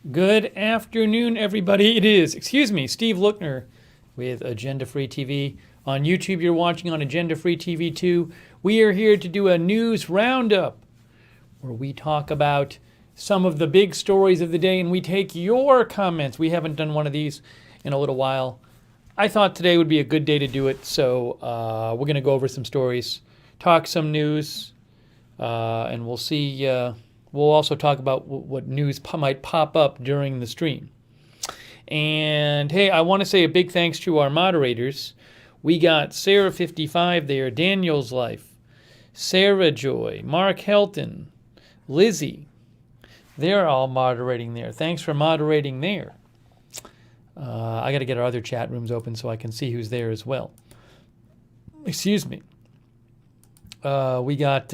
Good afternoon, everybody. It is, Steve Lookner with Agenda Free TV. On YouTube, you're watching on Agenda Free TV 2. We are here to do a news roundup where we talk about some of the big stories of the day and we take your comments. We haven't done one of these in a little while. I thought today would be a good day to do it, so we're going to go over some stories, talk some news, and we'll see. We'll also talk about what news might pop up during the stream. And hey, I want to say a big thanks to our moderators. We got Sarah55 there, Daniel's Life, Sarah Joy, Mark Helton, Lizzie. They're all moderating there. Thanks for moderating there. I got to get our other chat rooms open so I can see who's there as well. Excuse me. We got...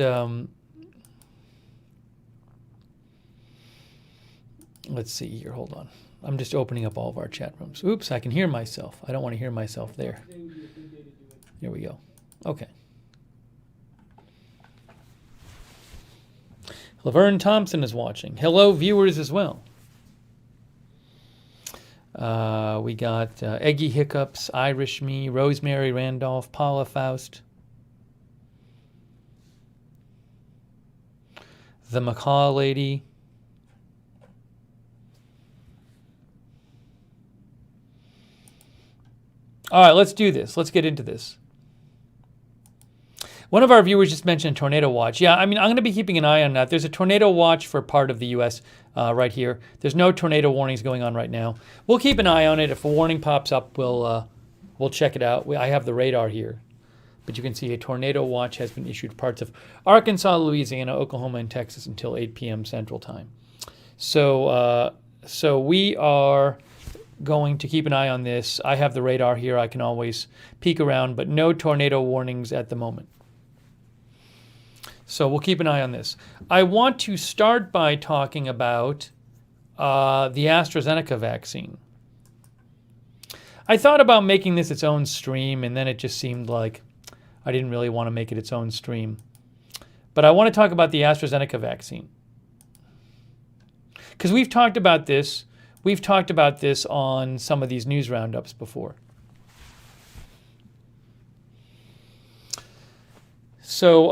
let's see here. Hold on. I'm just opening up all of our chat rooms. Oops, I can hear myself. I don't want to hear myself there. Here we go. Okay. Laverne Thompson is watching. Hello, viewers as well. We got Eggy Hiccups, Irish Me, Rosemary Randolph, Paula Faust, the Macaw Lady, all right, let's do this. Let's get into this. One of our viewers just mentioned tornado watch. Yeah, I mean, I'm going to be keeping an eye on that. There's a tornado watch for part of the U.S. Right here. There's no tornado warnings going on right now. We'll keep an eye on it. If a warning pops up, we'll check it out. I have the radar here. But you can see a tornado watch has been issued parts of Arkansas, Louisiana, Oklahoma, and Texas until 8 p.m. Central Time. So we are going to keep an eye on this. I have the radar here. I can always peek around, but no tornado warnings at the moment. So we'll keep an eye on this. I want to start by talking about the Astrazeneca vaccine. I thought about making this its own stream, and then it just seemed like I didn't really want to make it its own stream. But I want to talk about the Astrazeneca vaccine. Because we've talked about this. We've talked about this on some of these news roundups before. So,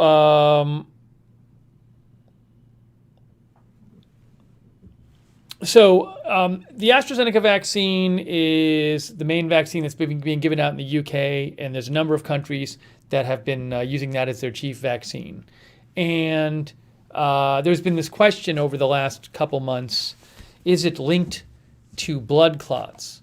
the AstraZeneca vaccine is the main vaccine that's being given out in the UK, and there's a number of countries that have been using that as their chief vaccine. And there's been this question over the last couple months: is it linked to blood clots?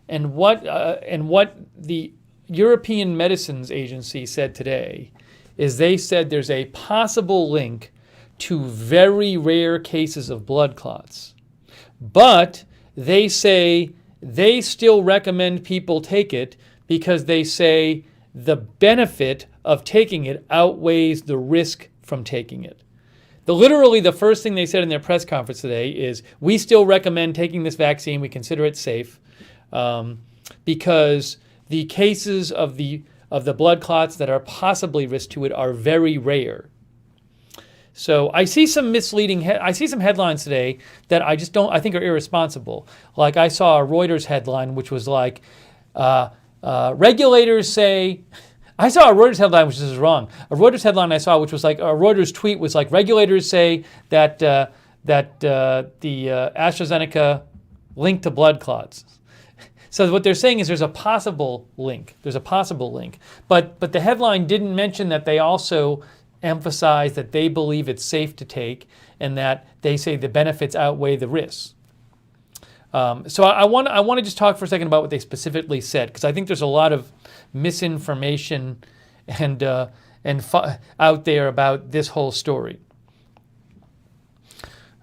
And what the European Medicines Agency said today is they said there's a possible link to very rare cases of blood clots. But they say they still recommend people take it because they say the benefit of taking it outweighs the risk from taking it. Literally, the first thing they said in their press conference today is, we still recommend taking this vaccine. We consider it safe because the cases of the blood clots that are possibly risk to it are very rare. So I see some misleading. I see some headlines today that I think are irresponsible. Like I saw a Reuters headline which was like, regulators say. I saw a Reuters headline, which is wrong. A Reuters headline I saw, which was like a Reuters tweet, was like, regulators say that the AstraZeneca linked to blood clots. So what they're saying is there's a possible link. But the headline didn't mention that they also emphasize that they believe it's safe to take and that they say the benefits outweigh the risks. So I want to just talk for a second about what they specifically said, because I think there's a lot of misinformation and out there about this whole story.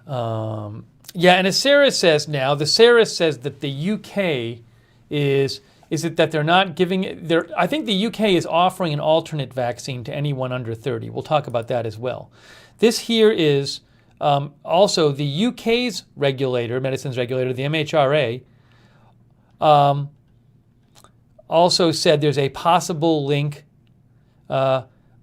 And as Sarah says now, Sarah says that the UK is it that they're not giving it. I think the UK is offering an alternate vaccine to anyone under 30. We'll talk about that as well. This here is also the UK's regulator, medicines regulator, the MHRA, also said there's a possible link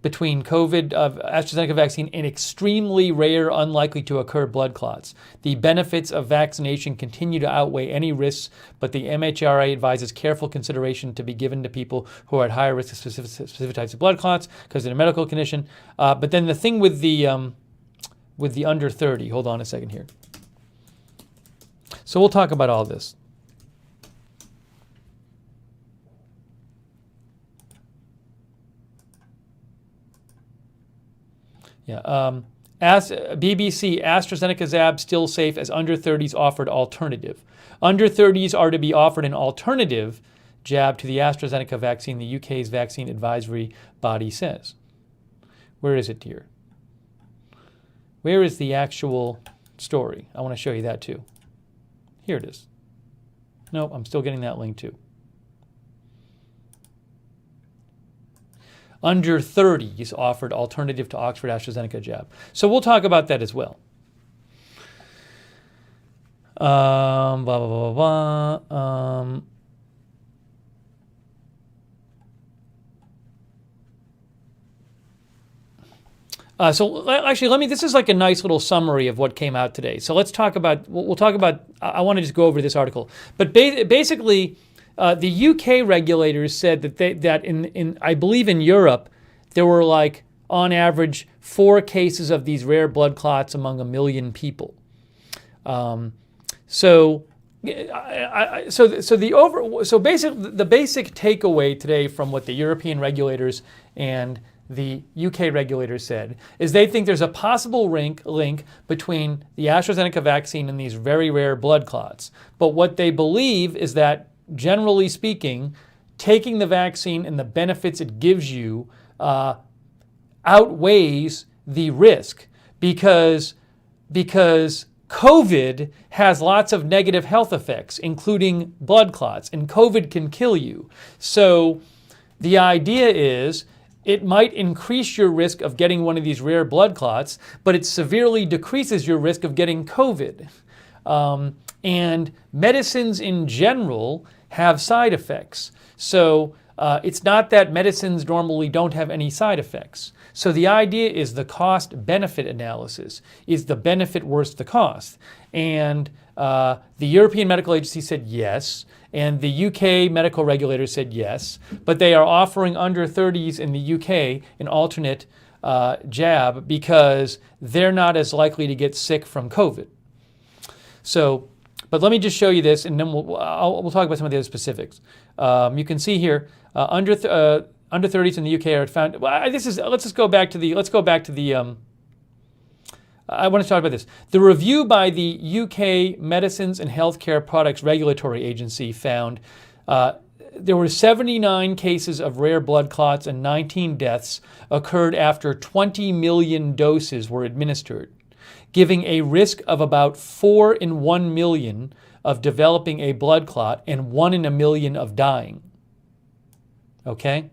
between COVID of AstraZeneca vaccine and extremely rare, unlikely to occur blood clots. The benefits of vaccination continue to outweigh any risks, but the MHRA advises careful consideration to be given to people who are at higher risk of specific types of blood clots because of their medical condition. But then the thing with the under 30, hold on a second here. So we'll talk about all this. Yeah. As BBC, AstraZeneca jab still safe as under 30s offered alternative. Under 30s are to be offered an alternative jab to the AstraZeneca vaccine, the UK's vaccine advisory body says. Where is it, dear? Where is the actual story? I want to show you that too. Here it is. Nope, I'm still getting that link too. Under 30s offered alternative to Oxford AstraZeneca jab. So we'll talk about that as well. Blah, blah, blah, blah, blah. So actually, this is like a nice little summary of what came out today. So let's talk about, we'll talk about, I want to just go over this article. But basically, the UK regulators said that in I believe in Europe, there were like, on average, 4 cases of these rare blood clots among 1 million people. So basically, the basic takeaway today from what the European regulators and the UK regulators said is they think there's a possible link between the AstraZeneca vaccine and these very rare blood clots. But what they believe is that, generally speaking, taking the vaccine and the benefits it gives you outweighs the risk because COVID has lots of negative health effects, including blood clots, and COVID can kill you. So the idea is it might increase your risk of getting one of these rare blood clots, but it severely decreases your risk of getting COVID. And medicines in general have side effects. So it's not that medicines normally don't have any side effects. So the idea is the cost-benefit analysis. Is the benefit worth the cost? And the European Medical Agency said yes, and the UK medical regulators said yes, but they are offering under 30s in the UK an alternate jab because they're not as likely to get sick from COVID. So, but let me just show you this, and then we'll talk about some of the other specifics. You can see here under 30s in the UK are found. Well, let's go back to the. I want to talk about this. The review by the UK Medicines and Healthcare Products Regulatory Agency found there were 79 cases of rare blood clots and 19 deaths occurred after 20 million doses were administered, giving a risk of about 4 in 1 million of developing a blood clot and 1 in a million of dying. Okay?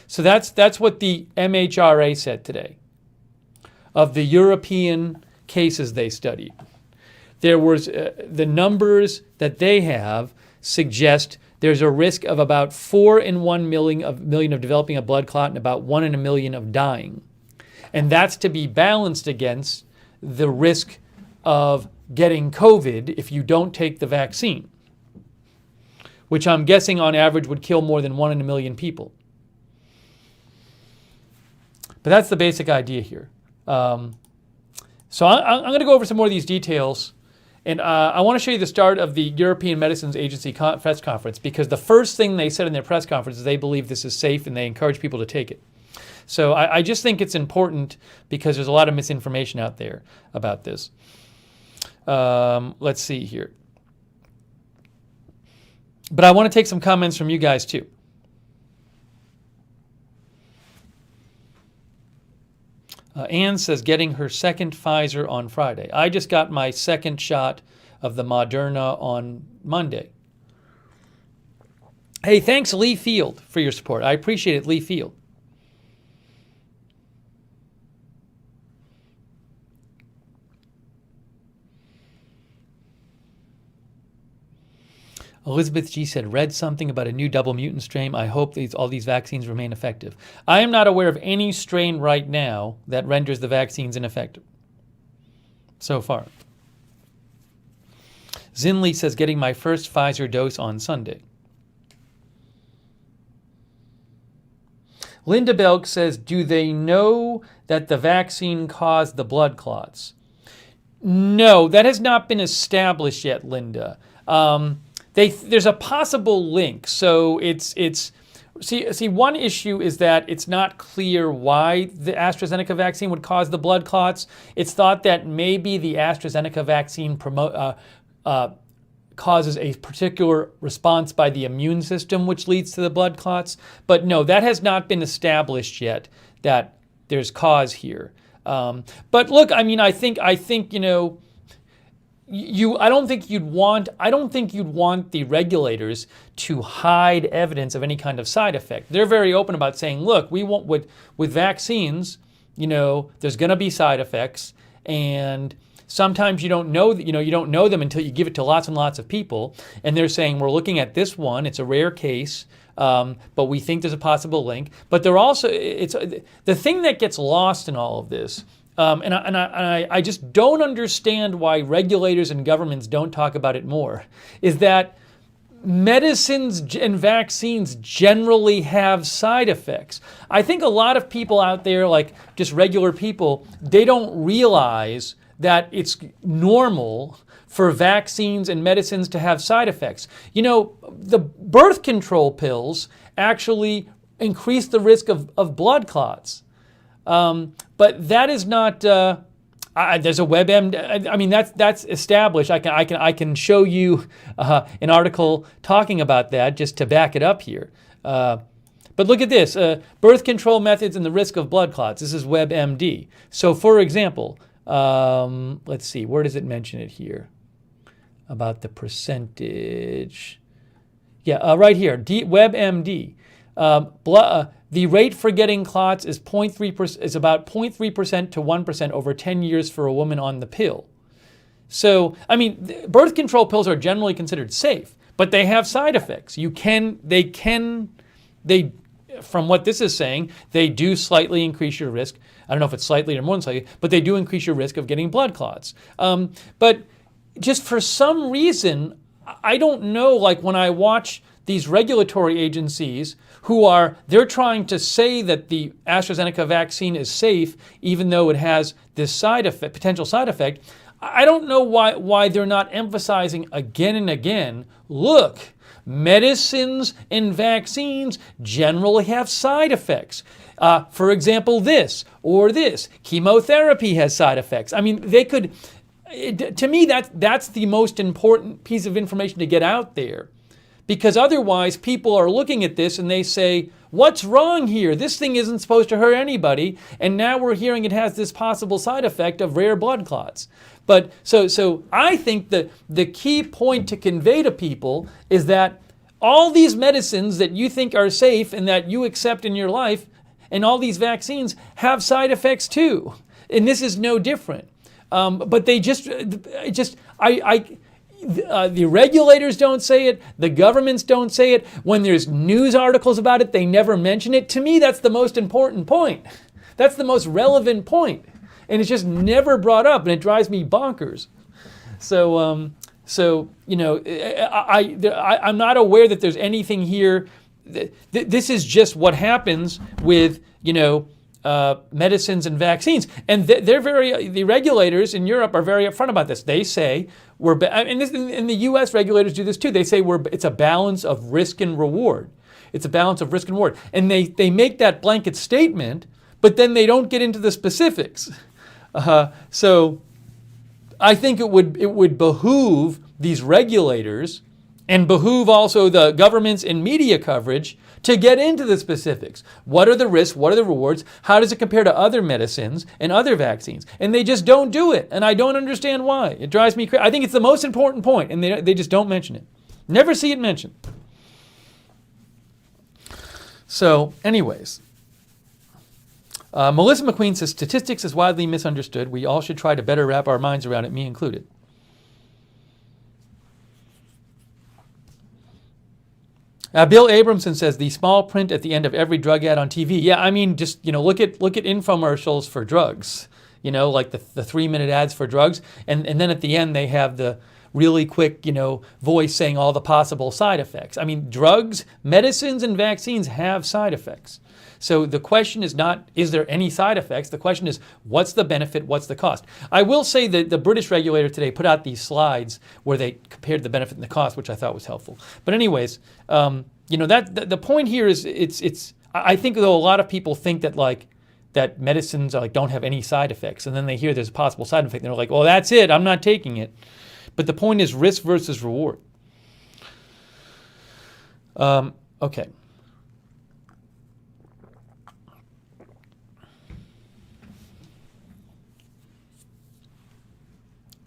So that's what the MHRA said today. Of the European cases they studied, there was the numbers that they have suggest there's a risk of about 4 in 1 million of developing a blood clot and about 1 in a million of dying. And that's to be balanced against the risk of getting COVID if you don't take the vaccine, which I'm guessing on average would kill more than 1 in a million people. But that's the basic idea here. So I'm going to go over some more of these details, and I want to show you the start of the European Medicines Agency press conference, because the first thing they said in their press conference is they believe this is safe and they encourage people to take it. So I just think it's important because there's a lot of misinformation out there about this. Let's see here. But I want to take some comments from you guys too. Anne says getting her second Pfizer on Friday. I just got my second shot of the Moderna on Monday. Hey, thanks Lee Field for your support. I appreciate it, Lee Field. Elizabeth G said, read something about a new double mutant strain. I hope all these vaccines remain effective. I am not aware of any strain right now that renders the vaccines ineffective so far. Zinley says, getting my first Pfizer dose on Sunday. Linda Belk says, do they know that the vaccine caused the blood clots? No, that has not been established yet, Linda. There's a possible link. So see, one issue is that it's not clear why the AstraZeneca vaccine would cause the blood clots. It's thought that maybe the AstraZeneca vaccine causes a particular response by the immune system, which leads to the blood clots. But no, that has not been established yet, that there's cause here. But look, I mean, I think you know, I don't think you'd want the regulators to hide evidence of any kind of side effect. They're very open about saying, look, we want with vaccines, you know, there's going to be side effects, and sometimes you don't know them until you give it to lots and lots of people. And they're saying, we're looking at this one, it's a rare case, but we think there's a possible link. But they're also, it's the thing that gets lost in all of this. And I just don't understand why regulators and governments don't talk about it more, is that medicines and vaccines generally have side effects. I think a lot of people out there, like just regular people, they don't realize that it's normal for vaccines and medicines to have side effects. You know, the birth control pills actually increase the risk of blood clots. But that is not. There's a WebMD. I mean, that's established. I can show you an article talking about that just to back it up here. But look at this: birth control methods and the risk of blood clots. This is WebMD. So, for example, let's see, where does it mention it here? About the percentage. Yeah, right here, WebMD. The rate for getting clots is 0.3%, is about 0.3% to 1% over 10 years for a woman on the pill. So, I mean, birth control pills are generally considered safe, but they have side effects. From what this is saying, they do slightly increase your risk. I don't know if it's slightly or more than slightly, but they do increase your risk of getting blood clots. But just for some reason, I don't know, like when I watch these regulatory agencies they're trying to say that the AstraZeneca vaccine is safe, even though it has this potential side effect. I don't know why they're not emphasizing again and again, look, medicines and vaccines generally have side effects. For example, this or this. Chemotherapy has side effects. I mean, they could, to me, that's the most important piece of information to get out there. Because otherwise, people are looking at this and they say, what's wrong here? This thing isn't supposed to hurt anybody. And now we're hearing it has this possible side effect of rare blood clots. But so I think that the key point to convey to people is that all these medicines that you think are safe and that you accept in your life, and all these vaccines have side effects too. And this is no different. But they the regulators don't say it, the governments don't say it. When there's news articles about it, they never mention it. To me, that's the most important point. That's the most relevant point. And it's just never brought up, and it drives me bonkers. So you know, I'm not aware that there's anything here. This is just what happens with, you know, medicines and vaccines, and the regulators in Europe are very upfront about this. They say and the U.S. regulators do this too. They say it's a balance of risk and reward. It's a balance of risk and reward, and they make that blanket statement, but then they don't get into the specifics. So I think it would behoove these regulators and behoove also the governments and media coverage to get into the specifics. What are the risks? What are the rewards? How does it compare to other medicines and other vaccines? And they just don't do it. And I don't understand why. It drives me crazy. I think it's the most important point, and they just don't mention it. Never see it mentioned. So, anyways. Melissa McQueen says, statistics is widely misunderstood. We all should try to better wrap our minds around it, me included. Bill Abramson says the small print at the end of every drug ad on TV. Yeah, I mean, just look at infomercials for drugs. Like the 3-minute ads for drugs, and then at the end they have the really quick voice saying all the possible side effects. I mean, drugs, medicines, and vaccines have side effects. So the question is not, is there any side effects? The question is, what's the benefit? What's the cost? I will say that the British regulator today put out these slides where they compared the benefit and the cost, which I thought was helpful. But anyways, that the point here is it's. I think though a lot of people think that medicines don't have any side effects, and then they hear there's a possible side effect, and they're like, well, that's it, I'm not taking it. But the point is risk versus reward. Okay.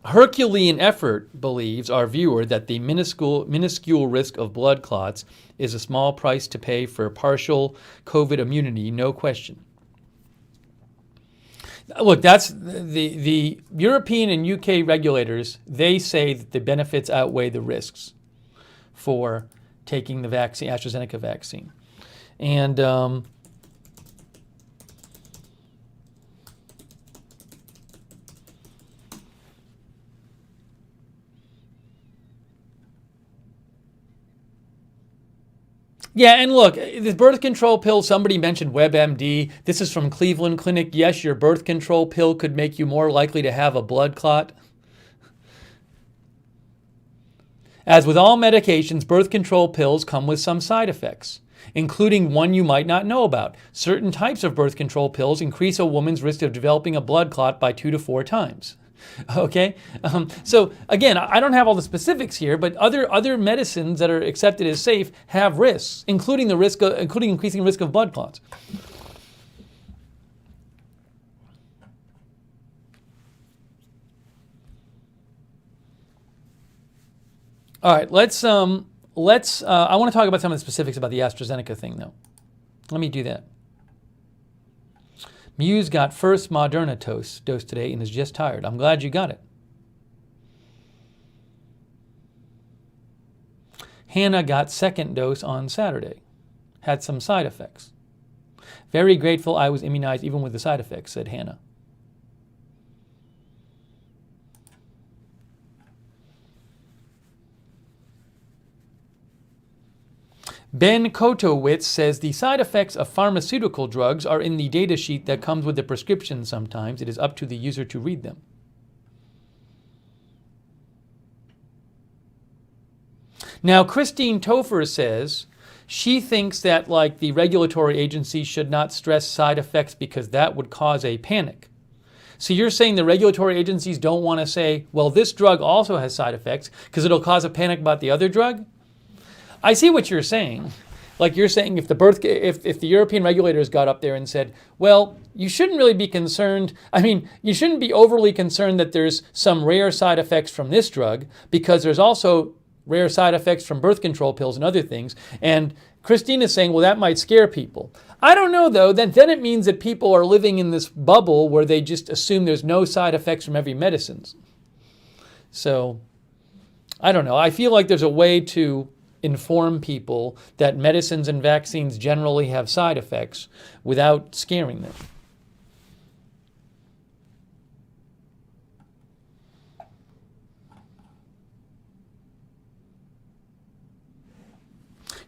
Herculean effort believes our viewer that the minuscule risk of blood clots is a small price to pay for partial COVID immunity, no question. Look, that's the European and UK regulators. They say that the benefits outweigh the risks for taking the vaccine, Astrazeneca vaccine, and yeah, and look, the birth control pill, somebody mentioned WebMD. This is from Cleveland Clinic. Yes, your birth control pill could make you more likely to have a blood clot. As with all medications, birth control pills come with some side effects, including one you might not know about. Certain types of birth control pills increase a woman's risk of developing a blood clot by 2 to 4 times. Okay, so again, I don't have all the specifics here, but other medicines that are accepted as safe have risks, including increasing risk of blood clots. All right, let's. I want to talk about some of the specifics about the AstraZeneca thing, though. Let me do that. Muse got first Moderna dose today and is just tired. I'm glad you got it. Hannah got second dose on Saturday. Had some side effects. Very grateful I was immunized even with the side effects, said Hannah. Ben Kotowitz says the side effects of pharmaceutical drugs are in the data sheet that comes with the prescription sometimes. It is up to the user to read them. Now, Christine Topher says she thinks that the regulatory agency should not stress side effects because that would cause a panic. So you're saying the regulatory agencies don't want to say, well, this drug also has side effects because it'll cause a panic about the other drug? I see what you're saying. You're saying if the European regulators got up there and said, well, you shouldn't really be concerned. I mean, you shouldn't be overly concerned that there's some rare side effects from this drug because there's also rare side effects from birth control pills and other things. And Christine is saying, well, that might scare people. I don't know, though. Then it means that people are living in this bubble where they just assume there's no side effects from every medicine. So, I don't know. I feel like there's a way to inform people that medicines and vaccines generally have side effects without scaring them.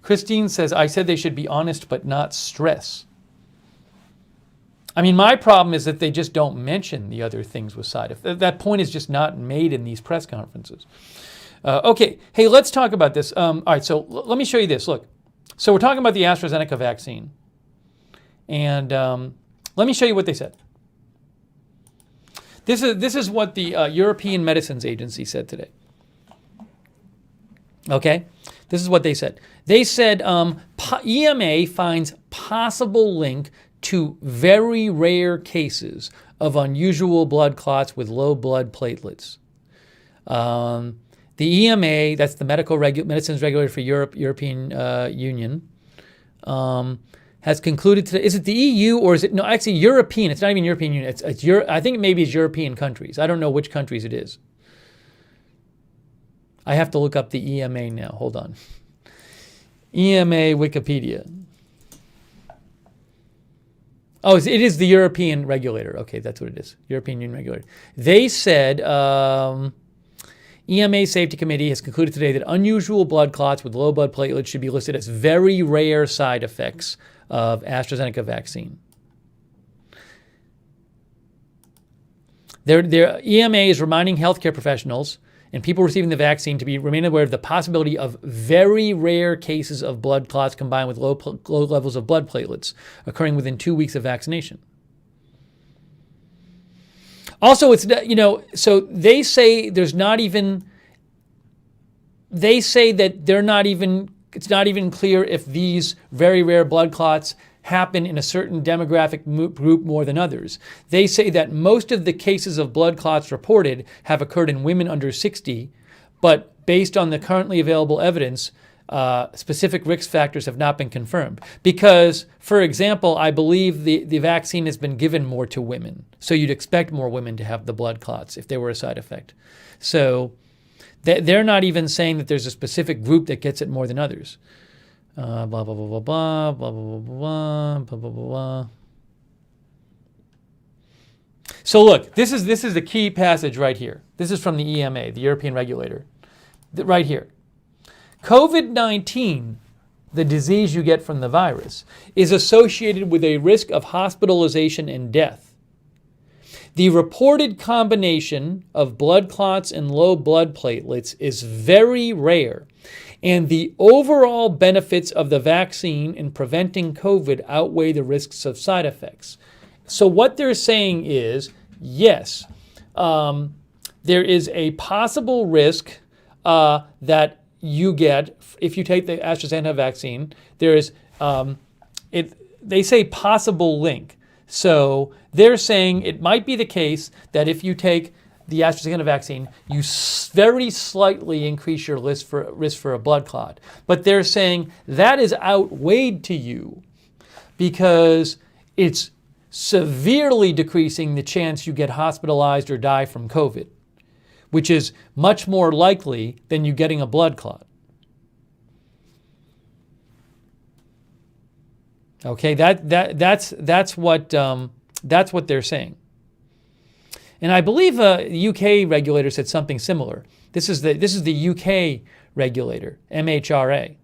Christine says, I said they should be honest but not stress. I mean, my problem is that they just don't mention the other things with side effects. That point is just not made in these press conferences. Okay, hey, let's talk about this. All right, so let me show you this. Look, so we're talking about the AstraZeneca vaccine. And let me show you what they said. This is what the European Medicines Agency said today. Okay, this is what they said. They said EMA finds possible link to very rare cases of unusual blood clots with low blood platelets. The EMA, that's the Medicines Regulator for European Union, has concluded today. Is it the EU or is it no? Actually, European. It's not even European Union. It's I think maybe it's European countries. I don't know which countries it is. I have to look up the EMA now. Hold on. EMA Wikipedia. Oh, it is the European regulator. Okay, that's what it is. European Union regulator. They said EMA Safety Committee has concluded today that unusual blood clots with low blood platelets should be listed as very rare side effects of Astrazeneca vaccine. Their EMA is reminding healthcare professionals and people receiving the vaccine to remain aware of the possibility of very rare cases of blood clots combined with low levels of blood platelets occurring within 2 weeks of vaccination. Also, it's, so they say there's not even, they say that they're not even, it's not even clear if these very rare blood clots happen in a certain demographic group more than others. They say that most of the cases of blood clots reported have occurred in women under 60, but based on the currently available evidence, specific risk factors have not been confirmed. Because, for example, I believe the vaccine has been given more to women. So you'd expect more women to have the blood clots if they were a side effect. So they're not even saying that there's a specific group that gets it more than others. Blah, blah, blah, blah, blah, blah, blah, blah, blah, blah, blah, blah. So look, this is the key passage right here. This is from the EMA, the European regulator, right here. COVID-19, the disease you get from the virus, is associated with a risk of hospitalization and death. The reported combination of blood clots and low blood platelets is very rare, and the overall benefits of the vaccine in preventing COVID outweigh the risks of side effects. So what they're saying is, yes, there is a possible risk that you get if you take the Astrazeneca vaccine. There is, they say possible link. So they're saying it might be the case that if you take the Astrazeneca vaccine, you very slightly increase your risk for a blood clot. But they're saying that is outweighed to you because it's severely decreasing the chance you get hospitalized or die from COVID, which is much more likely than you getting a blood clot. Okay, that's what they're saying. And I believe the UK regulator said something similar. This is the UK regulator, MHRA.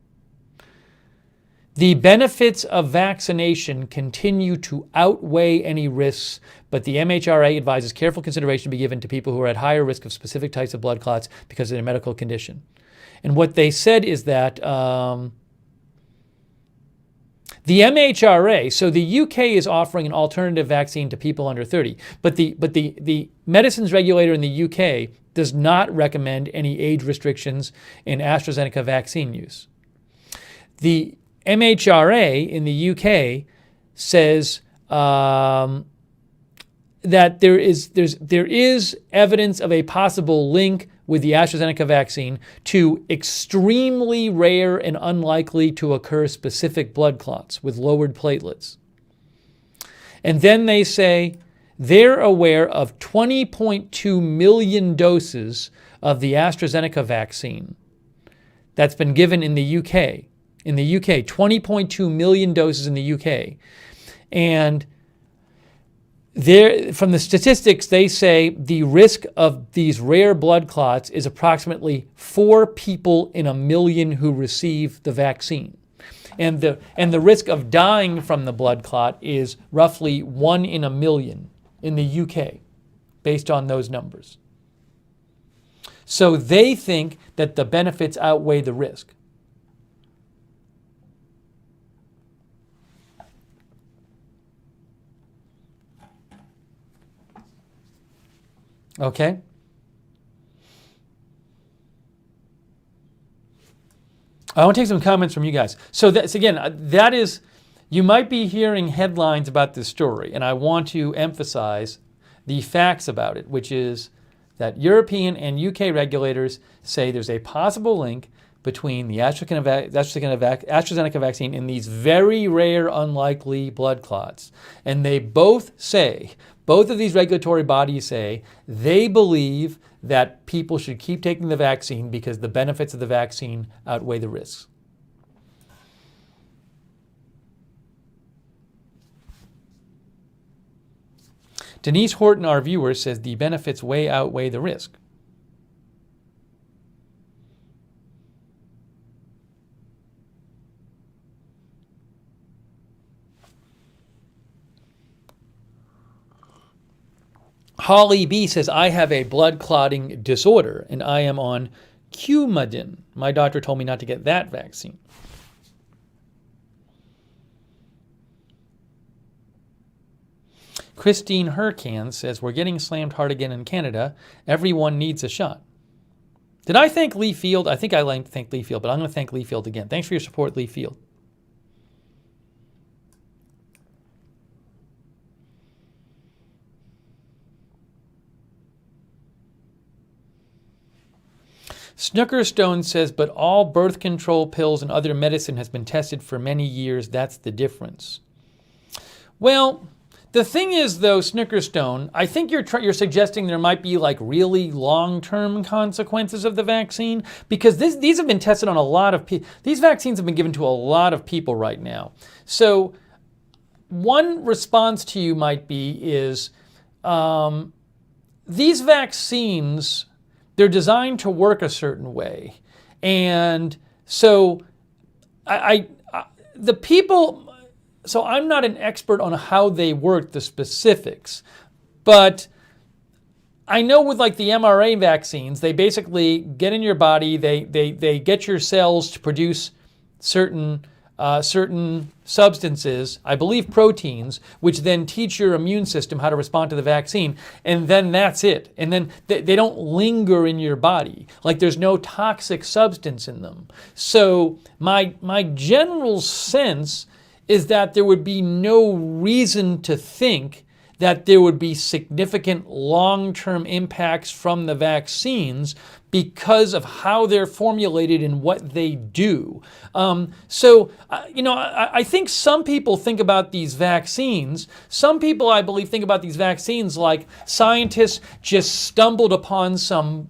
The benefits of vaccination continue to outweigh any risks, but the MHRA advises careful consideration be given to people who are at higher risk of specific types of blood clots because of their medical condition. And what they said is that the MHRA, so the UK is offering an alternative vaccine to people under 30, but the medicines regulator in the UK does not recommend any age restrictions in AstraZeneca vaccine use. The MHRA in the UK says that there is evidence of a possible link with the AstraZeneca vaccine to extremely rare and unlikely to occur specific blood clots with lowered platelets. And then they say they're aware of 20.2 million doses of the AstraZeneca vaccine that's been given in the UK. In the UK, 20.2 million doses in the UK. And from the statistics, they say the risk of these rare blood clots is approximately 4 people in a million who receive the vaccine. And the risk of dying from the blood clot is roughly 1 in a million in the UK, based on those numbers. So they think that the benefits outweigh the risk. Okay? I want to take some comments from you guys. So that's, again, that is, you might be hearing headlines about this story, and I want to emphasize the facts about it, which is that European and UK regulators say there's a possible link between the AstraZeneca vaccine and these very rare, unlikely blood clots. And they both of these regulatory bodies say they believe that people should keep taking the vaccine because the benefits of the vaccine outweigh the risks. Denise Horton, our viewer, says the benefits way outweigh the risk. Holly B says, I have a blood clotting disorder and I am on Coumadin. My doctor told me not to get that vaccine. Christine Hercan says, we're getting slammed hard again in Canada. Everyone needs a shot. Did I thank Lee Field? I think I thanked Lee Field, but I'm going to thank Lee Field again. Thanks for your support, Lee Field. Snookerstone says, but all birth control pills and other medicine has been tested for many years. That's the difference. Well, the thing is, though, Snookerstone, I think you're suggesting there might be like really long-term consequences of the vaccine, because these have been tested on a lot of people. These vaccines have been given to a lot of people right now. So one response to you might be is these vaccines, they're designed to work a certain way. And so the people, so I'm not an expert on how they work, the specifics, but I know with like the mRNA vaccines, they basically get in your body, they get your cells to produce certain substances, I believe proteins, which then teach your immune system how to respond to the vaccine, and then that's it. And then they don't linger in your body. Like there's no toxic substance in them. So my general sense is that there would be no reason to think that there would be significant long-term impacts from the vaccines because of how they're formulated and what they do. I think some people think about these vaccines. Some people, I believe, think about these vaccines like scientists just stumbled upon some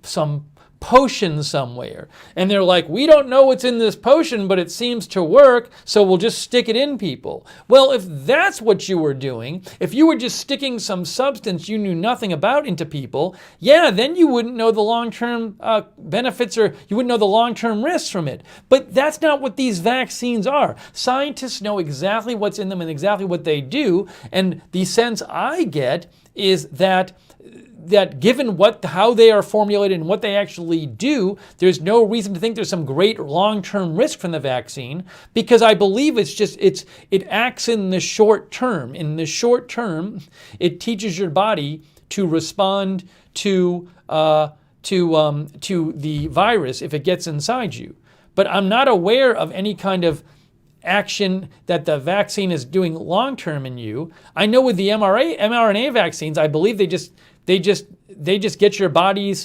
potion somewhere. And they're like, we don't know what's in this potion, but it seems to work, so we'll just stick it in people. Well, if that's what you were doing, if you were just sticking some substance you knew nothing about into people, yeah, then you wouldn't know the long-term benefits, or you wouldn't know the long-term risks from it. But that's not what these vaccines are. Scientists know exactly what's in them and exactly what they do, and the sense I get is that given how they are formulated and what they actually do, there's no reason to think there's some great long-term risk from the vaccine, because I believe it acts in the short term. In the short term, it teaches your body to respond to the virus if it gets inside you. But I'm not aware of any kind of action that the vaccine is doing long-term in you. I know with the mRNA vaccines, I believe they just get your body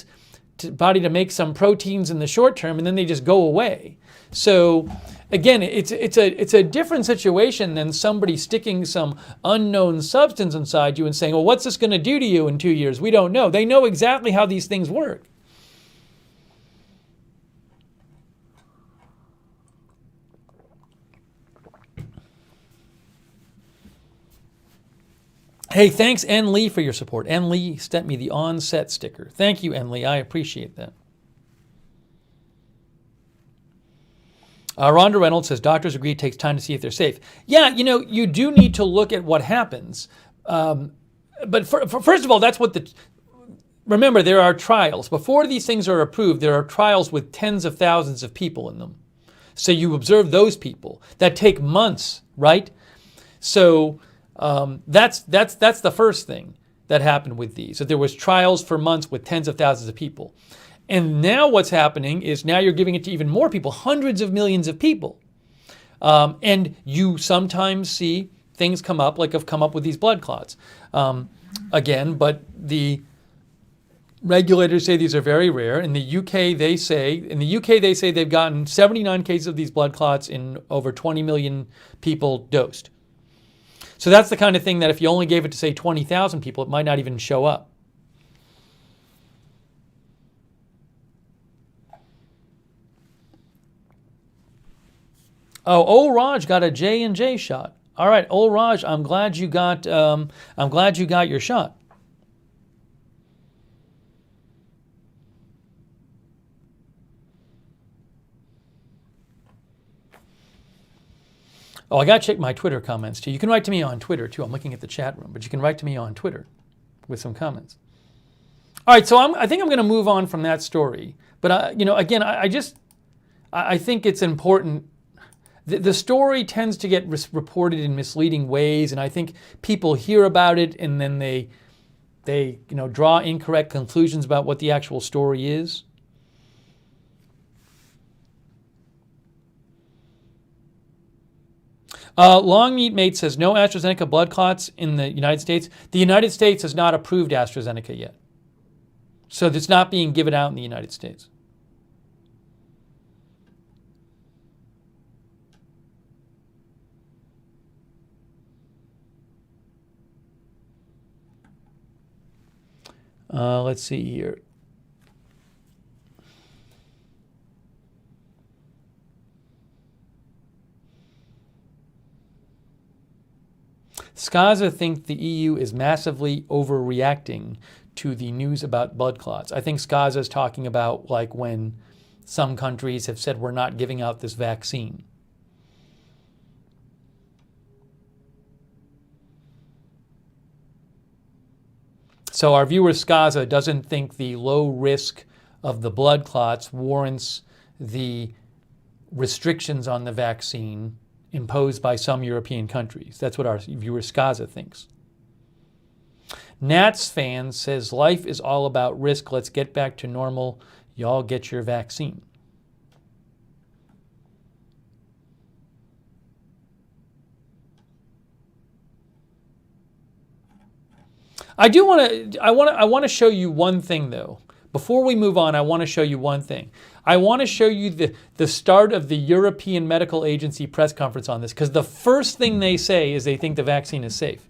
to make some proteins in the short term, and then they just go away. So again, it's a different situation than somebody sticking some unknown substance inside you and saying, well, what's this going to do to you in 2 years? We don't know. They know exactly how these things work. Hey, thanks, N. Lee, for your support. N. Lee sent me the on-set sticker. Thank you, N. Lee. I appreciate that. Rhonda Reynolds says, doctors agree it takes time to see if they're safe. Yeah, you do need to look at what happens. But first of all, remember, there are trials. Before these things are approved, there are trials with tens of thousands of people in them. So you observe those people. That take months, right? So that's the first thing that happened with these. So there was trials for months with tens of thousands of people. And now what's happening is now you're giving it to even more people, hundreds of millions of people. And you sometimes see things come up, like have come up with these blood clots. Again, but the regulators say these are very rare. In the UK, they say they've gotten 79 cases of these blood clots in over 20 million people dosed. So that's the kind of thing that if you only gave it to, say, 20,000 people, it might not even show up. Oh, old Raj got a J&J shot. All right, old Raj, I'm glad you got your shot. Oh, I got to check my Twitter comments too. You can write to me on Twitter too. I'm looking at the chat room, but you can write to me on Twitter with some comments. All right, so I think I'm going to move on from that story. But, again, I think it's important. The story tends to get reported in misleading ways, and I think people hear about it and then they draw incorrect conclusions about what the actual story is. Long Meat Mate says, no AstraZeneca blood clots in the United States. The United States has not approved AstraZeneca yet. So it's not being given out in the United States. Let's see here. Skaza think the EU is massively overreacting to the news about blood clots. I think Skaza is talking about like when some countries have said we're not giving out this vaccine. So our viewer Skaza doesn't think the low risk of the blood clots warrants the restrictions on the vaccine imposed by some European countries. That's what our viewer Skaza thinks. Nats fan says, life is all about risk. Let's get back to normal. Y'all get your vaccine. I want to show you one thing though. Before we move on, I want to show you one thing. I want to show you the start of the European Medical Agency press conference on this, because the first thing they say is they think the vaccine is safe.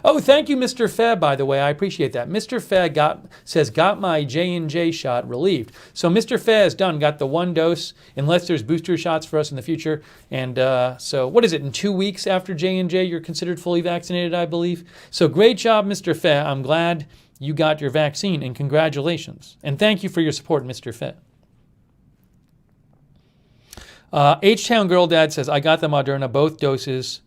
Oh, thank you, Mr. Fe, by the way. I appreciate that. Mr. Fe says, got my J&J shot relieved. So Mr. Fe is done, got the one dose, unless there's booster shots for us in the future. And so what is it, in 2 weeks after J&J, you're considered fully vaccinated, I believe? So great job, Mr. Fe. I'm glad you got your vaccine, and congratulations. And thank you for your support, Mr. Fe. H-Town Girl Dad says, I got the Moderna, both doses,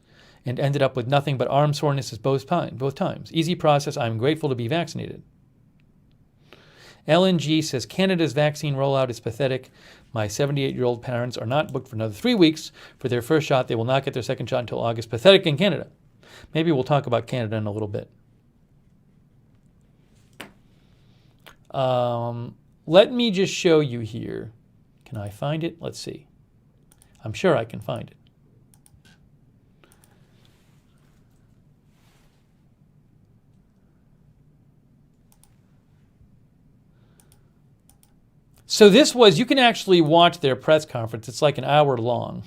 and ended up with nothing but arm soreness both times. Easy process. I'm grateful to be vaccinated. LNG says, Canada's vaccine rollout is pathetic. My 78-year-old parents are not booked for another 3 weeks for their first shot. They will not get their second shot until August. Pathetic in Canada. Maybe we'll talk about Canada in a little bit. Let me just show you here. Can I find it? Let's see. I'm sure I can find it. So this was, you can actually watch their press conference. It's like an hour long.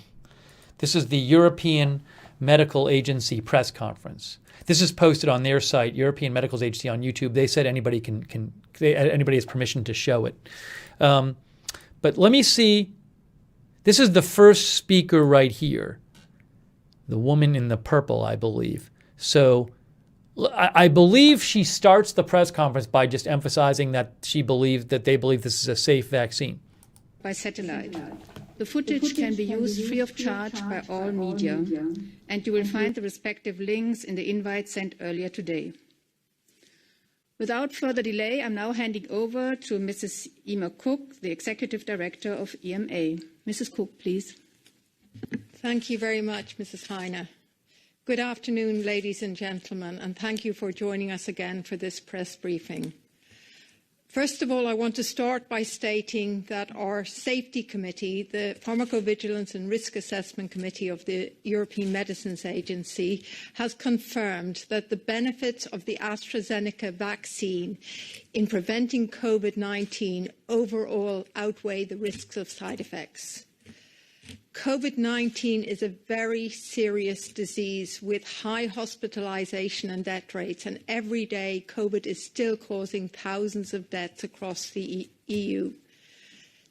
This is the European Medical Agency press conference. This is posted on their site, European Medical Agency on YouTube. They said anybody anybody has permission to show it. But let me see. This is the first speaker right here. The woman in the purple, I believe. So I believe she starts the press conference by just emphasizing that they believe this is a safe vaccine. By satellite. The footage can be used free of charge by all media, and you will find the respective links in the invite sent earlier today. Without further delay, I'm now handing over to Mrs. Emma Cook, the Executive Director of EMA. Mrs. Cook, please. Thank you very much, Mrs. Heine. Good afternoon, ladies and gentlemen, and thank you for joining us again for this press briefing. First of all, I want to start by stating that our Safety Committee, the Pharmacovigilance and Risk Assessment Committee of the European Medicines Agency, has confirmed that the benefits of the Astrazeneca vaccine in preventing COVID-19 overall outweigh the risks of side effects. COVID-19 is a very serious disease with high hospitalization and death rates, and every day COVID is still causing thousands of deaths across the EU.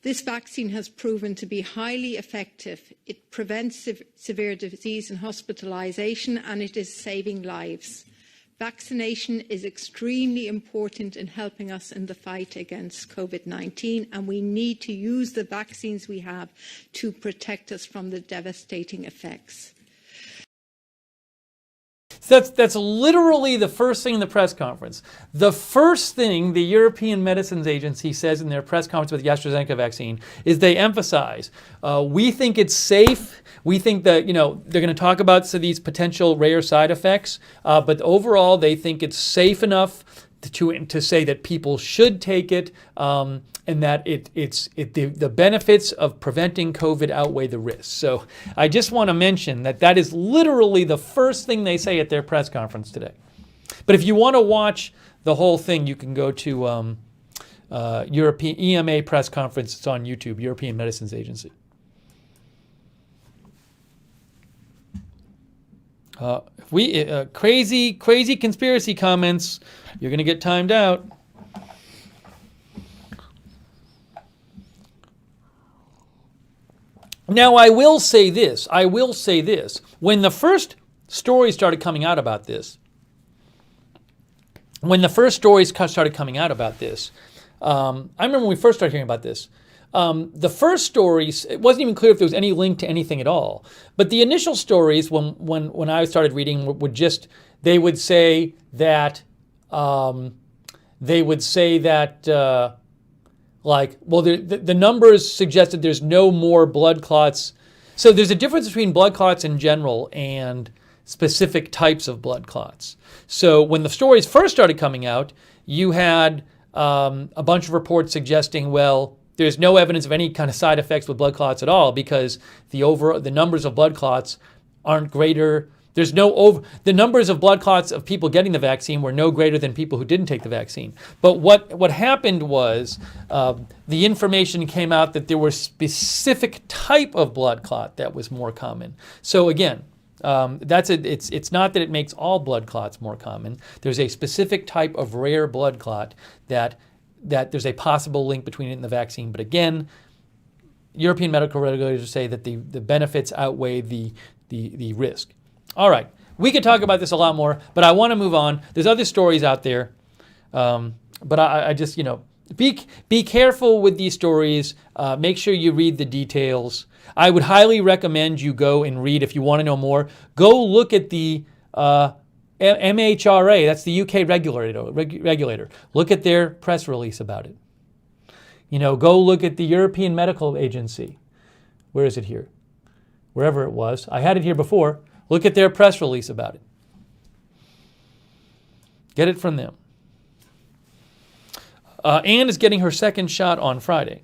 This vaccine has proven to be highly effective. It prevents severe disease and hospitalization, and it is saving lives. Vaccination is extremely important in helping us in the fight against COVID-19, and we need to use the vaccines we have to protect us from the devastating effects. So that's literally the first thing in the press conference. The first thing the European Medicines Agency says in their press conference with the Astrazeneca vaccine is they emphasize, we think it's safe. We think that, they're going to talk about these potential rare side effects, but overall they think it's safe enough to say that people should take it, and that the benefits of preventing COVID outweigh the risks. So I just want to mention that is literally the first thing they say at their press conference today. But if you want to watch the whole thing, you can go to European EMA press conference. It's on YouTube, European Medicines Agency. Crazy conspiracy comments. You're going to get timed out. Now, I will say this. When the first stories started coming out about this, I remember when we first started hearing about this, the first stories, it wasn't even clear if there was any link to anything at all. But the initial stories, when I started reading, they would say that the numbers suggested there's no more blood clots. So there's a difference between blood clots in general and specific types of blood clots. So when the stories first started coming out, you had a bunch of reports suggesting, there's no evidence of any kind of side effects with blood clots at all because the numbers of blood clots aren't greater. The numbers of blood clots of people getting the vaccine were no greater than people who didn't take the vaccine. But what happened was the information came out that there was a specific type of blood clot that was more common. So again, it's not that it makes all blood clots more common. There's a specific type of rare blood clot that there's a possible link between it and the vaccine. But again, European medical regulators say that the benefits outweigh the risk. All right, we could talk about this a lot more, but I want to move on. There's other stories out there, but I just, be careful with these stories. Make sure you read the details. I would highly recommend you go and read, if you want to know more, go look at the MHRA, that's the UK regulator. Look at their press release about it. Go look at the European Medical Agency. Where is it here? Wherever it was. I had it here before. Look at their press release about it. Get it from them. Anne is getting her second shot on Friday.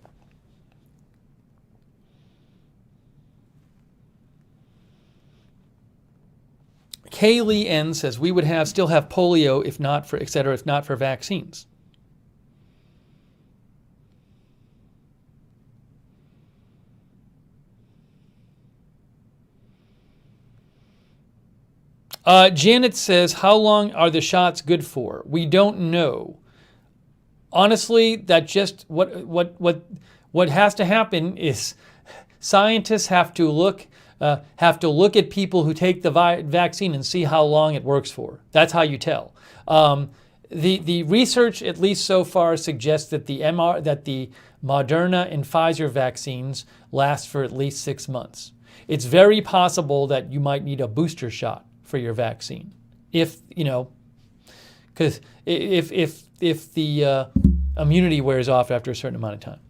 Kaylee N says we would still have polio if not for if not for vaccines. Janet says, how long are the shots good for? We don't know. Honestly, that just what has to happen is scientists have to look at people who take the vaccine and see how long it works for. That's how you tell. The research, at least so far, suggests that the Moderna and Pfizer vaccines last for at least 6 months. It's very possible that you might need a booster shot for your vaccine, because if the immunity wears off after a certain amount of time.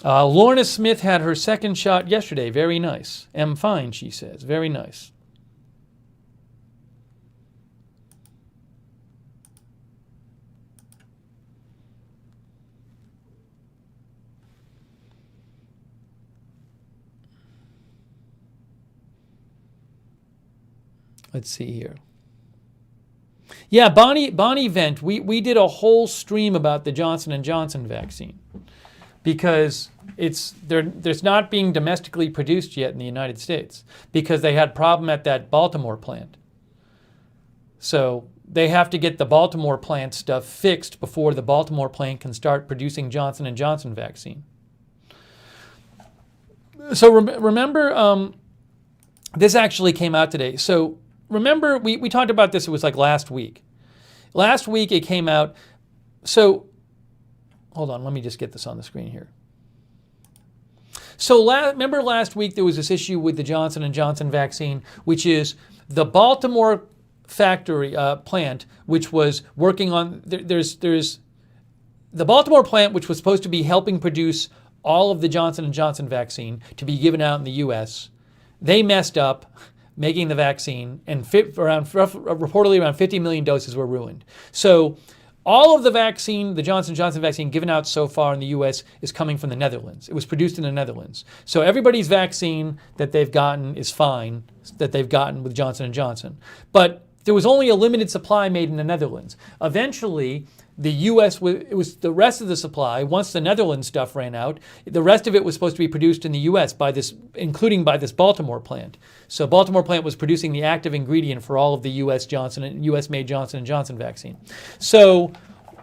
Lorna Smith had her second shot yesterday. Very nice. Am fine, she says. Very nice. Let's see here. Yeah, Bonnie Vent, we did a whole stream about the Johnson & Johnson vaccine because there's not being domestically produced yet in the United States because they had a problem at that Baltimore plant. So they have to get the Baltimore plant stuff fixed before the Baltimore plant can start producing Johnson & Johnson vaccine. So remember, this actually came out today. So remember, we talked about this, it was like last week. Last week it came out. So, hold on, let me just get this on the screen here. So remember last week there was this issue with the Johnson & Johnson vaccine, which is the Baltimore factory plant, which was working on, there's the Baltimore plant, which was supposed to be helping produce all of the Johnson & Johnson vaccine to be given out in the U.S. They messed up making the vaccine, and reportedly around 50 million doses were ruined. So all of the vaccine, the Johnson & Johnson vaccine given out so far in the U.S. is coming from the Netherlands. It was produced in the Netherlands. So everybody's vaccine that they've gotten is fine, that they've gotten with Johnson & Johnson. But there was only a limited supply made in the Netherlands. Eventually, the U.S., it was the rest of the supply, once the Netherlands stuff ran out, the rest of it was supposed to be produced in the U.S., including by this Baltimore plant. So Baltimore plant was producing the active ingredient for all of the U.S.-made Johnson & Johnson vaccine. So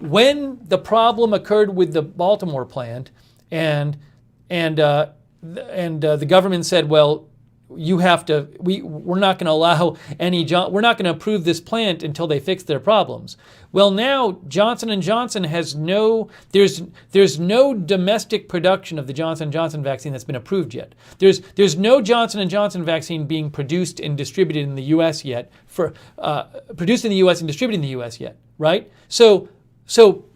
when the problem occurred with the Baltimore plant and the government said, well, you have to, we're not going to allow we're not going to approve this plant until they fix their problems. Well, now Johnson & Johnson has there's no domestic production of the Johnson & Johnson vaccine that's been approved yet. There's no Johnson & Johnson vaccine being produced and distributed in the U.S. yet, produced in the U.S. and distributed in the U.S. yet, right? So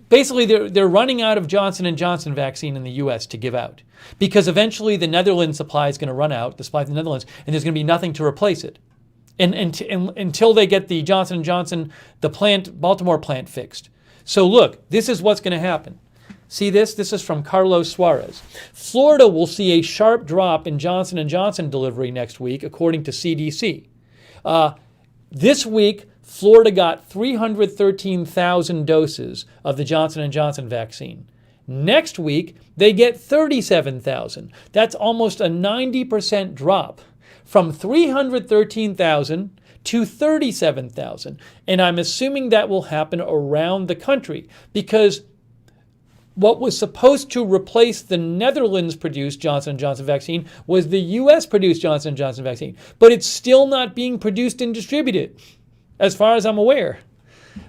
basically they're running out of Johnson & Johnson vaccine in the U.S. to give out, because eventually the Netherlands supply is going to run out, the supply from the Netherlands, and there's going to be nothing to replace it. And until they get the Johnson & Johnson, the Baltimore plant fixed. So look, this is what's going to happen. See this? This is from Carlos Suarez. Florida will see a sharp drop in Johnson & Johnson delivery next week, according to CDC. This week, Florida got 313,000 doses of the Johnson & Johnson vaccine. Next week, they get 37,000. That's almost a 90% drop from 313,000 to 37,000. And I'm assuming that will happen around the country, because what was supposed to replace the Netherlands-produced Johnson & Johnson vaccine was the U.S.-produced Johnson & Johnson vaccine. But it's still not being produced and distributed, as far as I'm aware.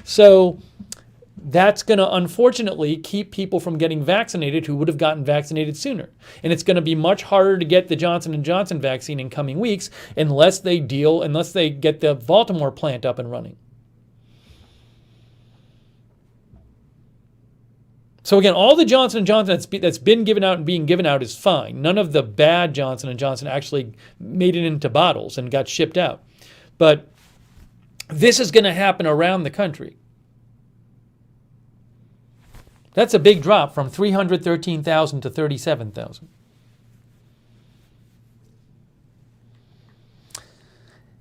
So that's going to unfortunately keep people from getting vaccinated who would have gotten vaccinated sooner. And it's going to be much harder to get the Johnson & Johnson vaccine in coming weeks unless they get the Baltimore plant up and running. So again, all the Johnson & Johnson that's been given out and being given out is fine. None of the bad Johnson & Johnson actually made it into bottles and got shipped out. But this is going to happen around the country. That's a big drop from 313,000 to 37,000.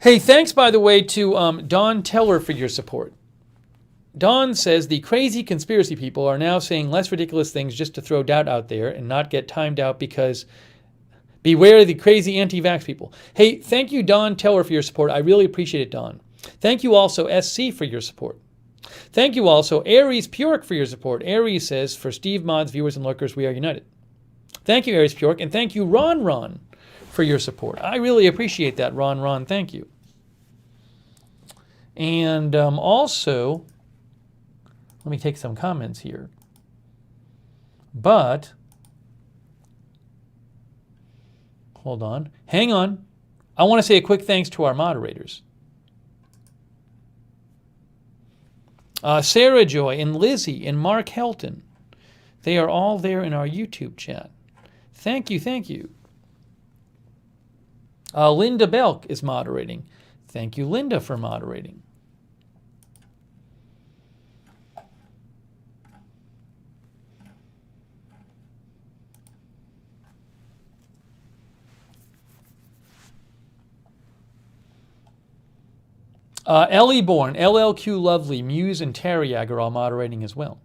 Hey, thanks, by the way, to Don Teller for your support. Don says the crazy conspiracy people are now saying less ridiculous things just to throw doubt out there and not get timed out, because beware of the crazy anti-vax people. Hey, thank you, Don Teller, for your support. I really appreciate it, Don. Thank you also, SC, for your support. Thank you also, Aries Puric, for your support. Aries says, for Steve Mods, viewers, and lurkers, we are united. Thank you, Aries Puric, and thank you, Ron, for your support. I really appreciate that, Ron. Thank you. And also, let me take some comments here. But, hold on. Hang on. I want to say a quick thanks to our moderators. Sarah Joy and Lizzie and Mark Helton. They are all there in our YouTube chat. Thank you. Linda Belk is moderating. Thank you, Linda, for moderating. Ellie Bourne, LLQ Lovely, Muse, and Terriag are all moderating as well.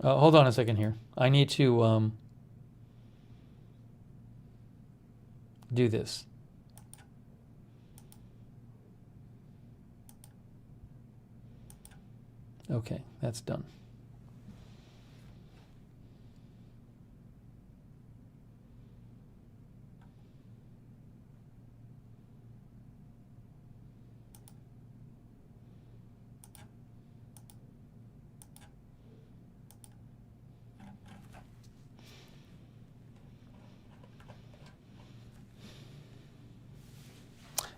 Hold on a second here. I need to do this. Okay, that's done.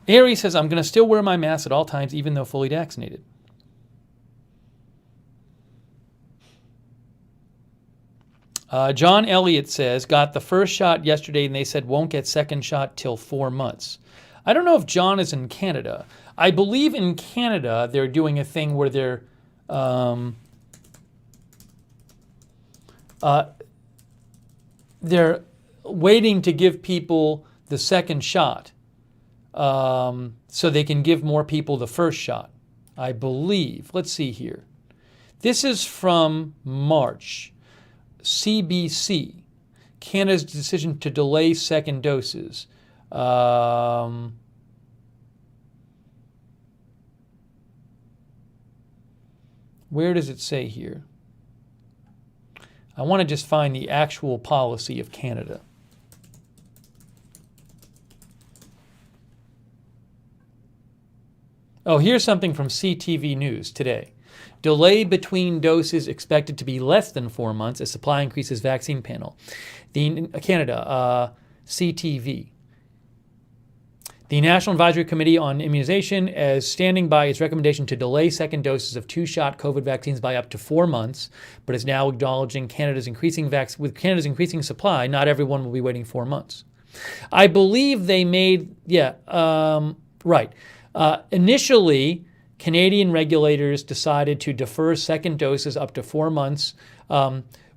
Ari says, I'm going to still wear my mask at all times, even though fully vaccinated. John Elliott says, got the first shot yesterday and they said won't get second shot till 4 months. I don't know if John is in Canada. I believe in Canada they're doing a thing where they're waiting to give people the second shot so they can give more people the first shot, I believe. Let's see here. This is from March. CBC, Canada's decision to delay second doses. Where does it say here? I want to just find the actual policy of Canada. Oh, here's something from CTV News today. Delay between doses expected to be less than 4 months as supply increases vaccine panel. Canada, CTV. The National Advisory Committee on Immunization is standing by its recommendation to delay second doses of 2-shot COVID vaccines by up to 4 months, but is now acknowledging with Canada's increasing supply, not everyone will be waiting 4 months. I believe they made, right. Initially, Canadian regulators decided to defer second doses up to 4 months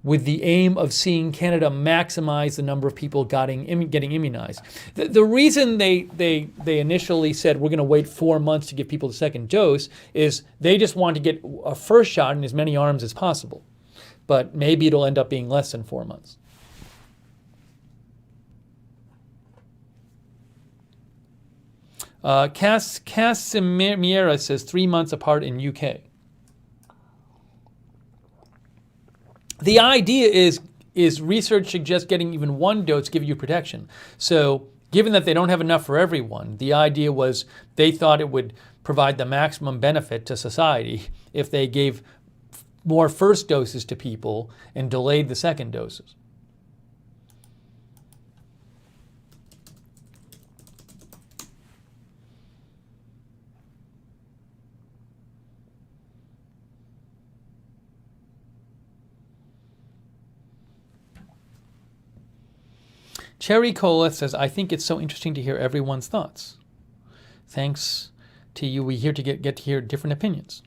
with the aim of seeing Canada maximize the number of people getting immunized. The reason they initially said we're going to wait 4 months to give people the second dose is they just want to get a first shot in as many arms as possible. But maybe it'll end up being less than 4 months. Casimira says 3 months apart in UK. The idea is research suggests getting even one dose give you protection. So given that they don't have enough for everyone, the idea was they thought it would provide the maximum benefit to society if they gave more first doses to people and delayed the second doses. Cherry Cola says, I think it's so interesting to hear everyone's thoughts. Thanks to you, we get to hear different opinions.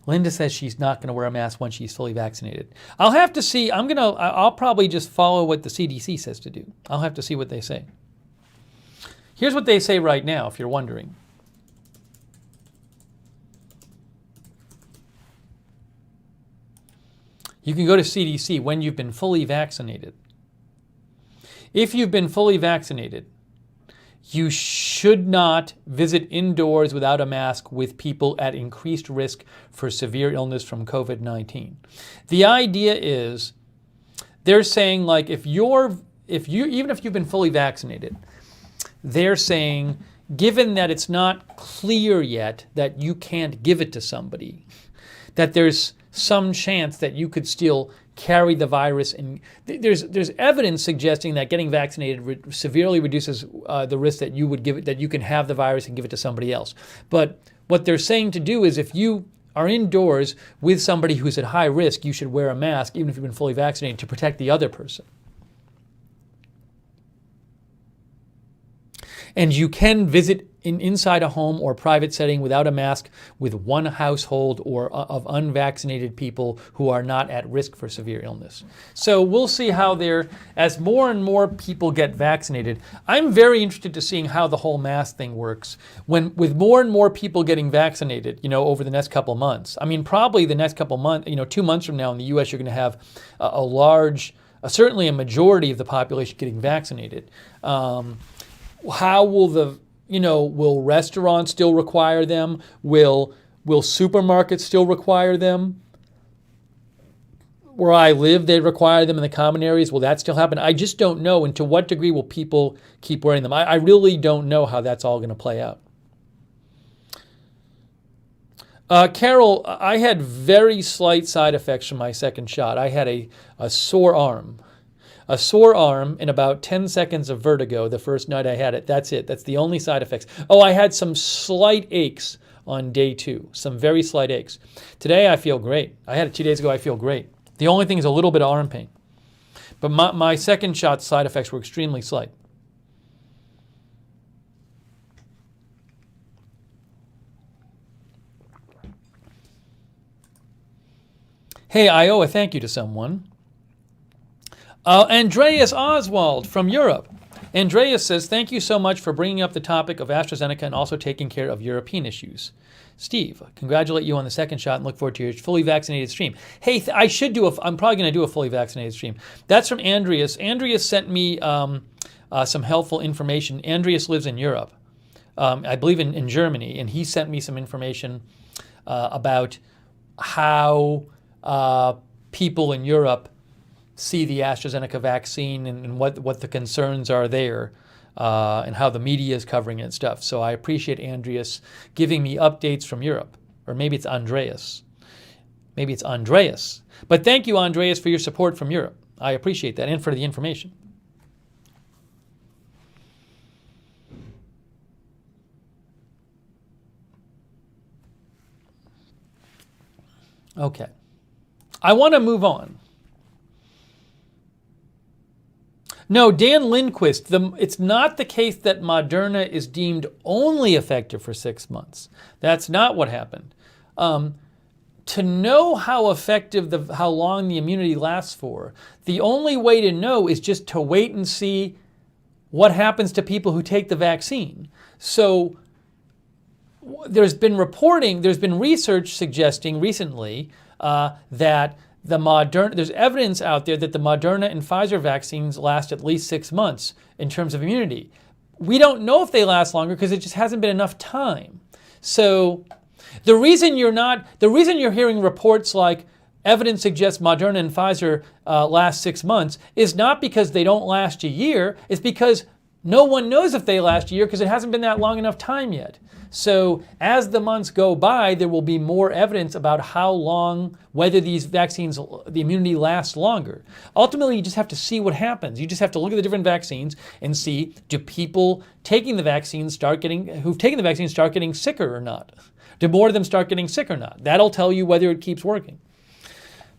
Linda says she's not going to wear a mask once she's fully vaccinated. I'll have to see. I'll probably just follow what the CDC says to do. I'll have to see what they say. Here's what they say right now, if you're wondering. You can go to CDC when you've been fully vaccinated. If you've been fully vaccinated, you should not visit indoors without a mask with people at increased risk for severe illness from COVID-19. The idea is they're saying, like, even if you've been fully vaccinated, they're saying, given that it's not clear yet that you can't give it to somebody, that there's some chance that you could still carry the virus, and there's evidence suggesting that getting vaccinated severely reduces the risk that you would give it, that you can have the virus and give it to somebody else. But what they're saying to do is, if you are indoors with somebody who's at high risk, you should wear a mask even if you've been fully vaccinated to protect the other person. And you can visit inside a home or private setting without a mask with one household or of unvaccinated people who are not at risk for severe illness. So we'll see how as more and more people get vaccinated. I'm very interested to seeing how the whole mask thing works with more and more people getting vaccinated, over the next couple months. I mean, probably the next couple months, 2 months from now in the U.S., you're going to have certainly a majority of the population getting vaccinated. How will will restaurants still require them? Will supermarkets still require them? Where I live, they require them in the common areas. Will that still happen? I just don't know. And to what degree will people keep wearing them? I really don't know how that's all going to play out. Carol, I had very slight side effects from my second shot. I had a sore arm. A sore arm and about 10 seconds of vertigo the first night I had it. That's it. That's the only side effects. Oh, I had some slight aches on day 2. Some very slight aches. Today I feel great. I had it 2 days ago. I feel great. The only thing is a little bit of arm pain. But my second shot side effects were extremely slight. Hey, I owe a thank you to someone. Andreas Oswald from Europe. Andreas says, thank you so much for bringing up the topic of AstraZeneca and also taking care of European issues. Steve, congratulate you on the second shot and look forward to your fully vaccinated stream. Hey, I'm probably going to do a fully vaccinated stream. That's from Andreas. Andreas sent me some helpful information. Andreas lives in Europe, I believe in Germany, and he sent me some information about how people in Europe see the AstraZeneca vaccine and what the concerns are there and how the media is covering it and stuff. So I appreciate Andreas giving me updates from Europe. Or maybe it's Andreas. Maybe it's Andreas. But thank you, Andreas, for your support from Europe. I appreciate that and for the information. Okay. I want to move on. No, Dan Lindquist, it's not the case that Moderna is deemed only effective for 6 months. That's not what happened. To know how effective, how long the immunity lasts for, the only way to know is just to wait and see what happens to people who take the vaccine. So there's been research suggesting recently that there's evidence out there that the Moderna and Pfizer vaccines last at least 6 months in terms of immunity. We don't know if they last longer because it just hasn't been enough time. So the reason you're hearing reports like evidence suggests Moderna and Pfizer last 6 months is not because they don't last a year. It's because no one knows if they last a year because it hasn't been that long enough time yet. So as the months go by, there will be more evidence about how long, whether these vaccines, the immunity lasts longer. Ultimately, you just have to see what happens. You just have to look at the different vaccines and see, do people taking the vaccines who've taken the vaccine start getting sicker or not? Do more of them start getting sick or not? That'll tell you whether it keeps working,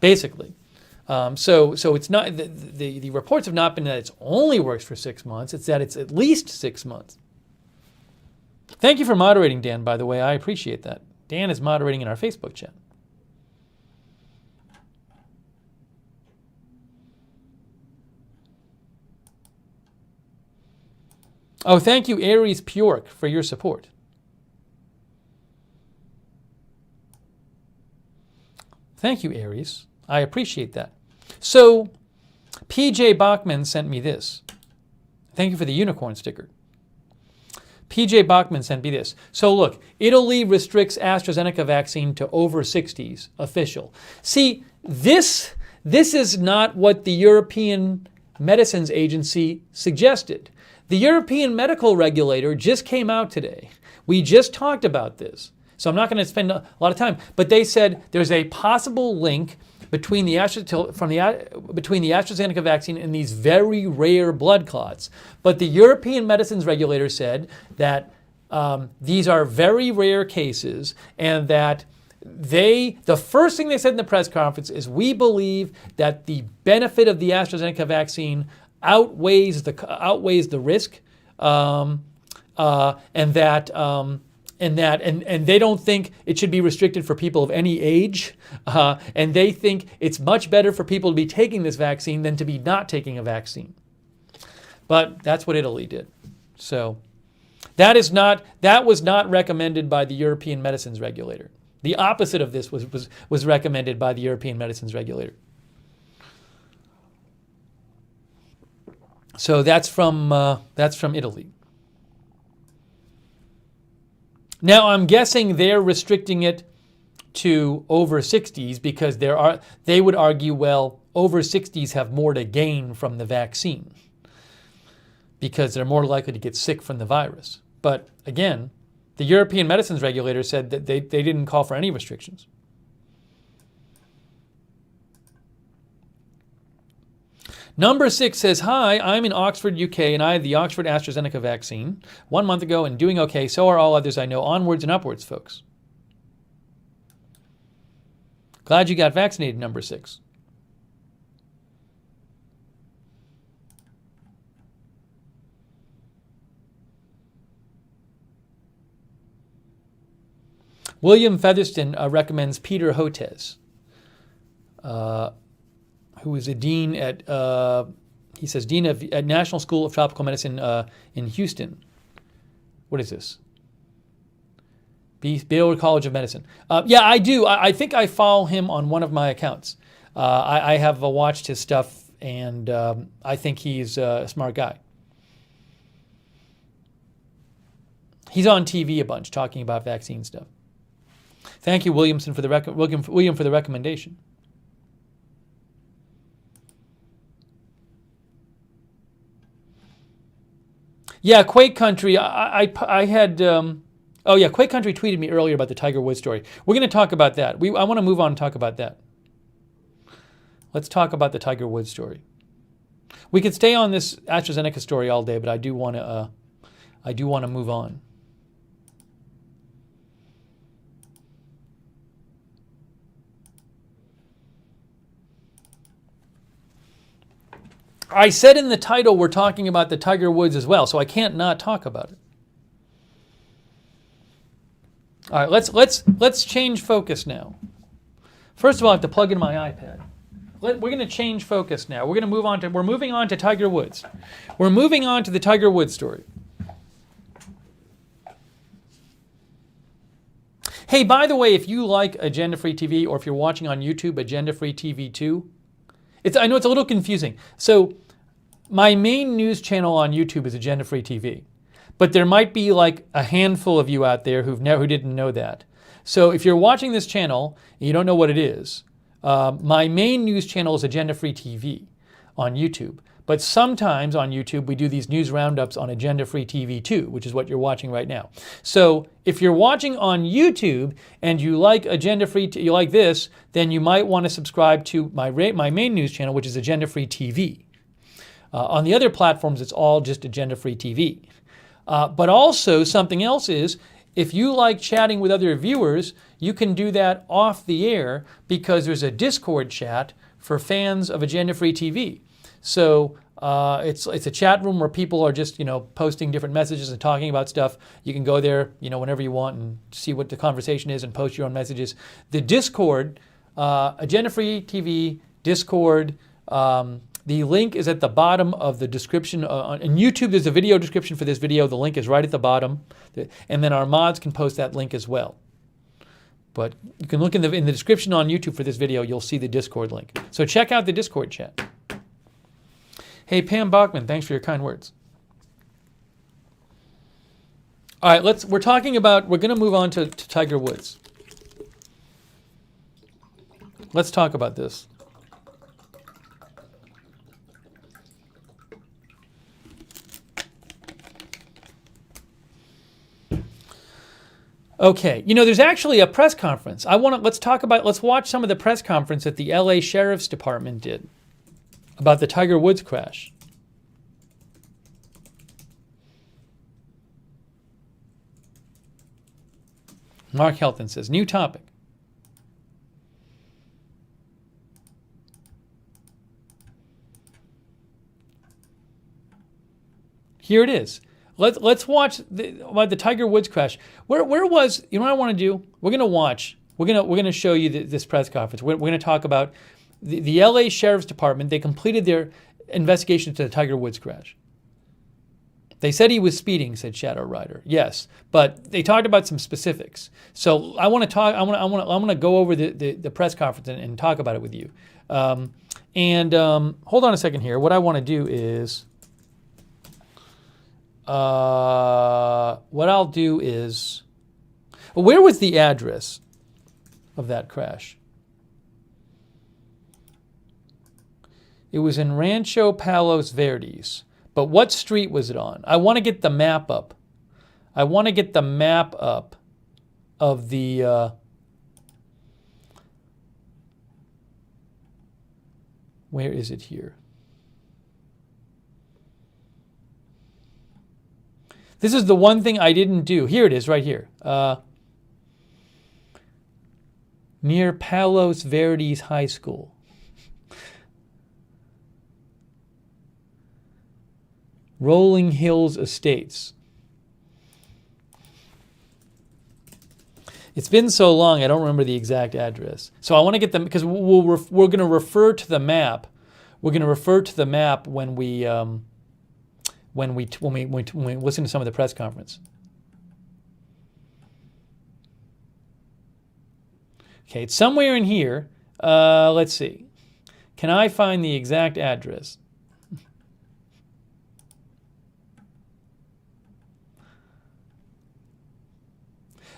basically. So it's not, the reports have not been that it only works for 6 months. It's that it's at least 6 months. Thank you for moderating, Dan, by the way. I appreciate that. Dan is moderating in our Facebook chat. Oh, thank you, Aries Pjork, for your support. Thank you, Aries. I appreciate that. So, PJ Bachman sent me this. Thank you for the unicorn sticker. PJ Bachman sent me this. So look, Italy restricts AstraZeneca vaccine to over 60s, official. See, this is not what the European Medicines Agency suggested. The European medical regulator just came out today. We just talked about this. So I'm not going to spend a lot of time, but they said there's a possible link between the AstraZeneca vaccine and these very rare blood clots. But the European Medicines Regulator said that these are very rare cases and that the first thing they said in the press conference is, we believe that the benefit of the AstraZeneca vaccine outweighs the risk, and they don't think it should be restricted for people of any age, and they think it's much better for people to be taking this vaccine than to be not taking a vaccine. But that's what Italy did. So that was not recommended by the European Medicines Regulator. The opposite of this was recommended by the European Medicines Regulator. So that's from Italy. Now, I'm guessing they're restricting it to over 60s because they would argue, well, over 60s have more to gain from the vaccine because they're more likely to get sick from the virus. But again, The European Medicines Regulator said that they didn't call for any restrictions. Number 6 says, hi, I'm in Oxford, UK, and I had the Oxford Astrazeneca vaccine 1 month ago and doing okay. So are all others I know. Onwards and upwards, folks. Glad you got vaccinated, number 6. William Featherston recommends Peter Hotez, who is a dean at, he says, dean at National School of Tropical Medicine in Houston. What is this? Baylor College of Medicine. Yeah, I do. I think I follow him on one of my accounts. I have watched his stuff, and I think he's a smart guy. He's on TV a bunch talking about vaccine stuff. Thank you, William, for the recommendation. Yeah, Quake Country. I had. Oh yeah, Quake Country tweeted me earlier about the Tiger Woods story. We're going to talk about that. I want to move on and talk about that. Let's talk about the Tiger Woods story. We could stay on this AstraZeneca story all day, but I do want to move on. I said in the title we're talking about the Tiger Woods as well, so I can't not talk about it. All right, let's change focus now. First of all, I have to plug in my iPad. We're going to change focus now. We're moving on to Tiger Woods. We're moving on to the Tiger Woods story. Hey, by the way, if you like Agenda Free TV, or if you're watching on YouTube, Agenda Free TV 2, I know it's a little confusing. So my main news channel on YouTube is Agenda Free TV. But there might be like a handful of you out there who didn't know that. So if you're watching this channel and you don't know what it is, my main news channel is Agenda Free TV on YouTube. But sometimes on YouTube we do these news roundups on Agenda Free TV 2, which is what you're watching right now. So if you're watching on YouTube and you like Agenda Free, you like this, then you might want to subscribe to my main news channel, which is Agenda Free TV. On the other platforms, it's all just Agenda Free TV. But also something else is, if you like chatting with other viewers, you can do that off the air because there's a Discord chat for fans of Agenda Free TV. So it's a chat room where people are just posting different messages and talking about stuff. You can go there whenever you want and see what the conversation is and post your own messages. The Discord, Agenda Free TV Discord. The link is at the bottom of the description. On YouTube, there's a video description for this video. The link is right at the bottom. And then our mods can post that link as well. But you can look in the description on YouTube for this video. You'll see the Discord link. So check out the Discord chat. Hey, Pam Bachman, thanks for your kind words. All right, we're going to move on to Tiger Woods. Let's talk about this. Okay, there's actually a press conference. Let's watch some of the press conference that the LA Sheriff's Department did about the Tiger Woods crash. Mark Helton says, new topic. Here it is. Let's watch about the Tiger Woods crash. Where was, what I want to do? We're going to show you this press conference. We're going to talk about the LA Sheriff's Department. They completed their investigation into the Tiger Woods crash. They said he was speeding, said Shadow Rider. Yes, but they talked about some specifics. So I want to go over the press conference and talk about it with you. Hold on a second here. What I want to do is, where was the address of that crash? It was in Rancho Palos Verdes. But what street was it on? I want to get the map up. I want to get the map up of the where is it here? This is the one thing I didn't do. Here it is, right here. Near Palos Verdes High School. Rolling Hills Estates. It's been so long, I don't remember the exact address. So I want to get them, because we're going to refer to the map. We're going to refer to the map when we listen to some of the press conference. Okay, it's somewhere in here. Let's see. Can I find the exact address?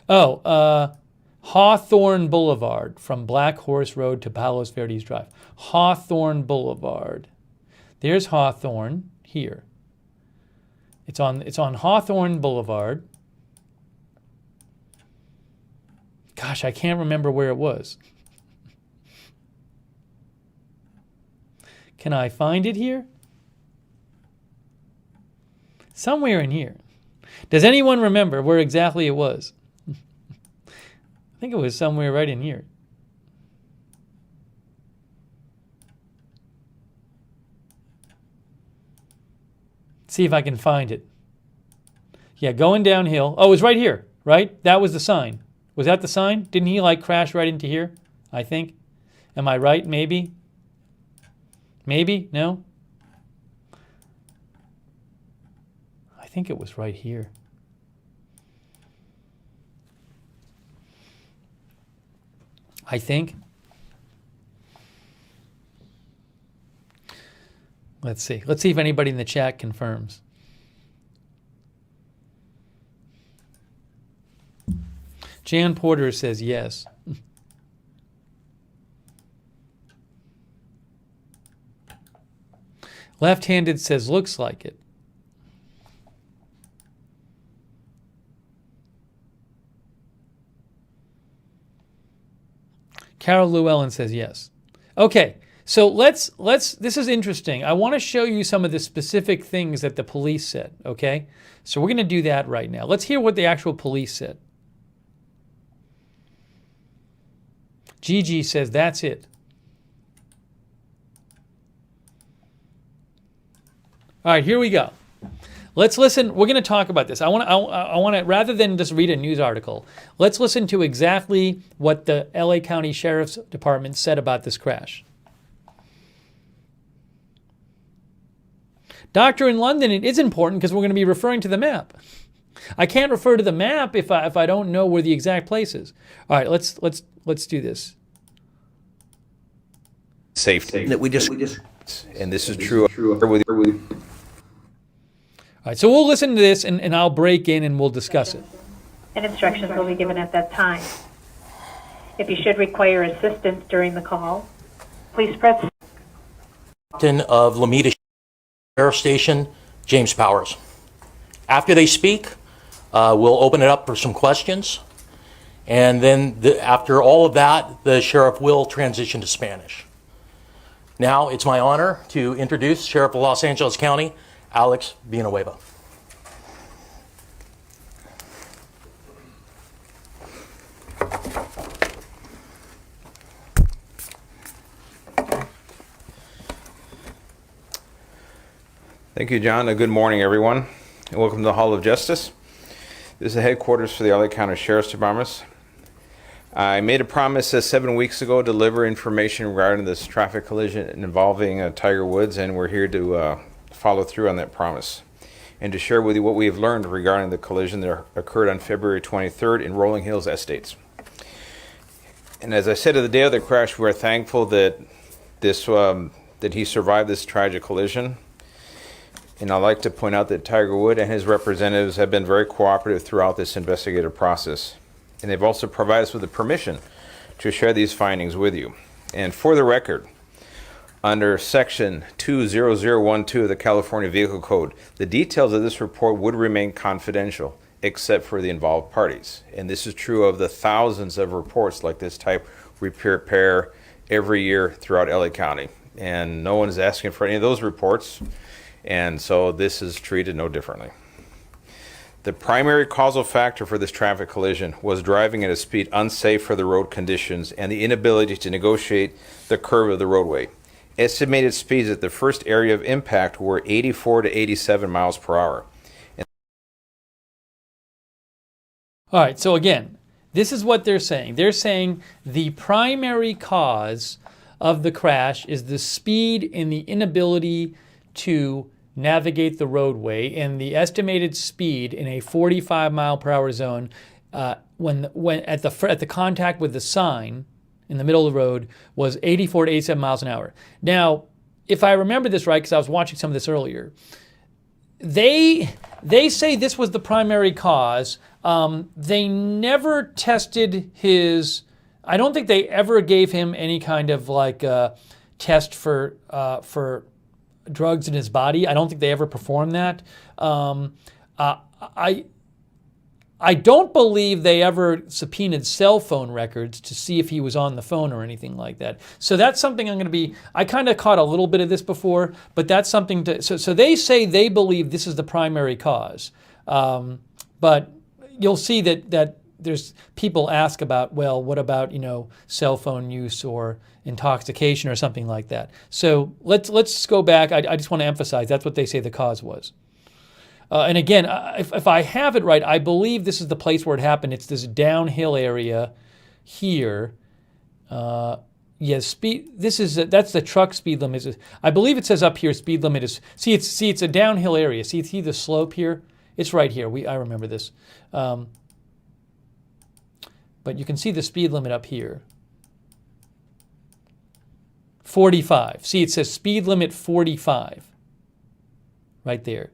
Oh, Hawthorne Boulevard, from Black Horse Road to Palos Verdes Drive. Hawthorne Boulevard. There's Hawthorne here. It's on Hawthorne Boulevard. Gosh, I can't remember where it was. Can I find it here? Somewhere in here. Does anyone remember where exactly it was? I think it was somewhere right in here. See if I can find it. Yeah, going downhill. Oh, it was right here, right? That was the sign. Was that the sign? Didn't he like crash right into here? I think. Am I right? Maybe? Maybe? No? I think it was right here. I think. Let's see. Let's see if anybody in the chat confirms. Jan Porter says yes. Left-handed says looks like it. Carol Llewellyn says yes. Okay, so let's this is interesting. I want to show you some of the specific things that the police said, okay? So we're going to do that right now. Let's hear what the actual police said. Gigi says that's it. All right, here we go. Let's listen. We're going to talk about this. I want to rather than just read a news article, let's listen to exactly what the LA County Sheriff's Department said about this crash. Doctor in London, it is important because we're going to be referring to the map. I can't refer to the map if I don't know where the exact place is. All right, let's do this. Safety that we just and this is true. All right, so we'll listen to this, and I'll break in and we'll discuss it. And instructions will be given at that time. If you should require assistance during the call, please press. Captain of Lomita Sheriff Station, James Powers. After they speak, we'll open it up for some questions, and then after all of that, the sheriff will transition to Spanish. Now, it's my honor to introduce Sheriff of Los Angeles County, Alex Villanueva. Thank you, John. Good morning, everyone, and welcome to the Hall of Justice. This is the headquarters for the LA County Sheriff's Department. I made a promise 7 weeks ago to deliver information regarding this traffic collision involving Tiger Woods, and we're here to follow through on that promise and to share with you what we have learned regarding the collision that occurred on February 23rd in Rolling Hills Estates. And as I said, at the day of the crash, we are thankful that that he survived this tragic collision. And I'd like to point out that Tiger Woods and his representatives have been very cooperative throughout this investigative process. And they've also provided us with the permission to share these findings with you. And for the record, under Section 20012 of the California Vehicle Code, the details of this report would remain confidential except for the involved parties. And this is true of the thousands of reports like this type we prepare every year throughout LA County. And no one is asking for any of those reports. And so this is treated no differently. The primary causal factor for this traffic collision was driving at a speed unsafe for the road conditions and the inability to negotiate the curve of the roadway. Estimated speeds at the first area of impact were 84 to 87 miles per hour. All right, so again, this is what they're saying. They're saying the primary cause of the crash is the speed and the inability to navigate the roadway, and the estimated speed in a 45 mile per hour zone when at the contact with the sign in the middle of the road was 84 to 87 miles an hour. Now, if I remember this right, because I was watching some of this earlier, they say this was the primary cause. They never tested his. I don't think they ever gave him any kind of like test for drugs in his body. I don't think they ever performed that. I don't believe they ever subpoenaed cell phone records to see if he was on the phone or anything like that. So that's something I kind of caught a little bit of this before, but that's something so they say they believe this is the primary cause. But you'll see that there's people ask about, well, what about, cell phone use or intoxication or something like that. So let's go back. I just want to emphasize that's what they say the cause was. And again, if I have it right, I believe this is the place where it happened. It's this downhill area here. That's the truck speed limit. I believe it says up here speed limit is. It's a downhill area. See the slope here. It's right here. I remember this. But you can see the speed limit up here. 45. See, it says speed limit 45. Right there.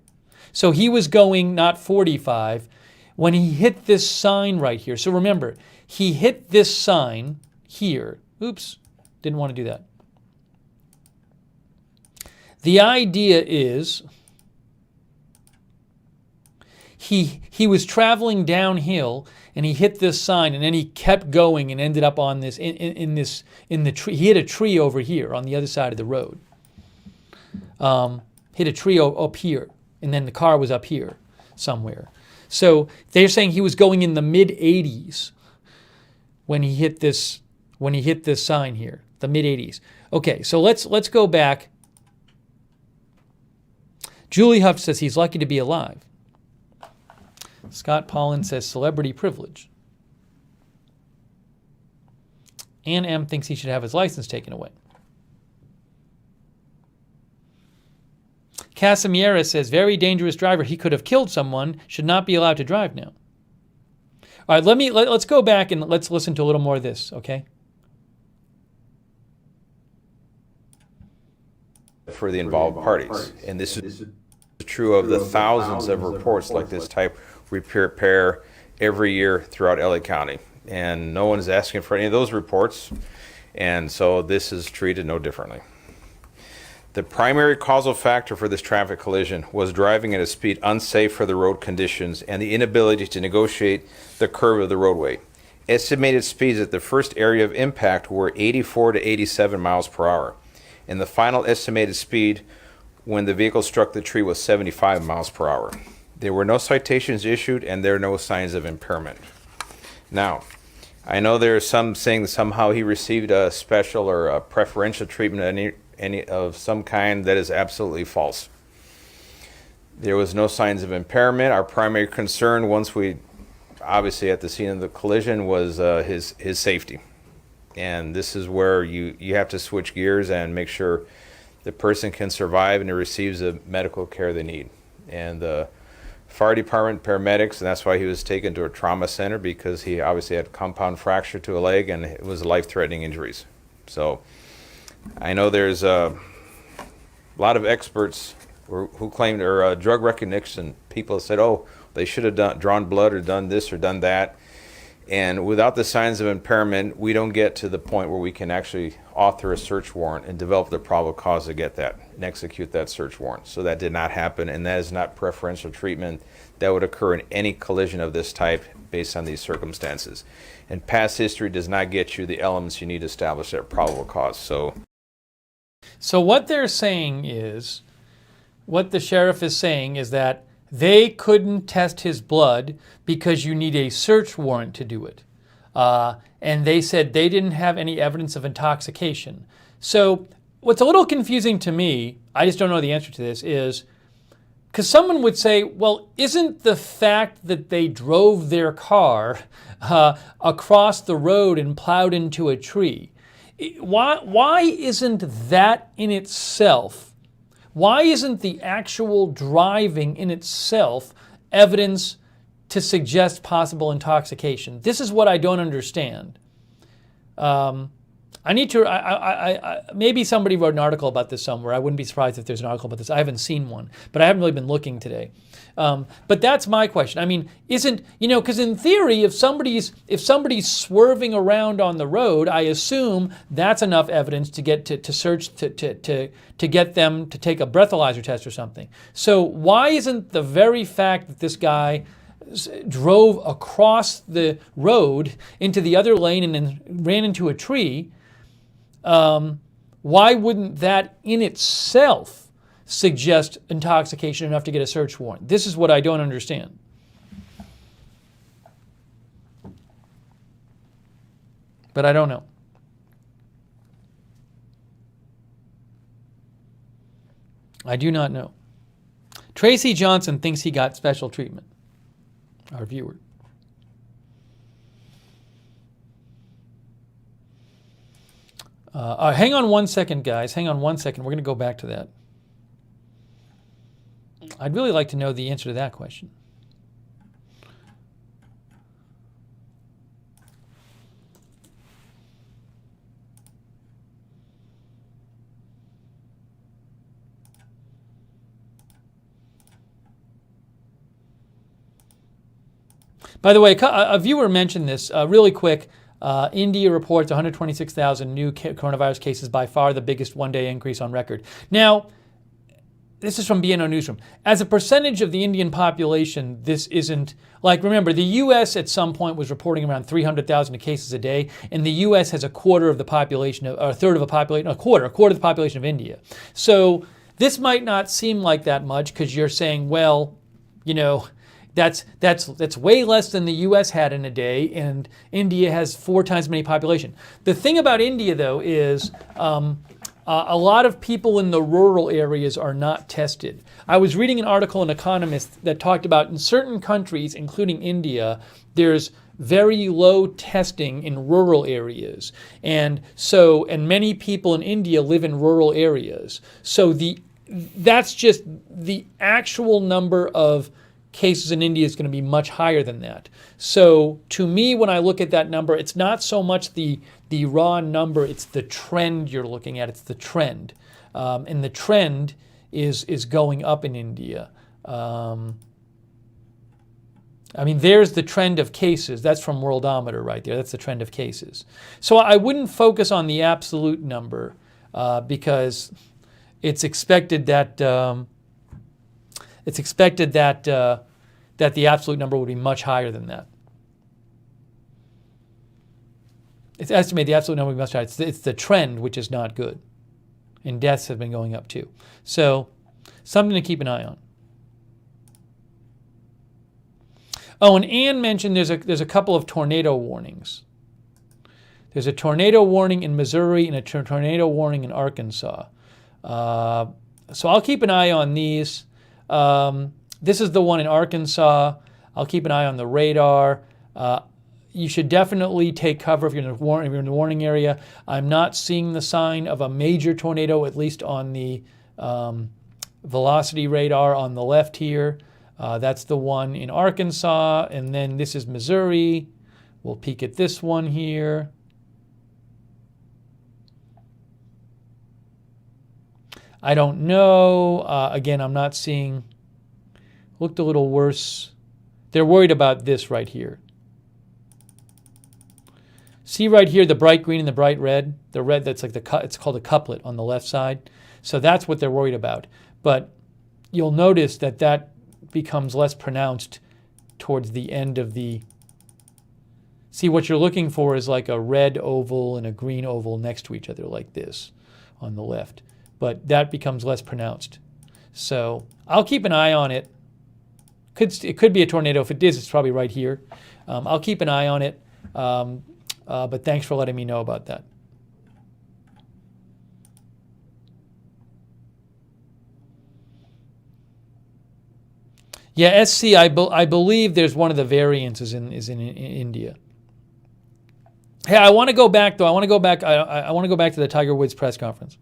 So he was going not 45 when he hit this sign right here. So remember, he hit this sign here. Oops, didn't want to do that. The idea is he was traveling downhill and he hit this sign, and then he kept going and ended up on this in the tree. He hit a tree over here on the other side of the road. Hit a tree up here, and then the car was up here somewhere. So they're saying he was going in the mid 80s when he hit this sign here, the mid 80s. Okay, so let's go back. Julie Huff says he's lucky to be alive. Scott Paulin says celebrity privilege. Ann M thinks he should have his license taken away. Casimiera says very dangerous driver. He could have killed someone. Should not be allowed to drive now. All right, let's go back and let's listen to a little more of this, okay? For the involved parties. And this is true of the thousands of reports like this type we prepare every year throughout LA County. And no one is asking for any of those reports. And so this is treated no differently. The primary causal factor for this traffic collision was driving at a speed unsafe for the road conditions and the inability to negotiate the curve of the roadway. Estimated speeds at the first area of impact were 84 to 87 miles per hour. And the final estimated speed when the vehicle struck the tree was 75 miles per hour. There were no citations issued, and there are no signs of impairment. Now, I know there are some saying that somehow he received a special or a preferential treatment any of some kind. That is absolutely false. There was no signs of impairment. Our primary concern, once we obviously at the scene of the collision, was his safety. And this is where you have to switch gears and make sure the person can survive and receives the medical care they need. And the fire department, paramedics, and that's why he was taken to a trauma center, because he obviously had compound fracture to a leg and it was life-threatening injuries. So I know there's a lot of experts who claimed, or drug recognition people said, oh, they should have drawn blood or done this or done that. And without the signs of impairment, we don't get to the point where we can actually author a search warrant and develop the probable cause to get that and execute that search warrant. So that did not happen, and that is not preferential treatment that would occur in any collision of this type based on these circumstances. And past history does not get you the elements you need to establish that probable cause. So what they're saying is, what the sheriff is saying is that they couldn't test his blood because you need a search warrant to do it. And they said they didn't have any evidence of intoxication. So what's a little confusing to me, I just don't know the answer to this, is because someone would say, well, isn't the fact that they drove their car across the road and plowed into a tree, why isn't that in itself, why isn't the actual driving in itself evidence to suggest possible intoxication? This is what I don't understand. I need to, maybe somebody wrote an article about this somewhere. I wouldn't be surprised if there's an article about this. I haven't seen one, but I haven't really been looking today. But that's my question. I mean, because in theory, if somebody's swerving around on the road, I assume that's enough evidence to get to search, to get them to take a breathalyzer test or something. So why isn't the very fact that this guy drove across the road into the other lane and then ran into a tree, why wouldn't that in itself suggest intoxication enough to get a search warrant? This is what I don't understand. But I don't know. I do not know. Tracy Johnson thinks he got special treatment. Our viewer. Hang on one second, guys. Hang on one second. We're going to go back to that. I'd really like to know the answer to that question. By the way, a viewer mentioned this really quick. India reports 126,000 new coronavirus cases, by far the biggest one-day increase on record. Now, this is from BNO Newsroom. As a percentage of the Indian population, this isn't, like, remember, the U.S. at some point was reporting around 300,000 cases a day, and the U.S. has a quarter of the population, or a third of the population, a quarter of the population of India. So this might not seem like that much because you're saying, well, that's way less than the U.S. had in a day, and India has 4 times as many population. The thing about India, though, is a lot of people in the rural areas are not tested. I was reading an article in Economist that talked about in certain countries, including India, there's very low testing in rural areas. And many people in India live in rural areas. So that's just the actual number of cases in India is going to be much higher than that. So to me, when I look at that number, it's not so much the raw number, it's the trend you're looking at. It's the trend. And the trend is going up in India. There's the trend of cases. That's from Worldometer right there. That's the trend of cases. So I wouldn't focus on the absolute number because it's expected that that the absolute number would be much higher than that. It's estimated the absolute number would be much higher. It's the trend which is not good. And deaths have been going up too. So something to keep an eye on. Oh, and Ann mentioned there's a couple of tornado warnings. There's a tornado warning in Missouri and a tornado warning in Arkansas. So I'll keep an eye on these. This is the one in Arkansas. I'll keep an eye on the radar. You should definitely take cover if you're in the warning area. I'm not seeing the sign of a major tornado, at least on the velocity radar on the left here. That's the one in Arkansas. And then this is Missouri. We'll peek at this one here. I don't know. Again, I'm not seeing. Looked a little worse. They're worried about this right here. See right here, the bright green and the bright red? The red that's like it's called a couplet on the left side. So that's what they're worried about. But you'll notice that that becomes less pronounced towards the end of the... See, what you're looking for is like a red oval and a green oval next to each other like this on the left. But that becomes less pronounced. So I'll keep an eye on it. It could be a tornado. If it is, it's probably right here. I'll keep an eye on it. But thanks for letting me know about that. Yeah, SC. I believe there's one of the variants is in India. Hey, I want to go back though. I want to go back. I want to go back to the Tiger Woods press conference.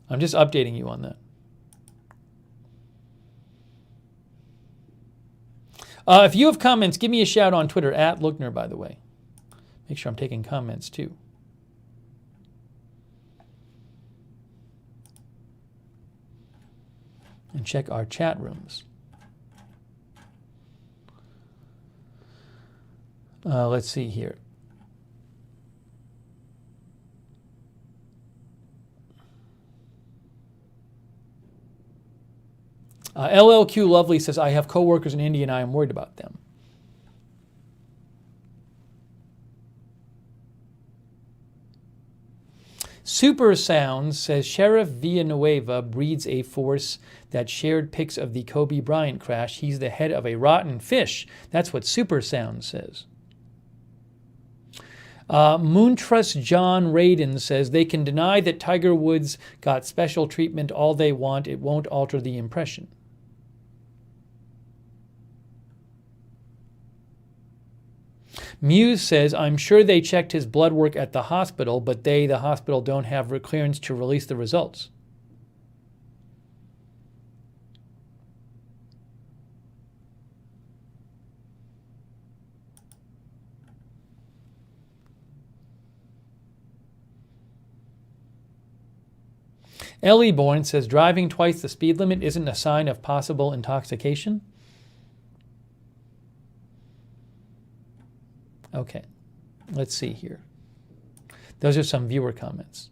I'm just updating you on that. If you have comments, give me a shout on Twitter, @Lookner, by the way. Make sure I'm taking comments, too. And check our chat rooms. Let's see here. LLQ Lovely says, I have coworkers in India and I am worried about them. Super Sounds says, Sheriff Villanueva breeds a force that shared pics of the Kobe Bryant crash. He's the head of a rotten fish. That's what Super Sounds says. Moontrust John Radin says, they can deny that Tiger Woods got special treatment all they want. It won't alter the impression. Muse says, I'm sure they checked his blood work at the hospital, but the hospital, don't have clearance to release the results. Ellie Bourne says, driving twice the speed limit isn't a sign of possible intoxication. Okay, let's see here. Those are some viewer comments.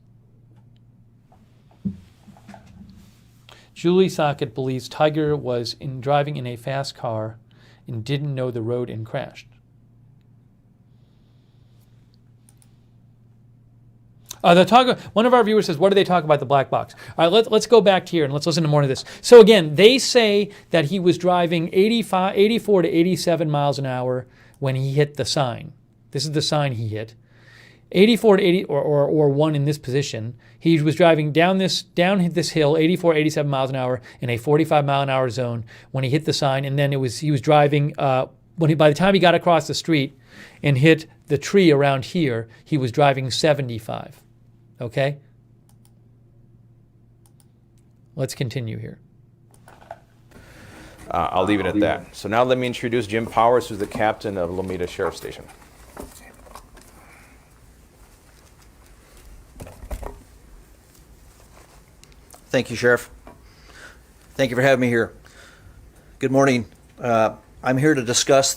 Julie Sockett believes Tiger was driving in a fast car and didn't know the road and crashed. One of our viewers says, what do they talk about the black box? All right, let's go back here and let's listen to more of this. So again, they say that he was driving 84 to 87 miles an hour when he hit the sign. This is the sign he hit. 84 to 80, or one in this position. He was driving down this hill, 84, 87 miles an hour in a 45 mile an hour zone when he hit the sign, and then he was driving, by the time he got across the street and hit the tree around here, he was driving 75. Okay? Let's continue here. I'll leave it at that. So now let me introduce Jim Powers, who's the captain of Lomita Sheriff Station. Thank you, Sheriff. Thank you for having me here. Good morning. I'm here to discuss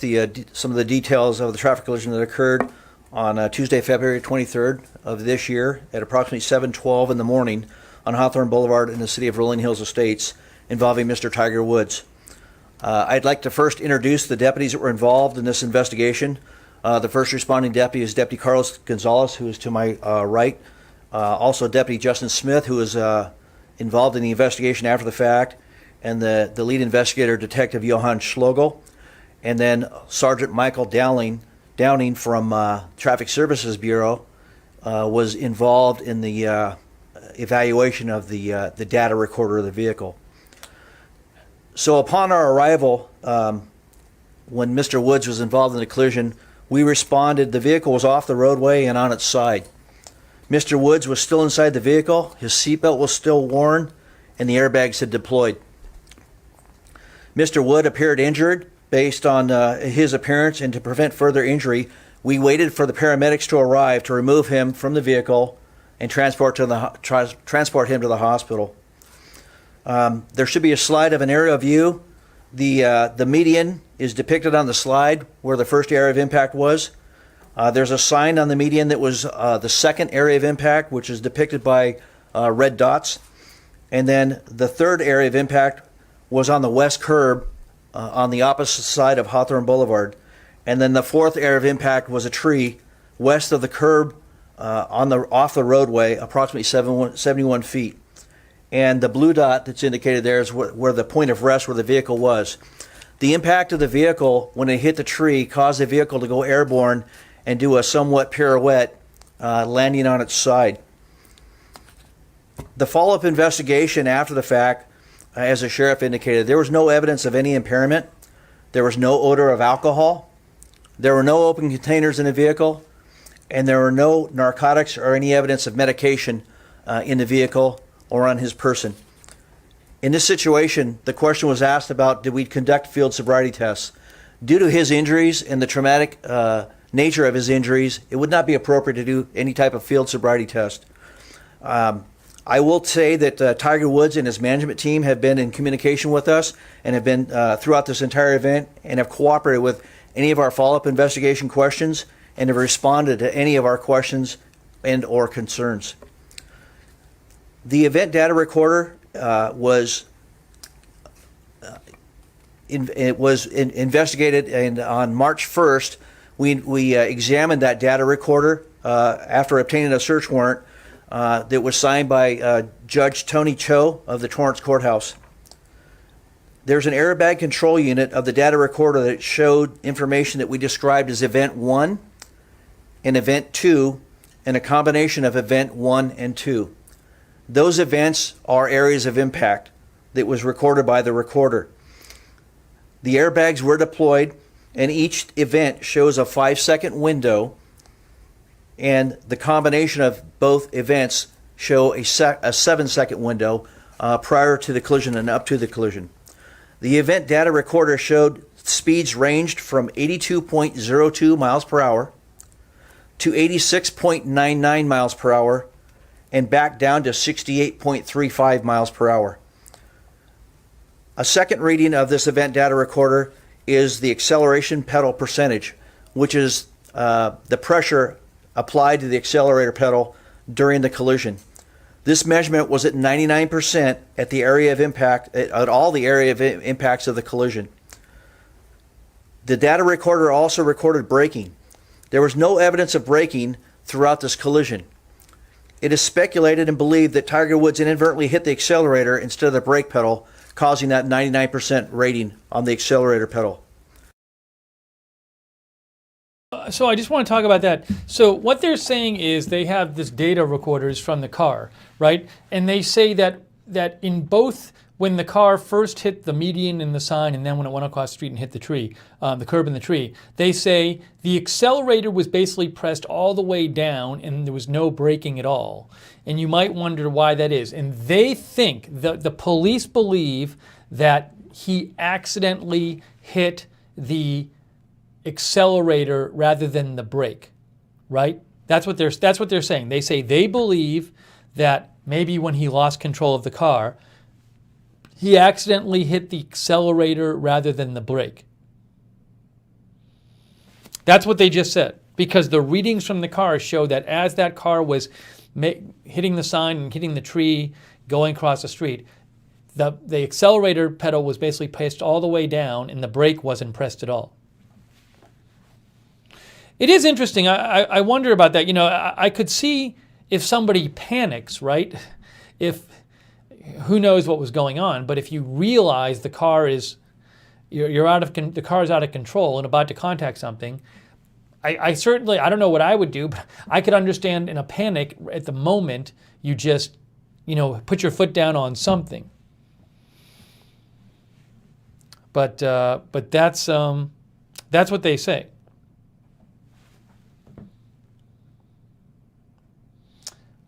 some of the details of the traffic collision that occurred on Tuesday, February 23rd of this year at approximately 7:12 in the morning on Hawthorne Boulevard in the city of Rolling Hills Estates involving Mr. Tiger Woods. I'd like to first introduce the deputies that were involved in this investigation. The first responding deputy is Deputy Carlos Gonzalez, who is to my right. Also Deputy Justin Smith, who is involved in the investigation after the fact, and the lead investigator, Detective Johann Schlogel, and then Sergeant Michael Downing from Traffic Services Bureau was involved in the evaluation of the data recorder of the vehicle. So upon our arrival, when Mr. Woods was involved in the collision, we responded. The vehicle was off the roadway and on its side. Mr. Woods was still inside the vehicle, his seatbelt was still worn, and the airbags had deployed. Mr. Wood appeared injured based on his appearance, and to prevent further injury, we waited for the paramedics to arrive to remove him from the vehicle and transport him to the hospital. There should be a slide of an aerial view The median is depicted on the slide where the first area of impact was. There's a sign on the median that was the second area of impact, which is depicted by red dots. And then the third area of impact was on the west curb on the opposite side of Hawthorne Boulevard. And then the fourth area of impact was a tree west of the curb off the roadway, approximately 71 feet. And the blue dot that's indicated there is where the point of rest where the vehicle was. The impact of the vehicle when it hit the tree caused the vehicle to go airborne and do a somewhat pirouette, landing on its side. The follow-up investigation after the fact, as the sheriff indicated, there was no evidence of any impairment. There was no odor of alcohol. There were no open containers in the vehicle, and there were no narcotics or any evidence of medication in the vehicle or on his person. In this situation, the question was asked about, did we conduct field sobriety tests? Due to his injuries and the traumatic nature of his injuries, it would not be appropriate to do any type of field sobriety test. I will say that Tiger Woods and his management team have been in communication with us and have been throughout this entire event and have cooperated with any of our follow-up investigation questions and have responded to any of our questions and or concerns. The event data recorder was investigated, and on March 1st, we examined that data recorder after obtaining a search warrant that was signed by Judge Tony Cho of the Torrance Courthouse. There's an airbag control unit of the data recorder that showed information that we described as Event 1 and Event 2, and a combination of Event 1 and 2. Those events are areas of impact that was recorded by the recorder. The airbags were deployed, and each event shows a 5-second window, and the combination of both events show a 7-second window prior to the collision and up to the collision. The event data recorder showed speeds ranged from 82.02 miles per hour to 86.99 miles per hour and back down to 68.35 miles per hour. A second reading of this event data recorder is the acceleration pedal percentage, which is the pressure applied to the accelerator pedal during the collision. This measurement was at 99% at the area of impact, at all the area of impacts of the collision. The data recorder also recorded braking. There was no evidence of braking throughout this collision. It is speculated and believed that Tiger Woods inadvertently hit the accelerator instead of the brake pedal, causing that 99% rating on the accelerator pedal. So I just want to talk about that. So what they're saying is they have this data recorders from the car, right? And they say that in both, when the car first hit the median and the sign, and then when it went across the street and hit the tree, the curb and the tree, they say the accelerator was basically pressed all the way down and there was no braking at all. And you might wonder why that is. And they think, the police believe that he accidentally hit the accelerator rather than the brake, right? That's what they're saying. They say they believe that maybe when he lost control of the car, he accidentally hit the accelerator rather than the brake. That's what they just said, because the readings from the car show that as that car was hitting the sign and hitting the tree, going across the street, the accelerator pedal was basically pressed all the way down and the brake wasn't pressed at all. It is interesting. I wonder about that. You know, I could see if somebody panics, right? Who knows what was going on, but if you realize the car is, the car is out of control and about to contact something, I certainly, I don't know what I would do, but I could understand in a panic at the moment you just, put your foot down on something. But that's what they say.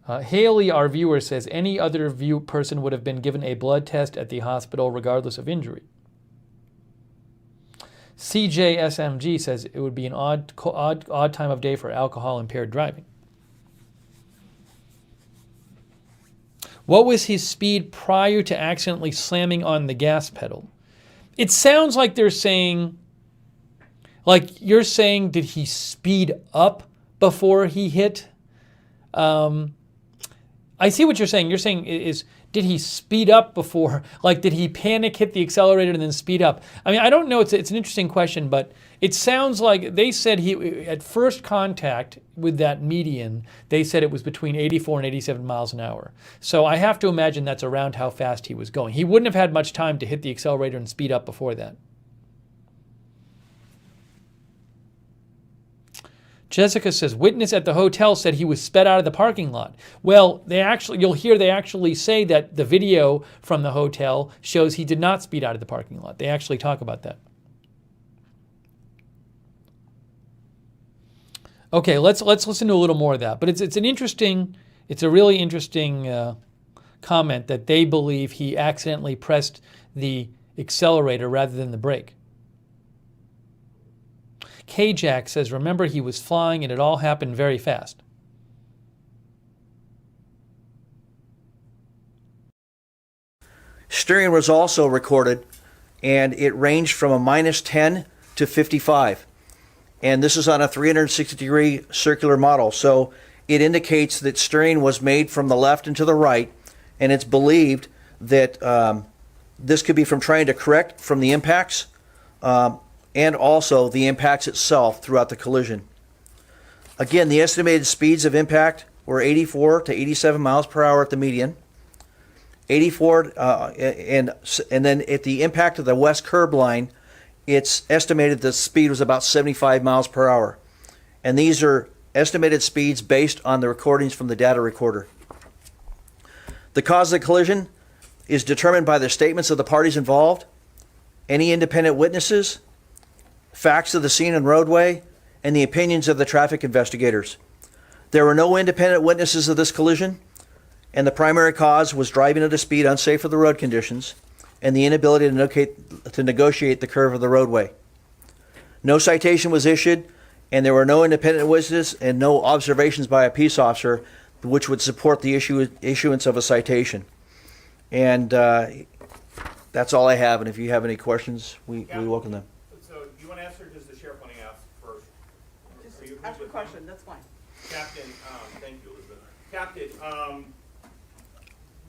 Haley, our viewer, says any other person would have been given a blood test at the hospital regardless of injury. CJSMG says it would be an odd time of day for alcohol-impaired driving. What was his speed prior to accidentally slamming on the gas pedal? it sounds like they're saying, like you're saying, did he speed up before he hit? I see what you're saying. You're saying did he speed up before? Like, did he panic, hit the accelerator, and then speed up? I mean, I don't know. It's an interesting question, but it sounds like they said he, at first contact with that median, they said it was between 84 and 87 miles an hour. So I have to imagine that's around how fast he was going. He wouldn't have had much time to hit the accelerator and speed up before that. Jessica says, witness at the hotel said he was sped out of the parking lot. Well, you'll hear they actually say that the video from the hotel shows he did not speed out of the parking lot. They actually talk about that. Okay, let's listen to a little more of that. But it's a really interesting comment that they believe he accidentally pressed the accelerator rather than the brake. K-Jack says, remember he was flying and it all happened very fast. Steering was also recorded, and it ranged from a -10 to 55. And this is on a 360-degree circular model. So it indicates that steering was made from the left and to the right, and it's believed that this could be from trying to correct from the impacts, and also the impacts itself throughout the collision. Again, the estimated speeds of impact were 84 to 87 miles per hour at the median. 84, and then at the impact of the west curb line, it's estimated the speed was about 75 miles per hour. And these are estimated speeds based on the recordings from the data recorder. The cause of the collision is determined by the statements of the parties involved, any independent witnesses, facts of the scene and roadway, and the opinions of the traffic investigators. There were no independent witnesses of this collision, and the primary cause was driving at a speed unsafe for the road conditions and the inability to negotiate the curve of the roadway. No citation was issued, and there were no independent witnesses and no observations by a peace officer which would support the issuance of a citation. And that's all I have, and if you have any questions, we welcome them. You want to answer, or does the sheriff want to ask first? Just ask a question, that's fine. Captain, thank you, Elizabeth. Captain,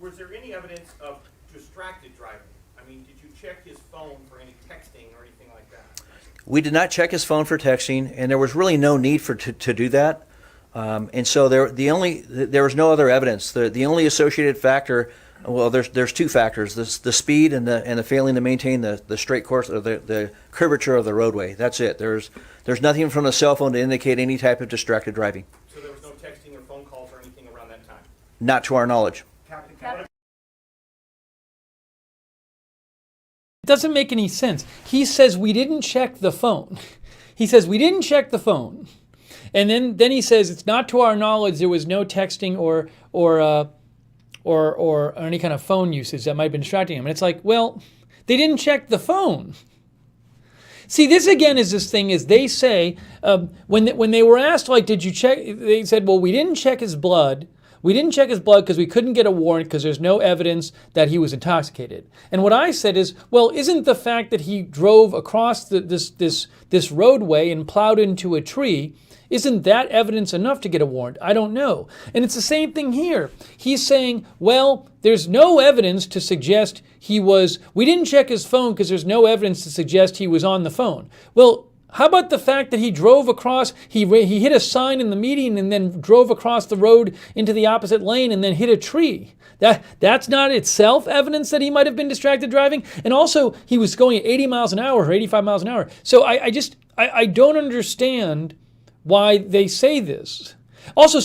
was there any evidence of distracted driving? I mean, did you check his phone for any texting or anything like that? We did not check his phone for texting, and there was really no need to do that. And so there was no other evidence. The only associated factor, well, there's two factors: the speed and the failing to maintain the straight course or the curvature of the roadway. That's it. There's nothing from the cell phone to indicate any type of distracted driving. So there was no texting or phone calls or anything around that time? Not to our knowledge. Captain. It doesn't make any sense. He says we didn't check the phone. He says we didn't check the phone, and then he says it's not to our knowledge there was no texting or any kind of phone usage that might have been distracting him. And it's like, well, they didn't check the phone. See, this again is this thing is they say, when they were asked, like, did you check? They said, well, we didn't check his blood. We didn't check his blood because we couldn't get a warrant because there's no evidence that he was intoxicated. And what I said is, well, isn't the fact that he drove across this roadway and plowed into a tree, isn't that evidence enough to get a warrant? I don't know. And it's the same thing here. He's saying, well, there's no evidence to suggest we didn't check his phone because there's no evidence to suggest he was on the phone. Well, how about the fact that he drove across, he hit a sign in the median and then drove across the road into the opposite lane and then hit a tree? That's not itself evidence that he might have been distracted driving. And also, he was going at 80 miles an hour or 85 miles an hour. So I don't understand why they say this. Also,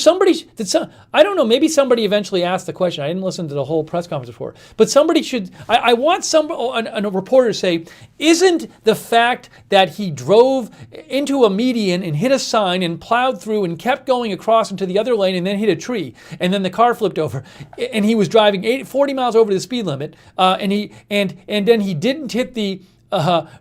I don't know, maybe somebody eventually asked the question. I didn't listen to the whole press conference before. But somebody should, I want a reporter to say, isn't the fact that he drove into a median and hit a sign and plowed through and kept going across into the other lane and then hit a tree and then the car flipped over and he was driving 40 miles over the speed limit and then he didn't hit the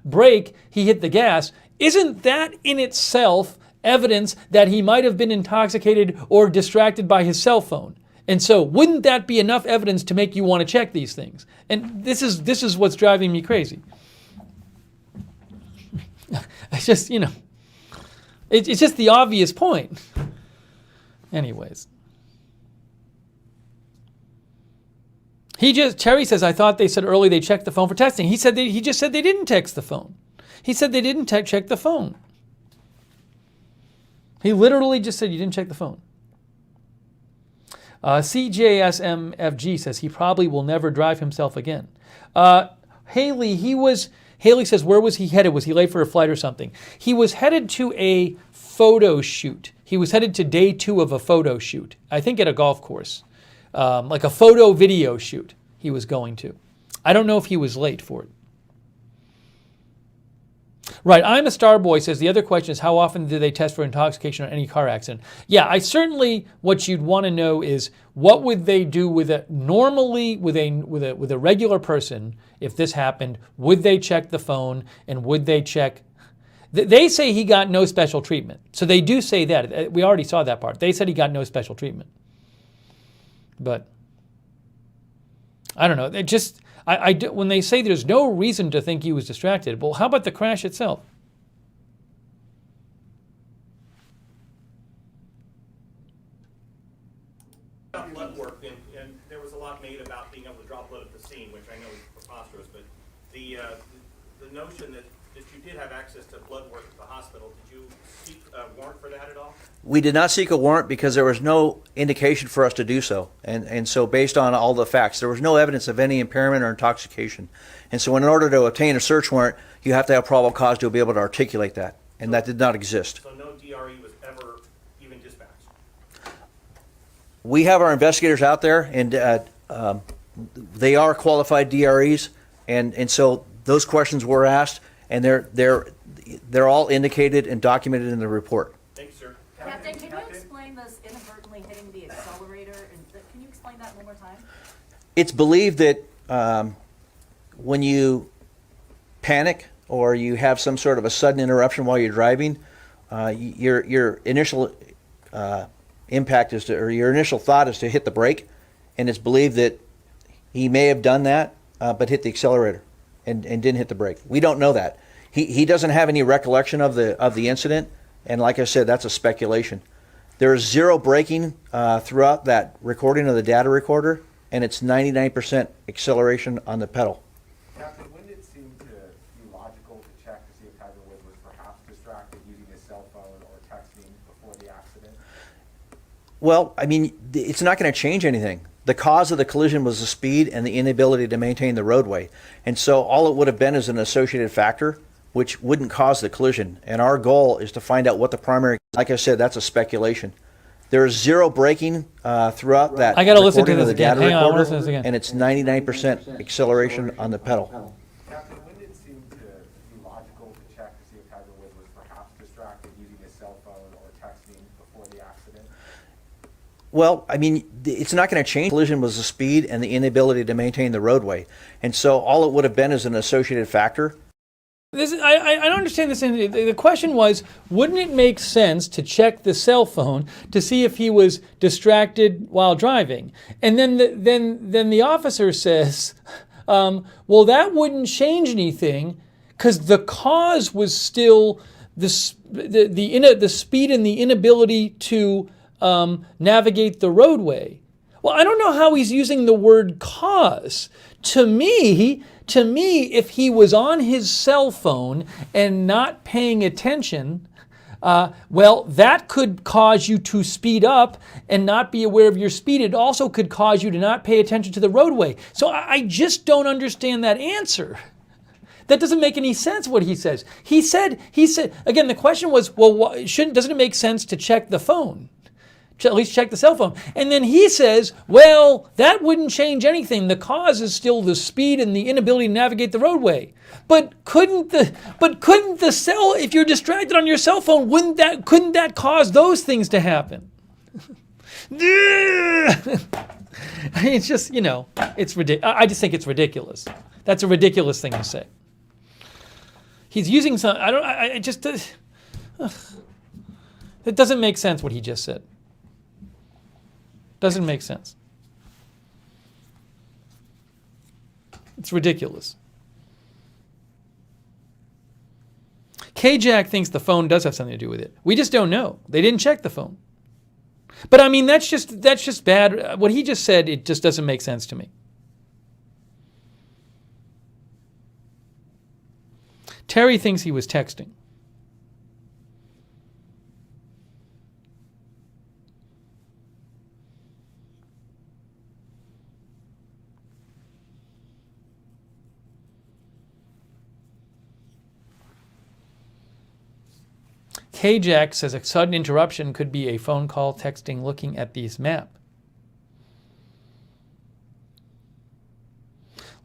brake, he hit the gas. Isn't that in itself evidence that he might have been intoxicated or distracted by his cell phone? And so wouldn't that be enough evidence to make you want to check these things? And this is what's driving me crazy. just, it's just the obvious point. Anyways. Terry says, I thought they said earlier they checked the phone for texting. He just said they didn't text the phone. He said they didn't check the phone. He literally just said you didn't check the phone. CJSMFG says he probably will never drive himself again. Haley says, where was he headed? Was he late for a flight or something? He was headed to a photo shoot. He was headed to day 2 of a photo shoot, I think at a golf course. Like a photo video shoot he was going to. I don't know if he was late for it. Right, I'm a star boy says the other question is how often do they test for intoxication on any car accident? Yeah, what you'd want to know is what would they do with a regular person if this happened? Would they check the phone and would they check? They say he got no special treatment. So they do say that. We already saw that part. They said he got no special treatment. But I don't know. It just when they say there's no reason to think he was distracted, well, how about the crash itself? Blood work, and there was a lot made about being able to draw blood at the scene, which I know is preposterous. But the notion that you did have access to blood work at the hospital, did you seek a warrant for that at all? We did not seek a warrant because there was no indication for us to do so. And so based on all the facts, there was no evidence of any impairment or intoxication. And so in order to obtain a search warrant, you have to have probable cause to be able to articulate that. And that did not exist. So no DRE was ever even dispatched? We have our investigators out there, and they are qualified DREs. And so those questions were asked, and they're all indicated and documented in the report. Thanks, sir. Captain, can you explain this inadvertently hitting the accelerator? Can you explain that one more time? It's believed that when you panic or you have some sort of a sudden interruption while you're driving, your initial impact is your initial thought is to hit the brake, and it's believed that he may have done that, but hit the accelerator and didn't hit the brake. We don't know that. He doesn't have any recollection of the incident, and like I said, that's a speculation. There is zero braking throughout that recording of the data recorder, and it's 99% acceleration on the pedal. Captain, wouldn't it seem to be logical to check to see if Tiger Woods was perhaps distracted using his cell phone or texting before the accident? Well, I mean, it's not going to change anything. The cause of the collision was the speed and the inability to maintain the roadway. And so all it would have been is an associated factor, which wouldn't cause the collision. And our goal is to find out what the primary, like I said, that's a speculation. There is zero braking throughout that I got to listen to recording of this the again. data Hang on, I want to recorder, listen to this again. and it's 99% acceleration on the pedal. Captain, wouldn't it seem to be logical to check to see if Tiger Woods was perhaps distracted using his cell phone or texting before the accident? Well, I mean, it's not going to change. Collision was the speed and the inability to maintain the roadway. And so all it would have been is an associated factor. I don't understand this. The question was, wouldn't it make sense to check the cell phone to see if he was distracted while driving? And then the officer says, well, that wouldn't change anything because the cause was still the speed and the inability to navigate the roadway. Well, I don't know how he's using the word cause. To me, if he was on his cell phone and not paying attention, well, that could cause you to speed up and not be aware of your speed. It also could cause you to not pay attention to the roadway. So I just don't understand that answer. That doesn't make any sense what he says. He said, again, the question was, well, doesn't it make sense to check the phone? At least check the cell phone. And then he says, well, that wouldn't change anything. The cause is still the speed and the inability to navigate the roadway. But couldn't the cell, if you're distracted on your cell phone, couldn't that cause those things to happen? It's just, it's ridiculous. I just think it's ridiculous. That's a ridiculous thing to say. He's using some, it doesn't make sense what he just said. Doesn't make sense. It's ridiculous. K-Jack thinks the phone does have something to do with it. We just don't know. They didn't check the phone. But I mean, that's just bad. What he just said, it just doesn't make sense to me. Terry thinks he was texting. K-Jack says a sudden interruption could be a phone call, texting, looking at this map.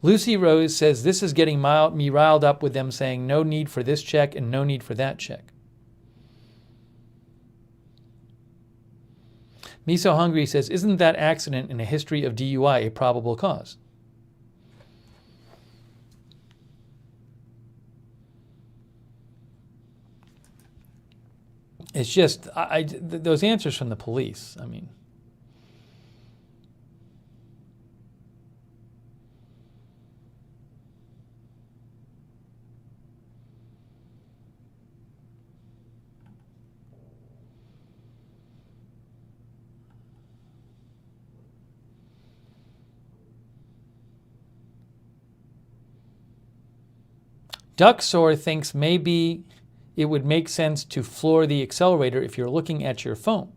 Lucy Rose says this is getting me riled up with them saying no need for this check and no need for that check. Me So Hungry says, isn't that accident in a history of DUI a probable cause? It's just, those answers from the police, I mean. Ducksaur thinks maybe it would make sense to floor the accelerator if you're looking at your phone.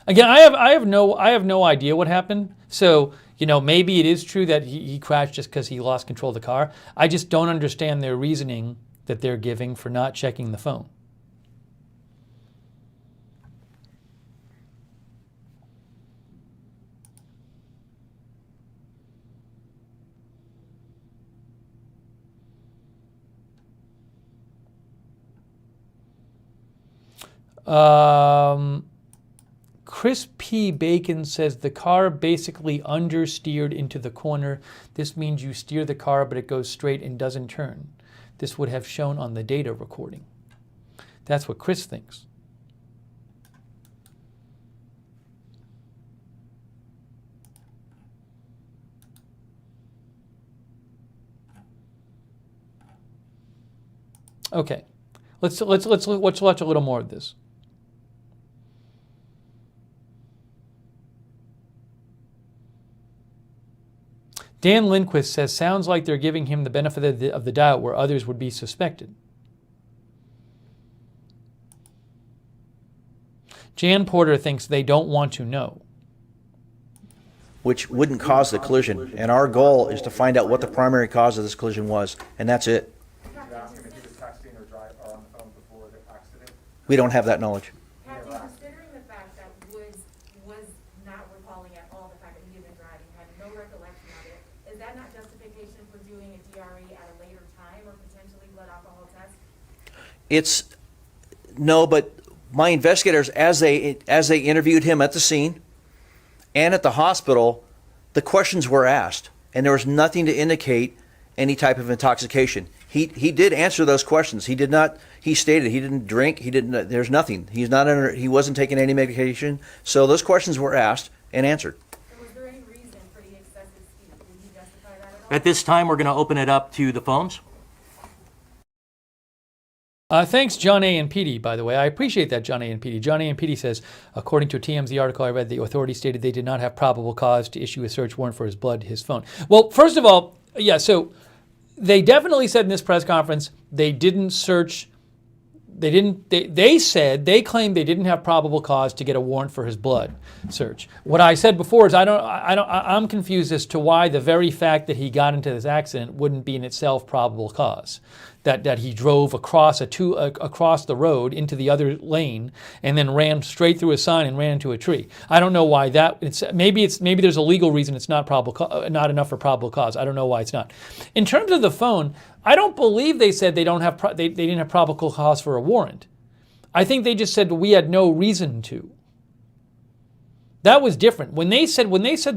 Again, I have no idea what happened. So, maybe it is true that he crashed just because he lost control of the car. I just don't understand their reasoning that they're giving for not checking the phone. Chris P. Bacon says the car basically understeered into the corner. This means you steer the car, but it goes straight and doesn't turn. This would have shown on the data recording. That's what Chris thinks. Okay, let's watch a little more of this. Dan Lindquist says, sounds like they're giving him the benefit of the doubt where others would be suspected. Jan Porter thinks they don't want to know. Which wouldn't cause the collision. And our goal is to find out what the primary cause of this collision was, and that's it. Did you ask him if he was texting or on the phone before the accident? We don't have that knowledge. Captain, considering the fact that was not recalling at all the fact that he had been driving, had no recollection of it, is that not justification for doing a DRE at a later time or potentially blood alcohol test? No, but my investigators, as they interviewed him at the scene and at the hospital, the questions were asked, and there was nothing to indicate any type of intoxication. He did answer those questions. He did not. He stated he didn't drink. He didn't. There's nothing. He's not under. He wasn't taking any medication. So those questions were asked and answered. And was there any reason for the excessive speed? Did he justify that at all? At this time, we're going to open it up to the phones. Thanks, John A. and Petey, by the way. I appreciate that, John A. and Petey. John A. and Petey says, according to a TMZ article I read, the authorities stated they did not have probable cause to issue a search warrant for his blood, his phone. Well, first of all, yeah, so they definitely said in this press conference they didn't search. They claimed they didn't have probable cause to get a warrant for his blood search. What I said before is I'm confused as to why the very fact that he got into this accident wouldn't be in itself probable cause. That he drove across the road into the other lane and then ran straight through a sign and ran into a tree. I don't know why that. Maybe there's a legal reason it's not not enough for probable cause. I don't know why it's not. In terms of the phone, I don't believe they said they didn't have probable cause for a warrant. I think they just said we had no reason to. That was different. When they said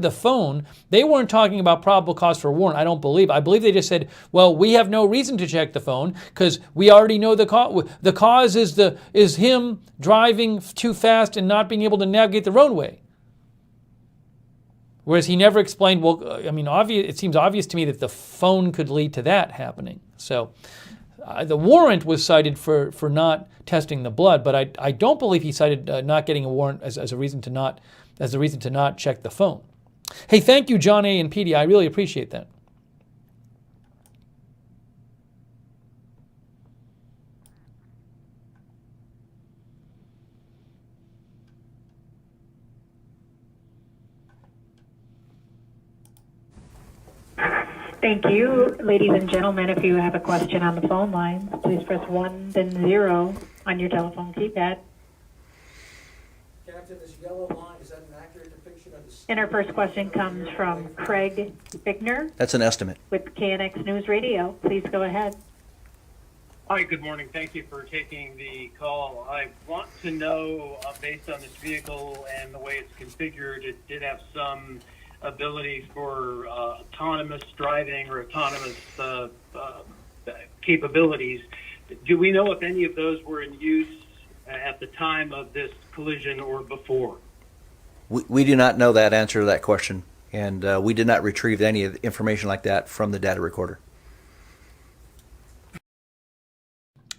the phone, they weren't talking about probable cause for a warrant. I don't believe. I believe they just said, well, we have no reason to check the phone because we already know the cause. The cause is him driving too fast and not being able to navigate the roadway. Whereas he never explained, well, I mean, it seems obvious to me that the phone could lead to that happening. So the warrant was cited for not testing the blood, but I don't believe he cited not getting a warrant as a reason to not check the phone. Hey, thank you, John A. and PD. I really appreciate that. Thank you. Ladies and gentlemen, if you have a question on the phone lines, please press 1, then 0 on your telephone keypad. Captain, this yellow line, is that an accurate depiction of the... And our first question comes from Craig Bickner. That's an estimate. With KNX News Radio. Please go ahead. Hi, good morning. Thank you for taking the call. I want to know, based on this vehicle and the way it's configured, it did have some ability for autonomous driving or autonomous capabilities. Do we know if any of those were in use at the time of this collision or before? We do not know that answer to that question, and we did not retrieve any information like that from the data recorder.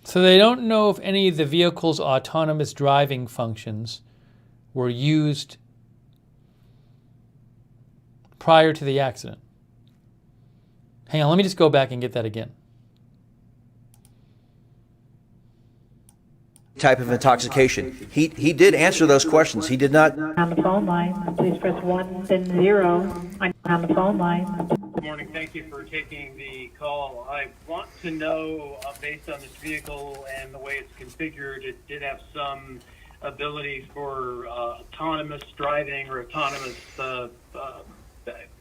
So they don't know if any of the vehicle's autonomous driving functions were used prior to the accident. Hang on, let me just go back and get that again. Type of intoxication. He did answer those questions. He did not. On the phone line, please press 1, then 0 on the phone line. Good morning. Thank you for taking the call. I want to know, based on this vehicle and the way it's configured, it did have some ability for autonomous driving or autonomous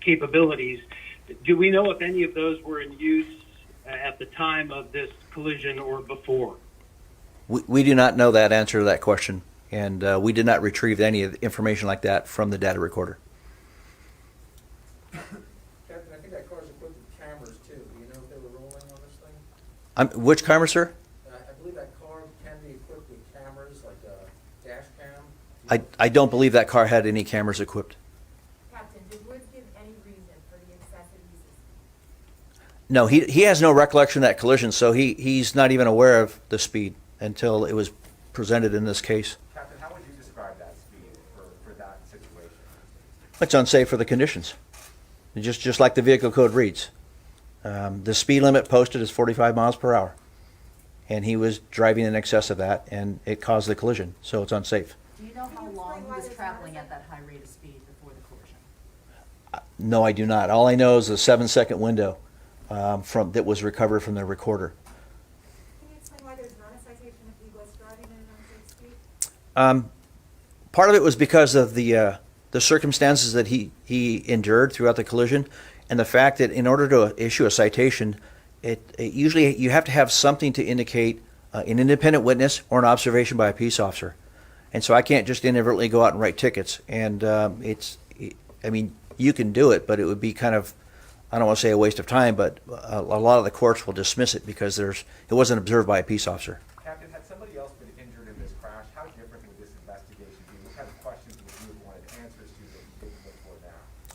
capabilities. Do we know if any of those were in use at the time of this collision or before? We do not know that answer to that question, and we did not retrieve any information like that from the data recorder. Captain, I think that car's equipped with cameras too. Do you know if they were rolling on this thing? Which camera, sir? I believe that car can be equipped with cameras, like a dash cam. I don't believe that car had any cameras equipped. Captain, did Woods give any reason for the excessive use of speed? No, he has no recollection of that collision, so he's not even aware of the speed until it was presented in this case. Captain, how would you describe that speed for that situation? It's unsafe for the conditions, just like the vehicle code reads. The speed limit posted is 45 miles per hour, and he was driving in excess of that, and it caused the collision, so it's unsafe. Do you know how long he was traveling at that high rate of speed before the collision? No, I do not. All I know is a 7-second window that was recovered from the recorder. Part of it was because of the circumstances that he endured throughout the collision, and the fact that in order to issue a citation, it usually you have to have something to indicate an independent witness or an observation by a peace officer. And so I can't just inadvertently go out and write tickets. And I mean, you can do it, but it would be kind of, I don't want to say a waste of time, but a lot of the courts will dismiss it because it wasn't observed by a peace officer. Captain, had somebody else been injured in this crash, how different would this investigation be? What kind of questions would you have wanted answers to that you didn't look for now?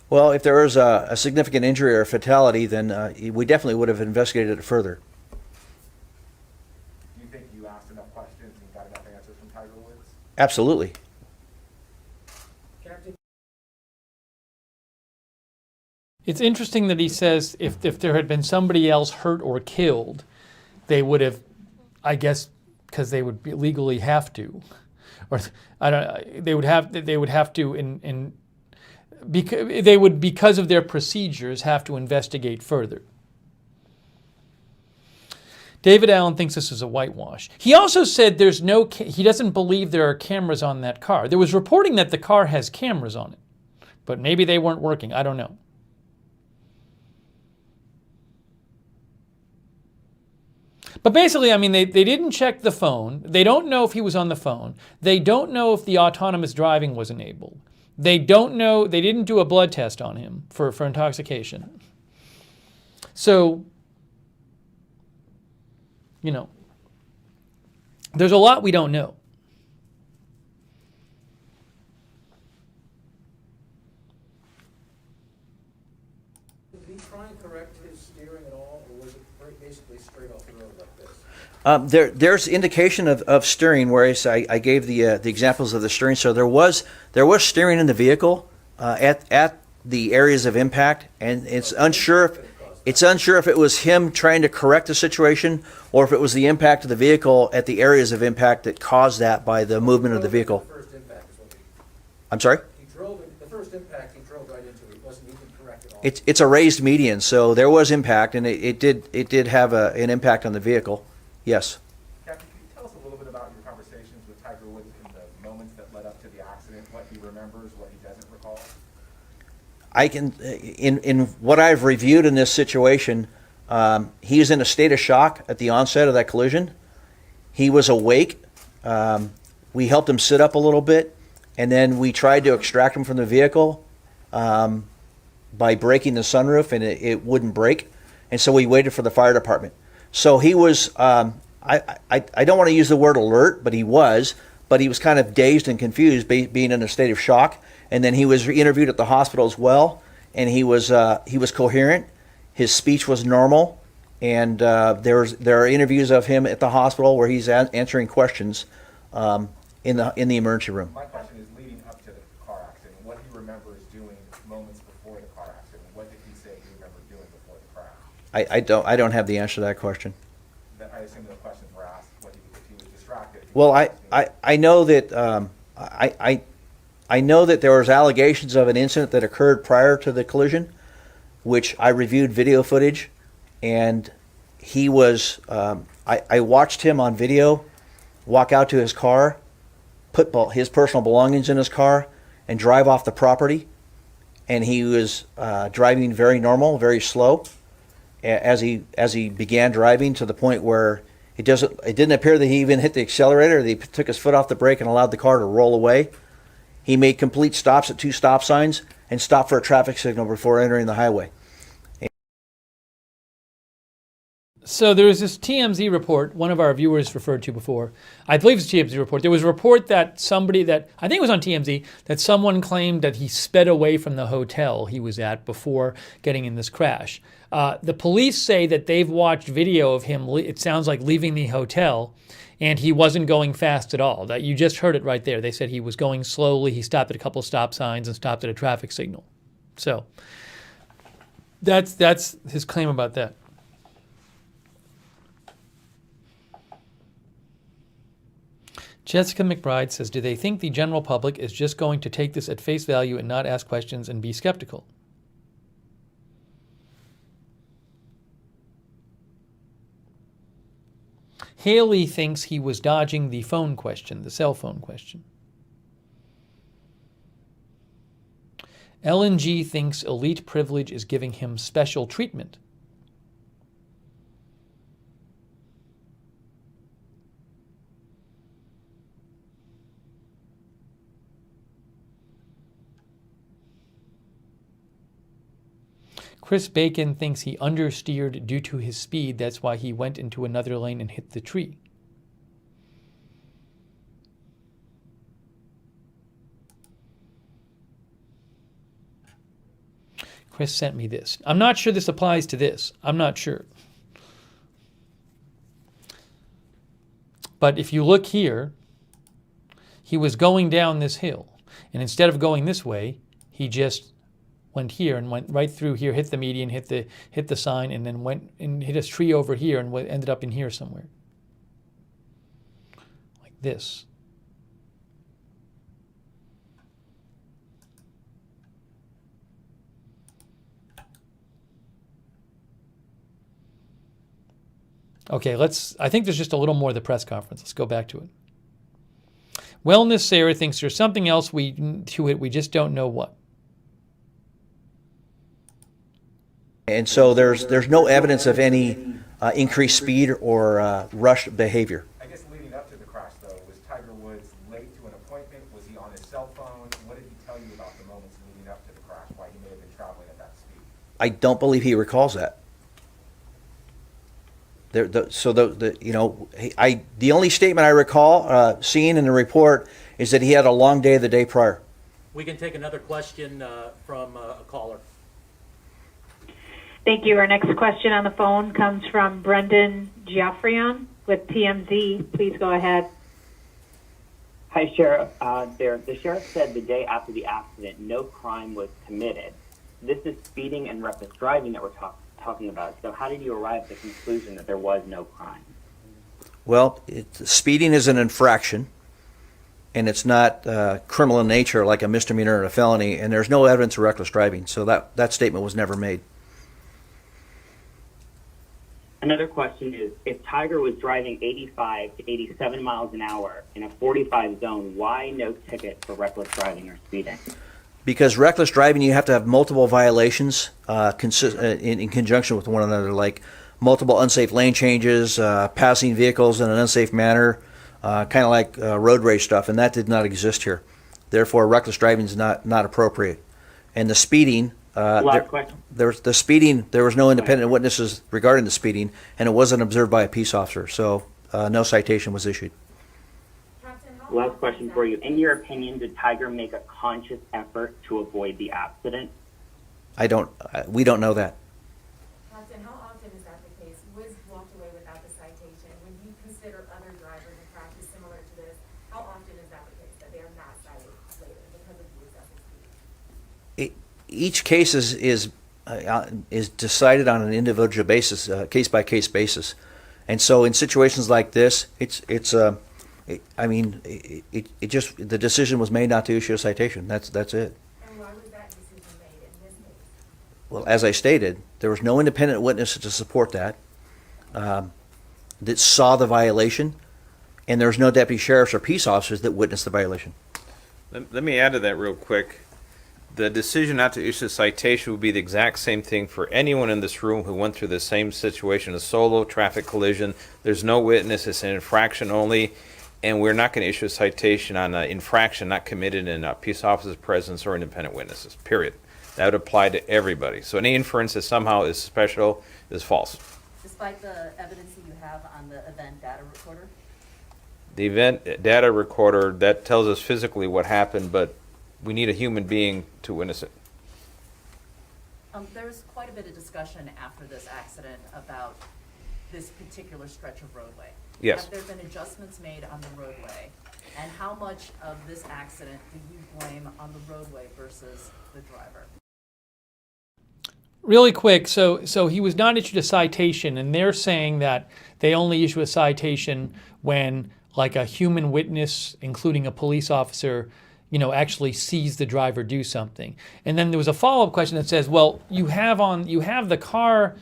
Well, if there was a significant injury or a fatality, then we definitely would have investigated it further. Do you think you asked enough questions and got enough answers from Tiger Woods? Absolutely. It's interesting that he says if there had been somebody else hurt or killed, they would have, I guess, because they would legally have to, or I don't. They would have to because of their procedures have to investigate further. David Allen thinks this is a whitewash. He also said he doesn't believe there are cameras on that car. There was reporting that the car has cameras on it, but maybe they weren't working. I don't know. But basically, I mean, they didn't check the phone. They don't know if he was on the phone. They don't know if the autonomous driving was enabled. They don't know. They didn't do a blood test on him for intoxication. So, you know, there's a lot we don't know. he try and correct his steering at all, or was it basically straight off the road like this? There's indication of steering, whereas I gave the examples of the steering. So there was steering in the vehicle at the areas of impact, and it's unsure if it was him trying to correct the situation or if it was the impact of the vehicle at the areas of impact that caused that by the movement of the vehicle. The first impact is what I'm sorry? the first impact he drove right into. It wasn't even correct at all. It's a raised median, so there was impact, and it did have an impact on the vehicle. Yes. Captain, can you tell us a little bit about your conversations with Tiger Woods in the moments that led up to the accident, what he remembers, what he doesn't recall? I can, in what I've reviewed in this situation, he was in a state of shock at the onset of that collision. He was awake. We helped him sit up a little bit, and then we tried to extract him from the vehicle by breaking the sunroof, and it wouldn't break. And so we waited for the fire department. So he was, I don't want to use the word alert, but he was kind of dazed and confused, being in a state of shock. And then he was interviewed at the hospital as well, and he was coherent. His speech was normal, and there are interviews of him at the hospital where he's answering questions in the emergency room. My question is leading up to the car accident, what he remembers doing moments before the car accident. What did he say he remembered doing before the crash? I don't have the answer to that question. I assume the questions were asked if he was distracted. Well, I know that I know that there was allegations of an incident that occurred prior to the collision, which I reviewed video footage, and he was. I watched him on video walk out to his car, put his personal belongings in his car, and drive off the property. And he was driving very normal, very slow, as he began driving, to the point where it didn't appear that he even hit the accelerator. He took his foot off the brake and allowed the car to roll away. He made complete stops at 2 stop signs and stopped for a traffic signal before entering the highway. So there was this TMZ report, one of our viewers referred to before. I believe it's a TMZ report. There was a report that I think it was on TMZ, that someone claimed that he sped away from the hotel he was at before getting in this crash. The police say that they've watched video of him, it sounds like, leaving the hotel, and he wasn't going fast at all. That you just heard it right there. They said he was going slowly. He stopped at a couple of stop signs and stopped at a traffic signal. So that's his claim about that. Jessica McBride says, do they think the general public is just going to take this at face value and not ask questions and be skeptical? Haley thinks he was dodging the phone question, the cell phone question. Ellen G thinks elite privilege is giving him special treatment. Chris Bacon thinks he understeered due to his speed. That's why he went into another lane and hit the tree. Chris sent me this. I'm not sure this applies to this. I'm not sure. But if you look here, he was going down this hill. And instead of going this way, he just went here and went right through here, hit the median, hit the sign, and then went and hit a tree over here and ended up in here somewhere. Like this. Okay, I think there's just a little more of the press conference. Let's go back to it. Wellness Sarah thinks there's something else to it, we just don't know what. And so there's no evidence of any increased speed or rushed behavior. I guess leading up to the crash, though, was Tiger Woods late to an appointment? Was he on his cell phone? What did he tell you about the moments leading up to the crash, why he may have been traveling at that speed? I don't believe he recalls that. The only statement I recall seeing in the report is that he had a long day the day prior. We can take another question from a caller. Thank you. Our next question on the phone comes from Brendan Geoffrion with TMZ. Please go ahead. Hi, Sheriff. The sheriff said the day after the accident, no crime was committed. This is speeding and reckless driving that we're talking about. So how did you arrive at the conclusion that there was no crime? Well, speeding is an infraction, and it's not criminal in nature like a misdemeanor or a felony, and there's no evidence of reckless driving. So that statement was never made. Another question is, if Tiger was driving 85 to 87 miles an hour in a 45 zone, why no ticket for reckless driving or speeding? Because reckless driving, you have to have multiple violations in conjunction with one another, like multiple unsafe lane changes, passing vehicles in an unsafe manner, kind of like road rage stuff, and that did not exist here. Therefore, reckless driving is not appropriate. And the speeding, Last question. there was no independent witnesses regarding the speeding, and it wasn't observed by a peace officer, so no citation was issued. Last question for you. In your opinion, did Tiger make a conscious effort to avoid the accident? We don't know that. Captain, how often is that the case? Woods walked away without the citation. When you consider other drivers in crashes similar to this, how often is that the case, that they are not cited later because of the excessive speed? Each case is decided on an individual basis, case by case basis, and so in situations like this, the decision was made not to issue a citation. That's it. And why was that decision made in this case? Well, as I stated, there was no independent witness to support that saw the violation, and there was no deputy sheriffs or peace officers that witnessed the violation. Let me add to that real quick. The decision not to issue a citation would be the exact same thing for anyone in this room who went through the same situation, a solo traffic collision. There's no witness, it's an infraction only, and we're not going to issue a citation on an infraction not committed in a peace officer's presence or independent witnesses, period. That would apply to everybody. So any inference that somehow is special is false. Despite the evidence that you have on the event data recorder? The event data recorder, that tells us physically what happened, but we need a human being to witness it. There was quite a bit of discussion after this accident about this particular stretch of roadway. Yes. Have there been adjustments made on the roadway? And how much of this accident do you blame on the roadway versus the driver? Really quick, so he was not issued a citation, and they're saying that they only issue a citation when, like, a human witness, including a police officer, actually sees the driver do something. And then there was a follow-up question that says, well, you have the car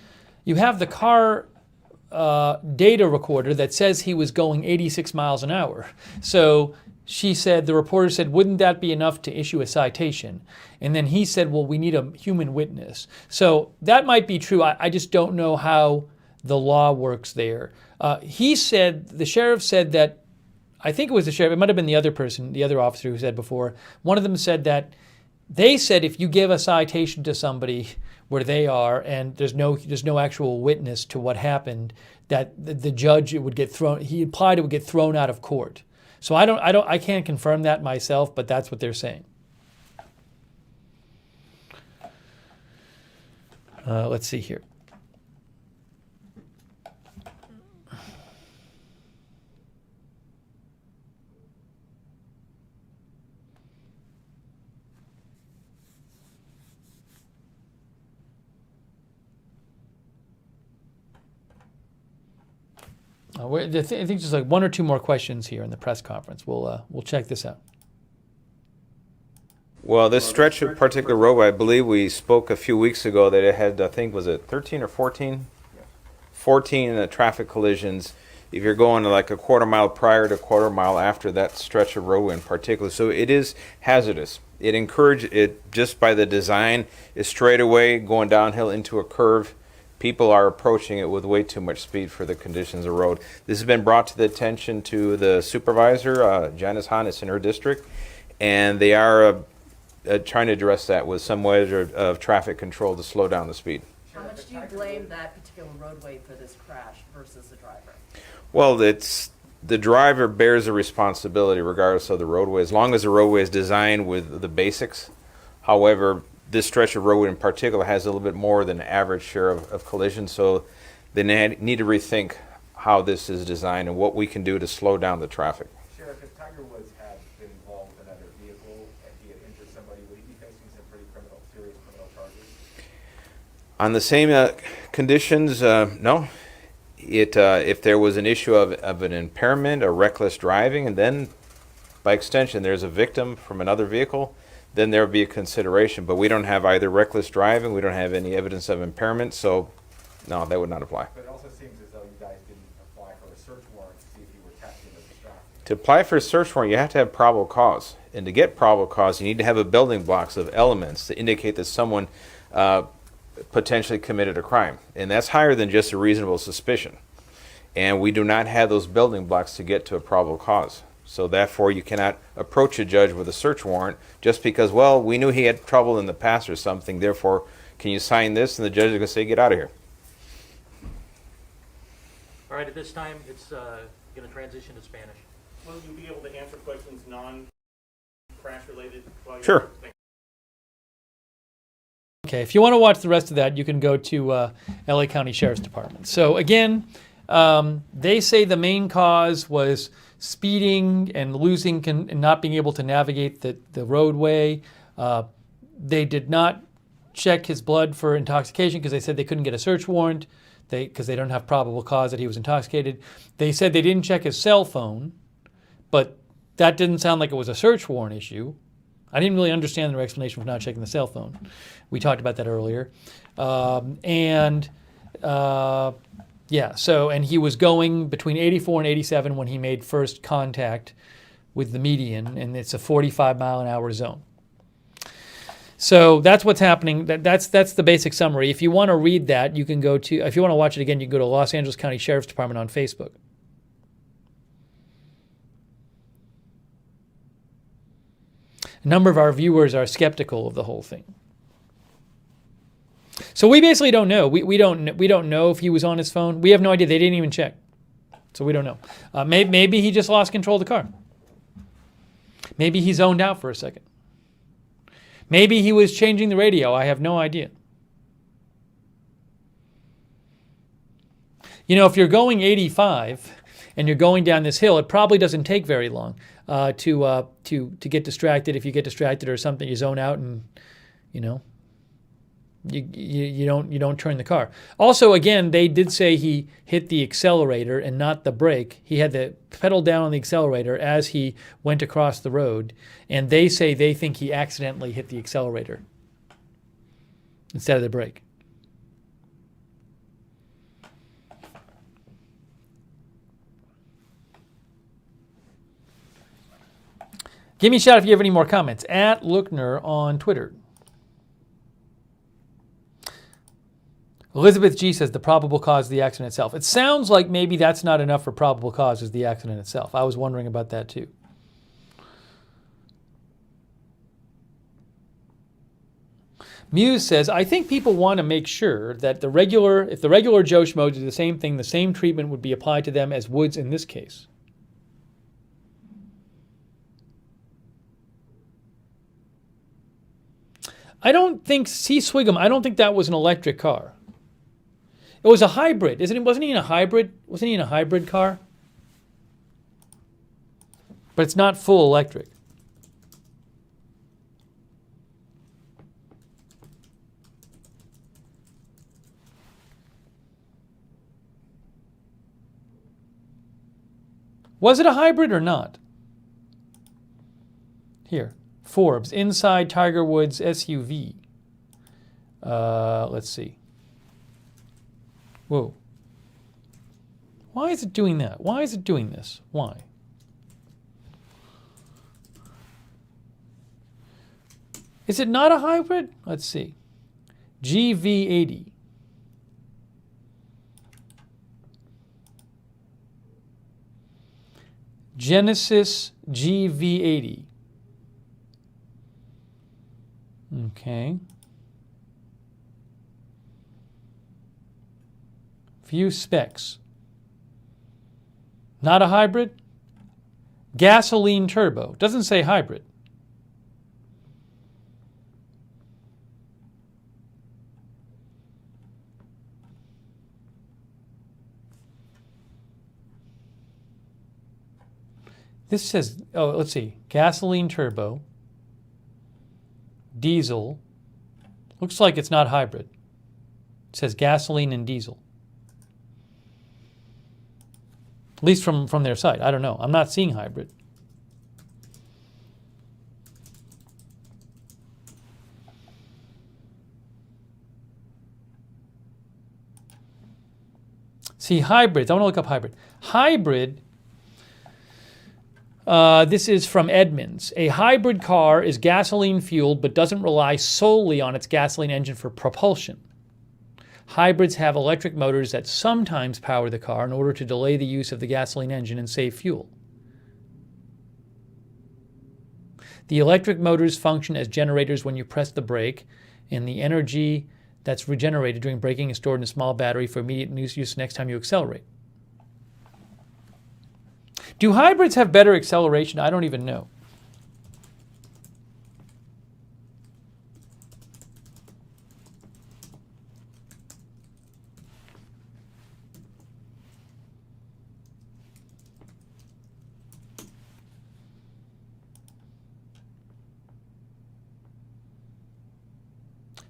data recorder that says he was going 86 miles an hour. So the reporter said, wouldn't that be enough to issue a citation? And then he said, well, we need a human witness. So that might be true. I just don't know how the law works there. The sheriff said that, I think it was the sheriff, it might have been the other officer who said before, one of them said that they said if you give a citation to somebody where they are and there's no actual witness to what happened, that the judge would get thrown, he implied it would get thrown out of court. So I can't confirm that myself, but that's what they're saying. Let's see here. I think just like one or two more questions here in the press conference. We'll check this out. Well, this stretch of particular roadway, I believe we spoke a few weeks ago that it had, I think, was it 13 or 14? 14 traffic collisions if you're going like a quarter mile prior to a quarter mile after that stretch of roadway in particular. So it is hazardous. It encouraged it just by the design is straight away going downhill into a curve. People are approaching it with way too much speed for the conditions of the road. This has been brought to the attention to the supervisor, Janice Hahn, it's in her district, and they are trying to address that with some measure of traffic control to slow down the speed. How much do you blame that particular roadway for this crash versus the driver? Well, the driver bears the responsibility regardless of the roadway, as long as the roadway is designed with the basics. However, this stretch of road in particular has a little bit more than average share of collisions, so they need to rethink how this is designed and what we can do to slow down the traffic. Sheriff, if Tiger Woods had been involved with another vehicle and he had injured somebody, would he be facing some pretty serious criminal charges? On the same conditions, no. If there was an issue of an impairment or reckless driving, and then by extension there's a victim from another vehicle, then there would be a consideration. But we don't have either reckless driving, we don't have any evidence of impairment, so no, that would not apply. But it also seems as though you guys didn't apply for a search warrant to see if you were testing or distracting. To apply for a search warrant, you have to have probable cause. And to get probable cause, you need to have a building blocks of elements to indicate that someone potentially committed a crime. And that's higher than just a reasonable suspicion. And we do not have those building blocks to get to a probable cause. So therefore, you cannot approach a judge with a search warrant just because, well, we knew he had trouble in the past or something, therefore, can you sign this? And the judge is going to say, get out of here. All right, at this time, it's going to transition to Spanish. Will you be able to answer questions non-crash related? Sure. Okay, if you want to watch the rest of that, you can go to LA County Sheriff's Department. So again, they say the main cause was speeding and losing and not being able to navigate the roadway. They did not check his blood for intoxication because they said they couldn't get a search warrant because they don't have probable cause that he was intoxicated. They said they didn't check his cell phone, but that didn't sound like it was a search warrant issue. I didn't really understand their explanation for not checking the cell phone. We talked about that earlier. And he was going between 84 and 87 when he made first contact with the median, and it's a 45-mile-an-hour zone. So that's what's happening. That's the basic summary. If you want to read that, you can go to, if you want to watch it again, you can go to Los Angeles County Sheriff's Department on Facebook. A number of our viewers are skeptical of the whole thing. So we basically don't know. We don't know if he was on his phone. We have no idea. They didn't even check. So we don't know. Maybe he just lost control of the car. Maybe he zoned out for a second. Maybe he was changing the radio. I have no idea. You know, if you're going 85 and you're going down this hill, it probably doesn't take very long to get distracted. If you get distracted or something, you zone out and, you know, you don't turn the car. Also, again, they did say he hit the accelerator and not the brake. He had the pedal down on the accelerator as he went across the road, and they say they think he accidentally hit the accelerator instead of the brake. Give me a shout if you have any more comments. At Lookner on Twitter. Elizabeth G says the probable cause of the accident itself. It sounds like maybe that's not enough for probable cause as the accident itself. I was wondering about that too. Muse says, I think people want to make sure that if the regular Joe Schmo did the same thing, the same treatment would be applied to them as Woods in this case. I don't think, Swigum, I don't think that was an electric car. It was a hybrid, isn't it? Wasn't he in a hybrid? Wasn't he in a hybrid car? But it's not full electric. Was it a hybrid or not? Here. Forbes, inside Tiger Woods SUV. Let's see. Whoa. Why is it doing that? Why is it doing this? Why? Is it not a hybrid? Let's see. GV80. Genesis GV80. Okay. Few specs. Not a hybrid. Gasoline turbo. Doesn't say hybrid. This says, oh, let's see, gasoline turbo, diesel. Looks like it's not hybrid. It says gasoline and diesel. At least from their site. I don't know. I'm not seeing hybrid. See, hybrids. I want to look up hybrid. Hybrid, this is from Edmunds. A hybrid car is gasoline fueled but doesn't rely solely on its gasoline engine for propulsion. Hybrids have electric motors that sometimes power the car in order to delay the use of the gasoline engine and save fuel. The electric motors function as generators when you press the brake, and the energy that's regenerated during braking is stored in a small battery for immediate use next time you accelerate. Do hybrids have better acceleration? I don't even know.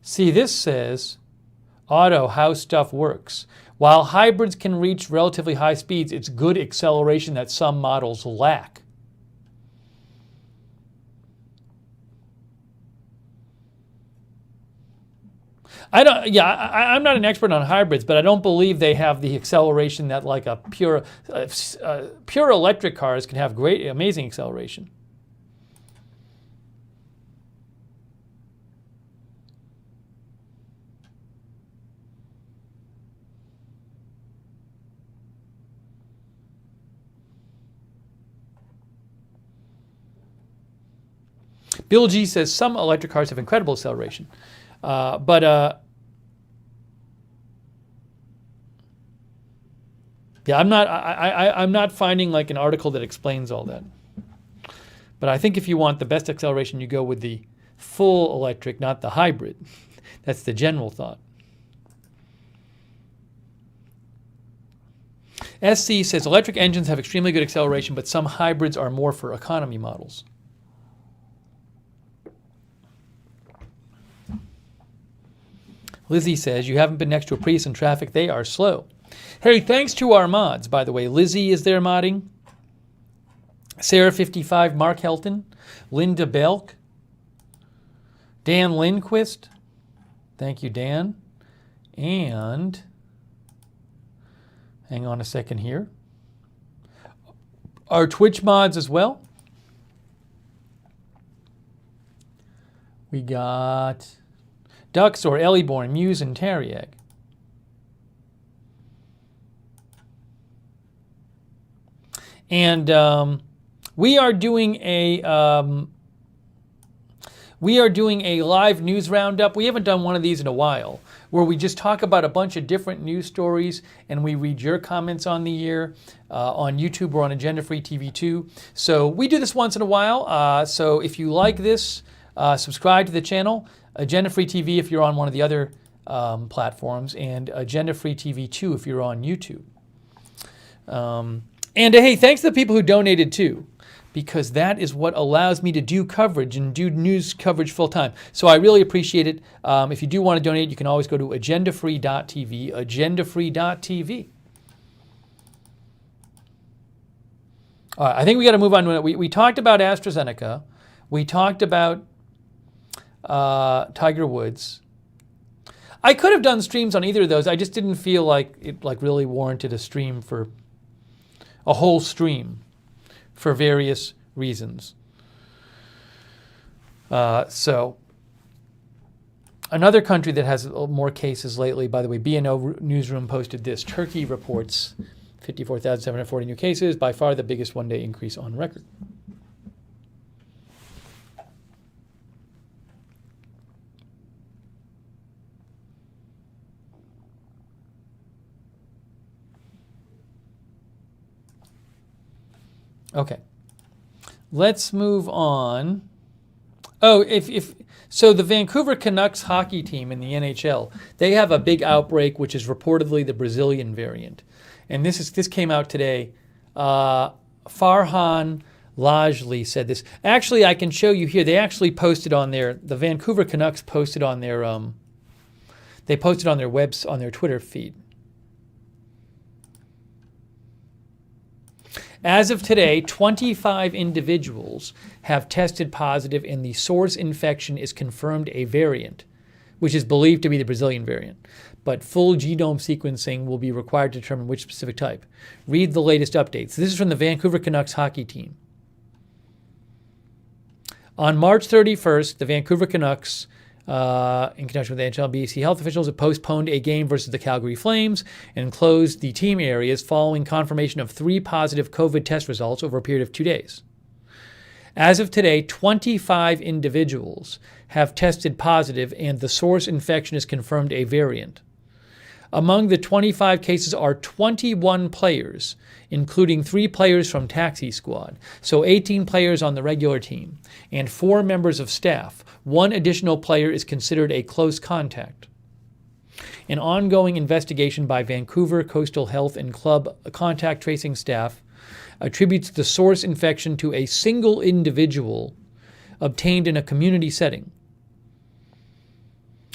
See, this says, auto, how stuff works. While hybrids can reach relatively high speeds, it's good acceleration that some models lack. I'm not an expert on hybrids, but I don't believe they have the acceleration that like a pure electric cars can have amazing acceleration. Bill G says some electric cars have incredible acceleration, yeah, I'm not finding like an article that explains all that. But I think if you want the best acceleration, you go with the full electric, not the hybrid. That's the general thought. SC says electric engines have extremely good acceleration, but some hybrids are more for economy models. Lizzie says, you haven't been next to a Prius in traffic. They are slow. Hey, thanks to our mods, by the way. Lizzie is there modding. Sarah55, Mark Helton, Linda Belk, Dan Lindquist. Thank you, Dan. And, hang on a second here. Our Twitch mods as well. We got Duxor, Ellieborn, Muse, and Tariag. And we are doing a live news roundup. We haven't done one of these in a while, where we just talk about a bunch of different news stories and we read your comments on the year on YouTube or on Agenda Free TV 2. So we do this once in a while. So if you like this, subscribe to the channel. Agenda Free TV if you're on one of the other platforms, and Agenda Free TV 2 if you're on YouTube. And hey, thanks to the people who donated too, because that is what allows me to do coverage and do news coverage full time. So I really appreciate it. If you do want to donate, you can always go to agendafree.tv, agendafree.tv. All right, I think we got to move on. We talked about AstraZeneca. We talked about Tiger Woods. I could have done streams on either of those. I just didn't feel like it really warranted a stream for a whole stream for various reasons. So another country that has more cases lately, by the way, BNO Newsroom posted this. Turkey reports 54,740 new cases, by far the biggest one-day increase on record. Okay, let's move on. Oh, so the Vancouver Canucks hockey team in the NHL, they have a big outbreak, which is reportedly the Brazilian variant, and this came out today. Farhan Lodgley said this. Actually, I can show you here. They actually posted on the Vancouver Canucks posted on their they posted on their on their Twitter feed. As of today, 25 individuals have tested positive, and the source infection is confirmed a variant, which is believed to be the Brazilian variant. But full genome sequencing will be required to determine which specific type. Read the latest updates. This is from the Vancouver Canucks hockey team. On March 31st, the Vancouver Canucks, in conjunction with the NHLBC health officials, have postponed a game versus the Calgary Flames and closed the team areas following confirmation of 3 positive COVID test results over a period of 2 days. As of today, 25 individuals have tested positive, and the source infection is confirmed a variant. Among the 25 cases are 21 players, including 3 players from taxi squad, so 18 players on the regular team, and 4 members of staff. 1 additional player is considered a close contact. An ongoing investigation by Vancouver Coastal Health and Club contact tracing staff attributes the source infection to a single individual obtained in a community setting,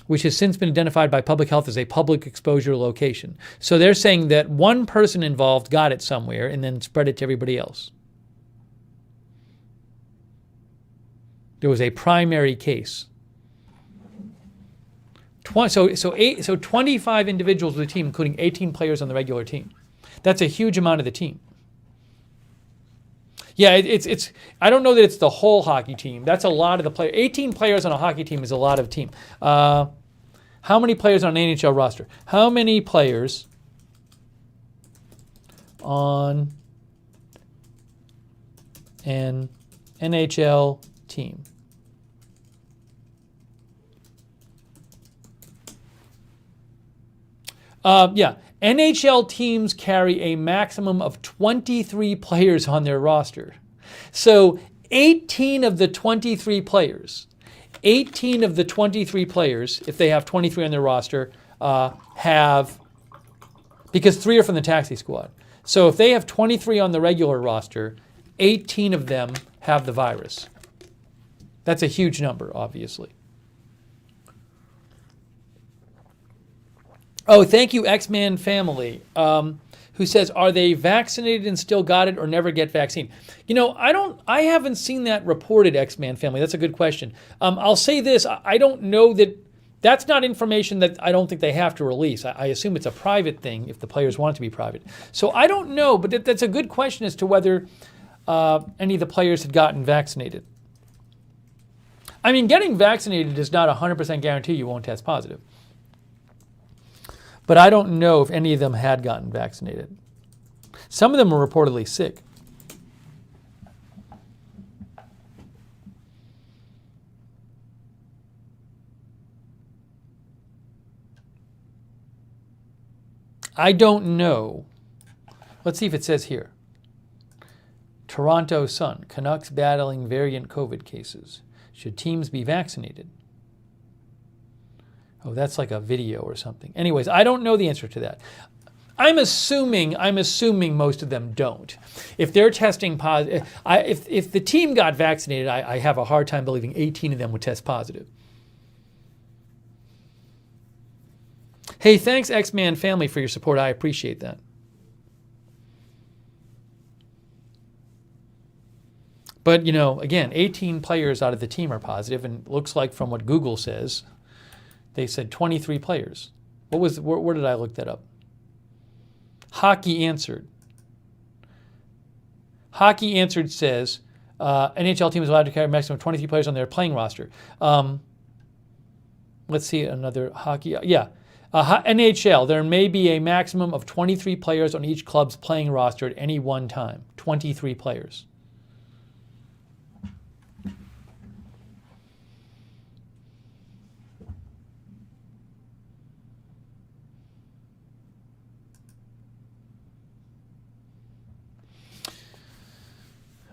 which has since been identified by public health as a public exposure location. So they're saying that one person involved got it somewhere and then spread it to everybody else. There was a primary case. So 25 individuals with the team, including 18 players on the regular team. That's a huge amount of the team. Yeah, it's. I don't know that it's the whole hockey team. That's a lot of the players. 18 players on a hockey team is a lot of team. How many players on an NHL roster? How many players on an NHL team? NHL teams carry a maximum of 23 players on their roster. So 18 of the 23 players, if they have 23 on their roster, have, because 3 are from the taxi squad. So if they have 23 on the regular roster, 18 of them have the virus. That's a huge number, obviously. Oh, thank you, X-Man Family, who says, are they vaccinated and still got it or never get vaccine? You know, I haven't seen that reported, X-Man Family. That's a good question. I'll say this, I don't know that's not information that I don't think they have to release. I assume it's a private thing if the players want it to be private. So I don't know, but that's a good question as to whether any of the players had gotten vaccinated. I mean, getting vaccinated does not 100% guarantee you won't test positive. But I don't know if any of them had gotten vaccinated. Some of them were reportedly sick. I don't know. Let's see if it says here. Toronto Sun, Canucks battling variant COVID cases. Should teams be vaccinated? Oh, that's like a video or something. Anyways, I don't know the answer to that. I'm assuming most of them don't. If they're testing positive, if the team got vaccinated, I have a hard time believing 18 of them would test positive. Hey, thanks X-Man Family for your support. I appreciate that. But, you know, again, 18 players out of the team are positive, and it looks like from what Google says, they said 23 players. Where did I look that up? Hockey Answered. Hockey Answered says NHL team is allowed to carry a maximum of 23 players on their playing roster. Let's see another hockey. NHL, there may be a maximum of 23 players on each club's playing roster at any one time. 23 players.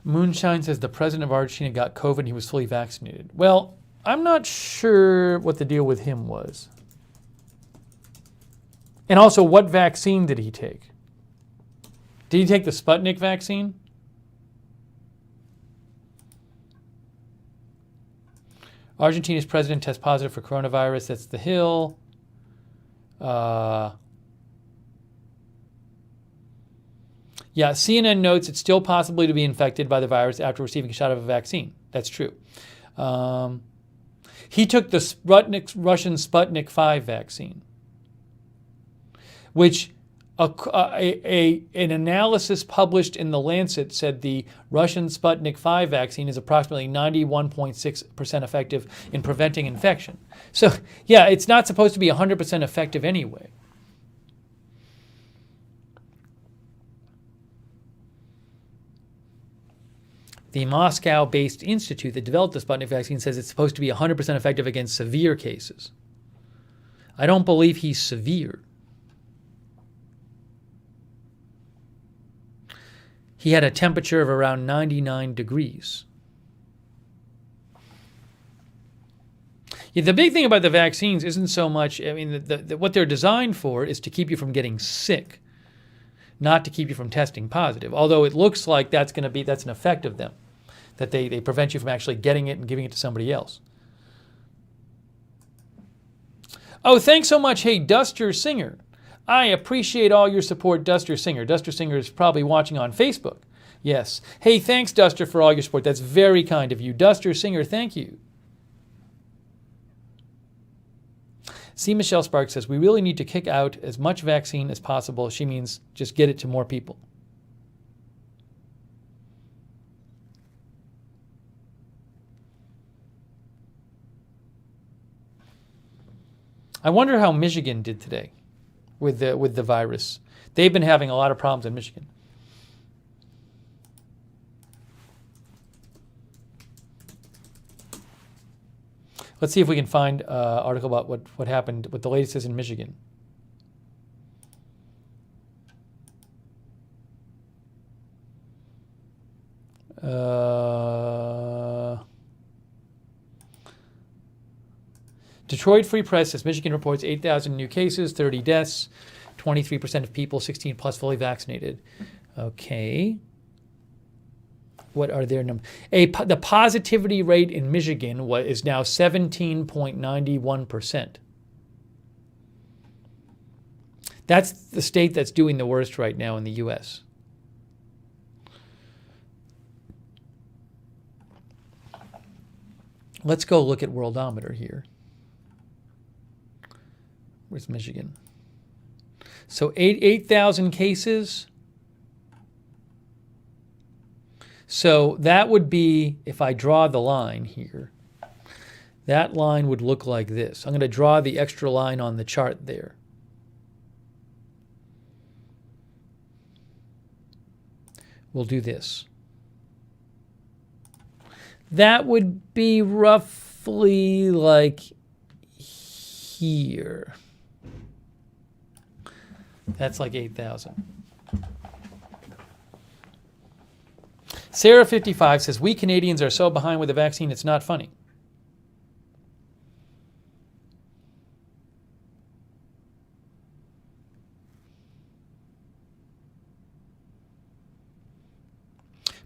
Moonshine says the president of Argentina got COVID and he was fully vaccinated. Well, I'm not sure what the deal with him was. And also, what vaccine did he take? Did he take the Sputnik vaccine? Argentina's president tests positive for coronavirus. That's The Hill. Yeah, CNN notes it's still possibly to be infected by the virus after receiving a shot of a vaccine. That's true. He took the Russian Sputnik 5 vaccine, which an analysis published in The Lancet said the Russian Sputnik 5 vaccine is approximately 91.6% effective in preventing infection. So, yeah, it's not supposed to be 100% effective anyway. The Moscow-based institute that developed the Sputnik vaccine says it's supposed to be 100% effective against severe cases. I don't believe he's severe. He had a temperature of around 99 degrees. Yeah, the big thing about the vaccines isn't so much, I mean, what they're designed for is to keep you from getting sick, not to keep you from testing positive. Although it looks like that's an effect of them, that they prevent you from actually getting it and giving it to somebody else. Oh, thanks so much. Hey, Duster Singer. I appreciate all your support, Duster Singer. Duster Singer is probably watching on Facebook. Yes. Hey, thanks, Duster, for all your support. That's very kind of you. Duster Singer, thank you. C. Michelle Sparks says, we really need to kick out as much vaccine as possible. She means just get it to more people. I wonder how Michigan did today with the virus. They've been having a lot of problems in Michigan. Let's see if we can find an article about what happened, what the latest is in Michigan. Detroit Free Press says Michigan reports 8,000 new cases, 30 deaths, 23% of people 16 plus fully vaccinated. Okay. What are their numbers? The positivity rate in Michigan is now 17.91%. That's the state that's doing the worst right now in the U.S. Let's go look at Worldometer here. Where's Michigan? So 8,000 cases. So that would be, if I draw the line here, that line would look like this. I'm going to draw the extra line on the chart there. We'll do this. That would be roughly like here. That's like 8,000. Sarah55 says, we Canadians are so behind with the vaccine, it's not funny.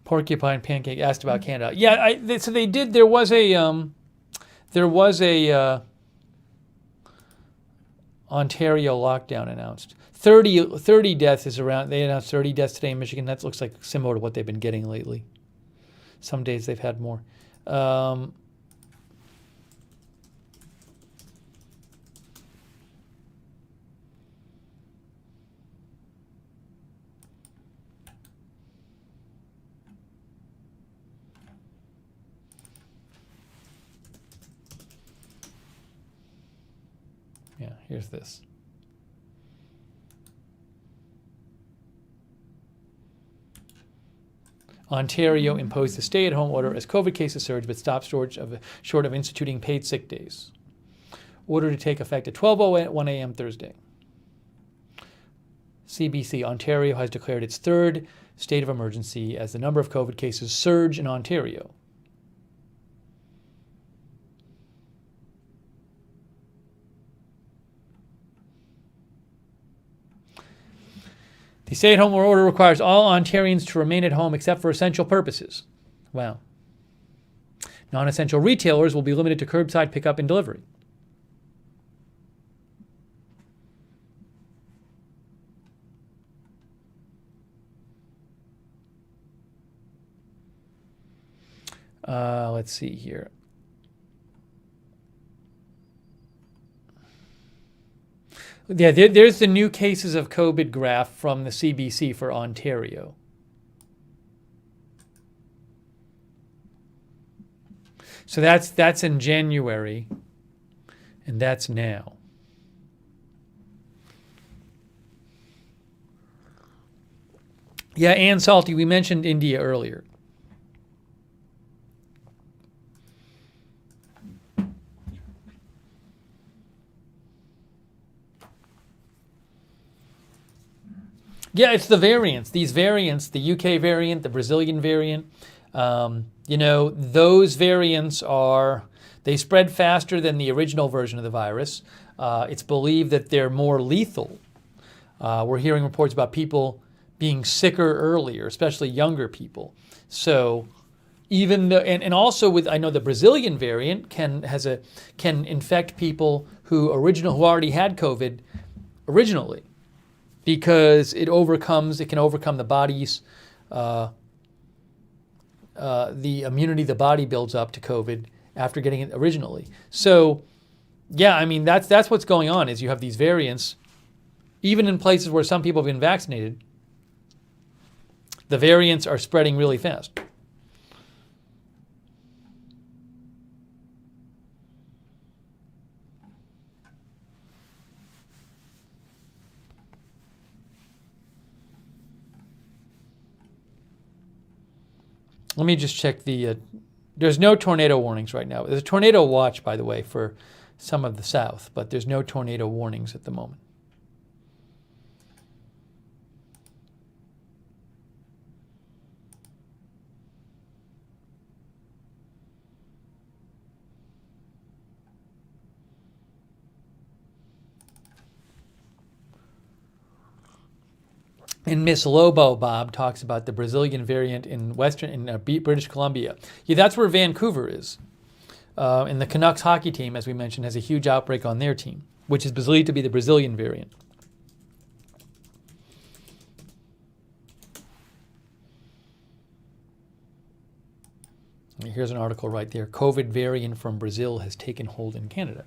Porcupine Pancake asked about Canada. Yeah, so they did. There was a Ontario lockdown announced. 30 deaths is around. They announced 30 deaths today in Michigan. That looks like similar to what they've been getting lately. Some days they've had more. Yeah, here's this. Ontario imposed a stay-at-home order as COVID cases surge, but stopped short of instituting paid sick days. Order to take effect at 12:01 a.m. Thursday. CBC, Ontario has declared its third state of emergency as the number of COVID cases surge in Ontario. The stay-at-home order requires all Ontarians to remain at home except for essential purposes. Wow. Non-essential retailers will be limited to curbside pickup and delivery. Let's see here. Yeah, there's the new cases of COVID graph from the CBC for Ontario. So that's in January, and that's now. Yeah, and Salty, we mentioned India earlier. Yeah, it's the variants. These variants, the UK variant, the Brazilian variant, those variants they spread faster than the original version of the virus. It's believed that they're more lethal. We're hearing reports about people being sicker earlier, especially younger people. So even though, and also I know the Brazilian variant can infect people who already had COVID originally, because it can overcome the body's the immunity the body builds up to COVID after getting it originally. So, yeah, I mean that's what's going on. Is you have these variants, even in places where some people have been vaccinated. The variants are spreading really fast. Let me just check there's no tornado warnings right now. There's a tornado watch, by the way, for some of the south, but there's no tornado warnings at the moment. And Miss Lobo Bob talks about the Brazilian variant in British Columbia. Yeah, that's where Vancouver is. And the Canucks hockey team, as we mentioned, has a huge outbreak on their team, which is believed to be the Brazilian variant. Here's an article right there. COVID variant from Brazil has taken hold in Canada.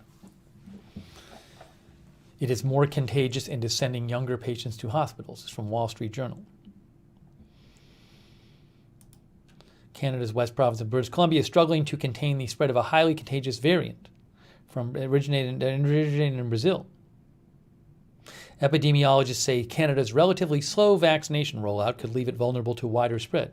It is more contagious and is sending younger patients to hospitals. It's from Wall Street Journal. Canada's West Province of British Columbia is struggling to contain the spread of a highly contagious variant originated in Brazil. Epidemiologists say Canada's relatively slow vaccination rollout could leave it vulnerable to wider spread.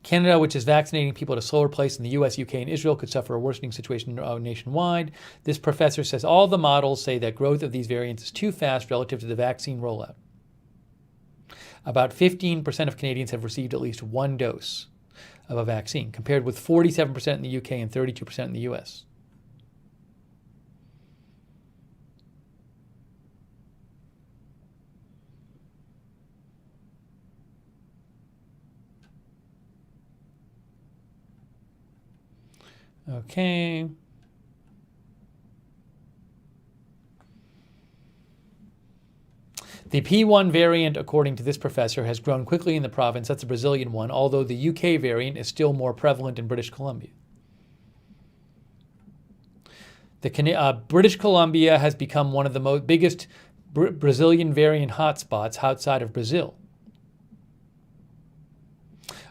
Canada, which is vaccinating people at a slower pace than the US, UK, and Israel, could suffer a worsening situation nationwide. This professor says all the models say that growth of these variants is too fast relative to the vaccine rollout. About 15% of Canadians have received at least one dose of a vaccine, compared with 47% in the UK and 32% in the US. Okay. The P1 variant, according to this professor, has grown quickly in the province. That's the Brazilian one, although the UK variant is still more prevalent in British Columbia. British Columbia has become one of the biggest Brazilian variant hotspots outside of Brazil.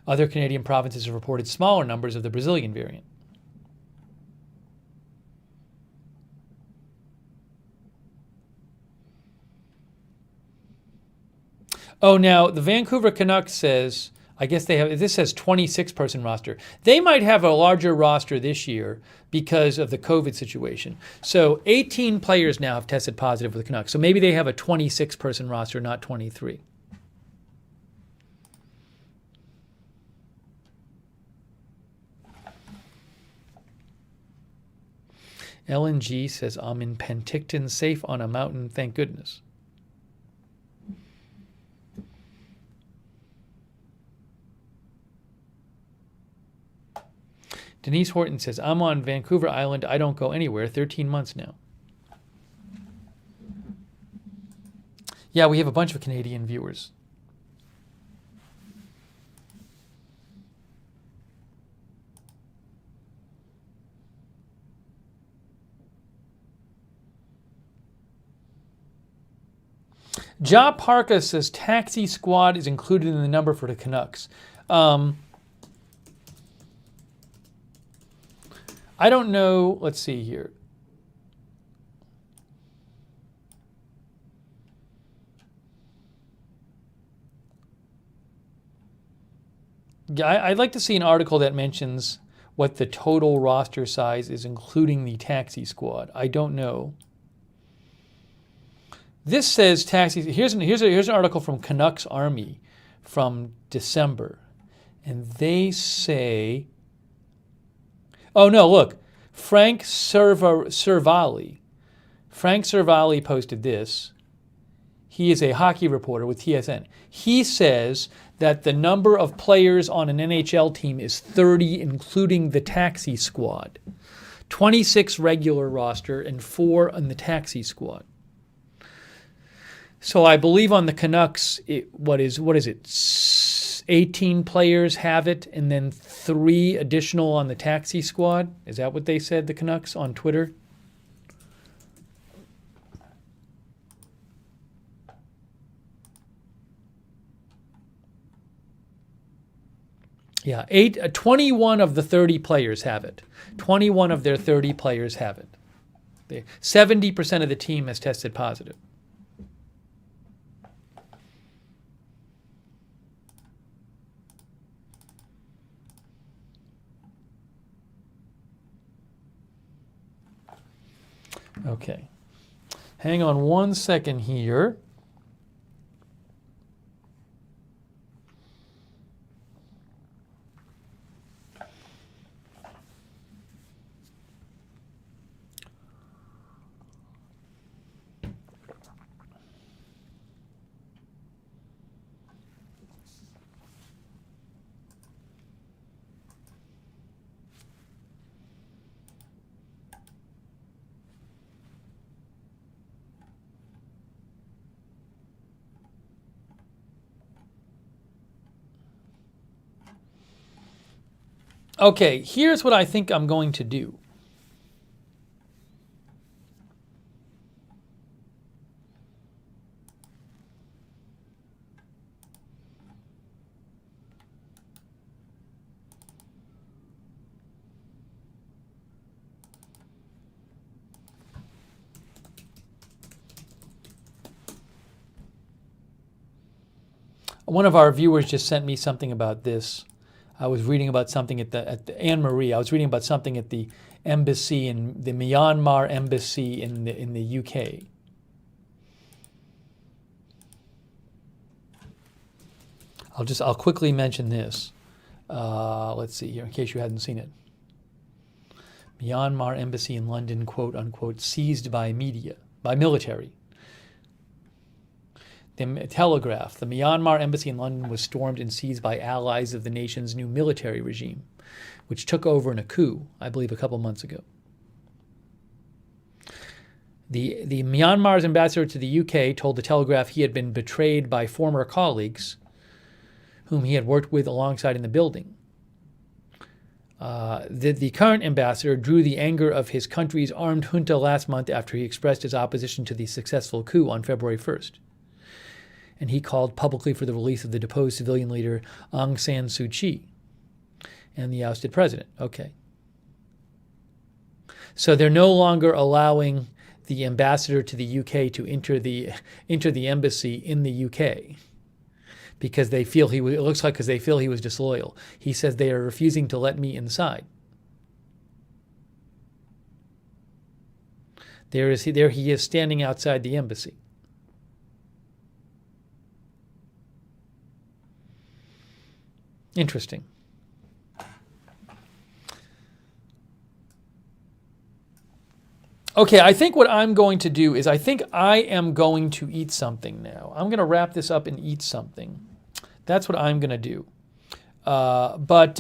Other Canadian provinces have reported smaller numbers of the Brazilian variant. Oh, now the Vancouver Canucks says, I guess this says 26-person roster. They might have a larger roster this year because of the COVID situation. So 18 players now have tested positive for the Canucks. So maybe they have a 26-person roster, not 23. LNG says, I'm in Penticton, safe on a mountain, thank goodness. Denise Horton says, I'm on Vancouver Island. I don't go anywhere. 13 months now. Yeah, we have a bunch of Canadian viewers. Ja Parka says taxi squad is included in the number for the Canucks. I don't know. Let's see here. Yeah, I'd like to see an article that mentions what the total roster size is, including the taxi squad. I don't know. This says taxi. Here's an article from Canucks Army from December, and they say, oh no, look, Frank Cervalli posted this. He is a hockey reporter with TSN. He says that the number of players on an NHL team is 30, including the taxi squad. 26 regular roster and 4 on the taxi squad. So I believe on the Canucks, what is it? 18 players have it, and then 3 additional on the taxi squad. Is that what they said, the Canucks, on Twitter? Yeah, 21 of the 30 players have it. 21 of their 30 players have it. 70% of the team has tested positive. Okay. Hang on one second here. Okay, here's what I think I'm going to do. One of our viewers just sent me something about this. I was reading about something at the Anne Marie. I was reading about something at the embassy in the Myanmar embassy in the UK. I'll quickly mention this. Let's see here, in case you hadn't seen it. Myanmar embassy in London, quote unquote, seized by military. The Telegraph, the Myanmar embassy in London was stormed and seized by allies of the nation's new military regime, which took over in a coup, I believe, a couple months ago. The Myanmar's ambassador to the UK told the Telegraph he had been betrayed by former colleagues whom he had worked with alongside in the building. The current ambassador drew the anger of his country's armed junta last month after he expressed his opposition to the successful coup on February 1st. And he called publicly for the release of the deposed civilian leader Aung San Suu Kyi and the ousted president. Okay. So they're no longer allowing the ambassador to the UK to enter the embassy in the UK because they feel it looks like because they feel he was disloyal. He says they are refusing to let me inside. There he is standing outside the embassy. Interesting. Okay, I think what I'm going to do is I think I am going to eat something now. I'm going to wrap this up and eat something. That's what I'm going to do. But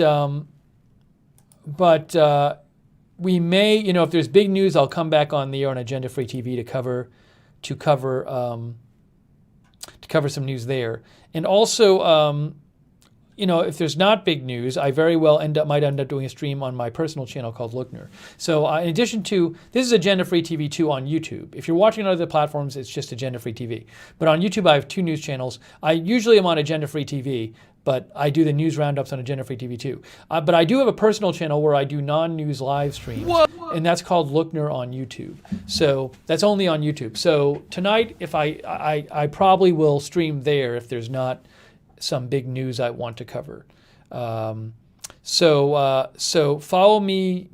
we may, if there's big news, I'll come back on the air on Agenda Free TV to cover some news there. And also, if there's not big news, I very well might end up doing a stream on my personal channel called Lookner. So in addition to, this is Agenda Free TV 2 on YouTube. If you're watching on other platforms, it's just Agenda Free TV. But on YouTube, I have 2 news channels. I usually am on Agenda Free TV, but I do the news roundups on Agenda Free TV 2. But I do have a personal channel where I do non-news live streams, and that's called Lookner on YouTube. So that's only on YouTube. So tonight, if I probably will stream there if there's not some big news I want to cover. So follow me,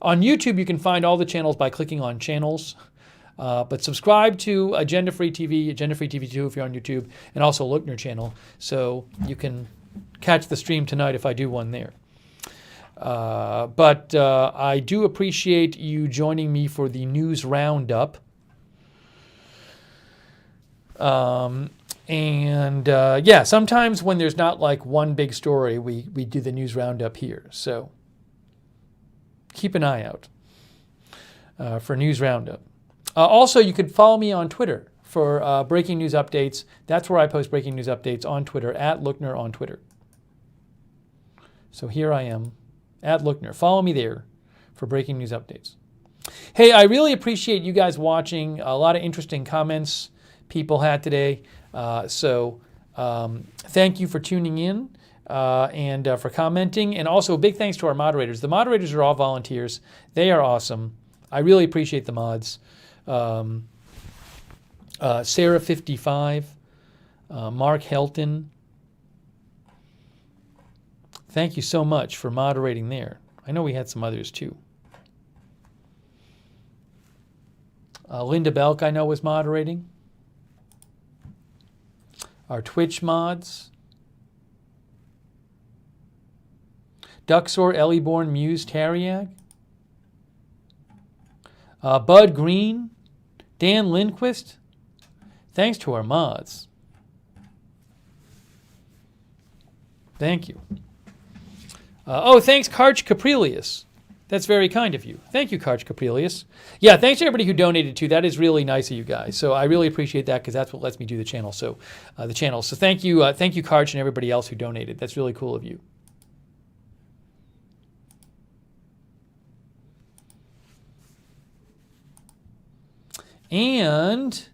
on YouTube you can find all the channels by clicking on channels, but subscribe to Agenda Free TV, Agenda Free TV 2 if you're on YouTube, and also Lookner channel, so you can catch the stream tonight if I do one there. But I do appreciate you joining me for the news roundup. Sometimes when there's not like one big story, we do the news roundup here. So keep an eye out for news roundup. Also, you could follow me on Twitter for breaking news updates. That's where I post breaking news updates on Twitter, at Lookner on Twitter. So here I am, at Lookner. Follow me there for breaking news updates. Hey, I really appreciate you guys watching. A lot of interesting comments people had today. Thank you for tuning in and for commenting. And also a big thanks to our moderators. The moderators are all volunteers. They are awesome. I really appreciate the mods. Sarah55, Mark Helton. Thank you so much for moderating there. I know we had some others too. Linda Belk, I know, was moderating. Our Twitch mods. Duxor, Ellieborn, Muse, Tariag. Bud Green, Dan Lindquist. Thanks to our mods. Thank you. Thanks, Karch Caprilius. That's very kind of you. Thank you, Karch Caprilius. Yeah, thanks to everybody who donated too. That is really nice of you guys. So I really appreciate that because that's what lets me do the channel. So So thank you, Karch and everybody else who donated. That's really cool of you. And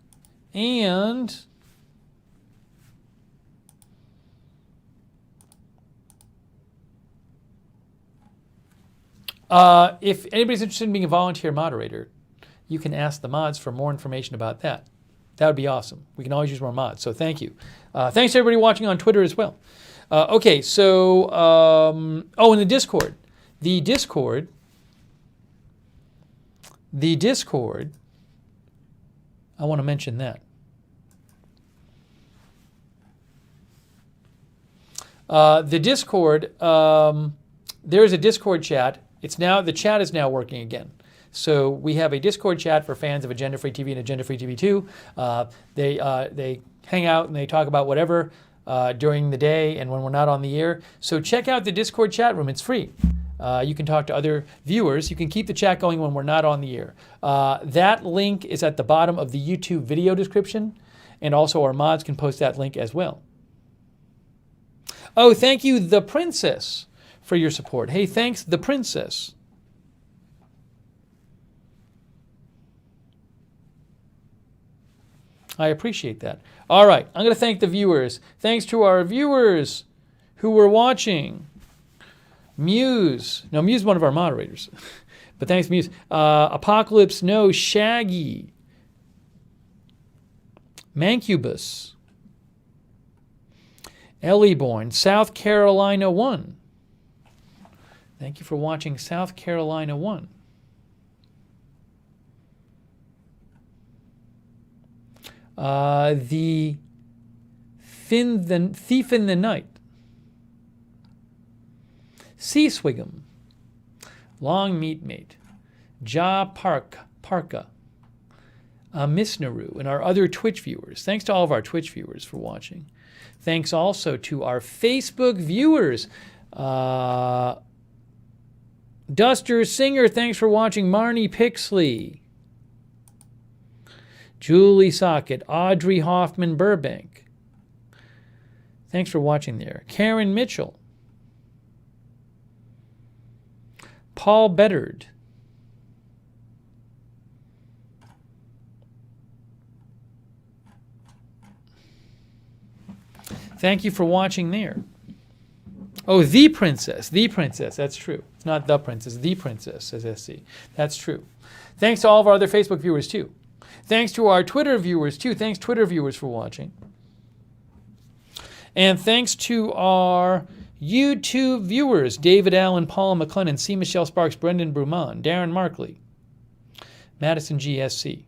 if anybody's interested in being a volunteer moderator, you can ask the mods for more information about that. That would be awesome. We can always use more mods, so thank you. Thanks to everybody watching on Twitter as well. And the Discord. The Discord, I want to mention that. The Discord, there is a Discord chat. The chat is now working again. So we have a Discord chat for fans of Agenda Free TV and Agenda Free TV 2. They hang out and they talk about whatever during the day and when we're not on the air. So check out the Discord chat room. It's free. You can talk to other viewers. You can keep the chat going when we're not on the air. That link is at the bottom of the YouTube video description, and also our mods can post that link as well. Oh, thank you, The Princess, for your support. Hey, thanks, The Princess. I appreciate that. All right, I'm going to thank the viewers. Thanks to our viewers who were watching. Muse. No, Muse is one of our moderators. But thanks, Muse. Apocalypse No, Shaggy. Mancubus. Ellieborn, South Carolina 1. Thank you for watching South Carolina 1. The Thief in the Night. Sea Swigum, Long Meat Mate, Parka, Miss Naru, and our other Twitch viewers. Thanks to all of our Twitch viewers for watching. Thanks also to our Facebook viewers. Duster Singer, thanks for watching. Marnie Pixley. Julie Socket. Audrey Hoffman Burbank. Thanks for watching there. Karen Mitchell. Paul Beddard. Thank you for watching there. Oh, The Princess. The Princess. That's true. It's not The Princess. The Princess, says SC. That's true. Thanks to all of our other Facebook viewers, too. Thanks to our Twitter viewers, too. Thanks, Twitter viewers, for watching. And thanks to our YouTube viewers, David Allen, Paula McClennan, C. Michelle Sparks, Brendan Bruman, Darren Markley, Madison GSC,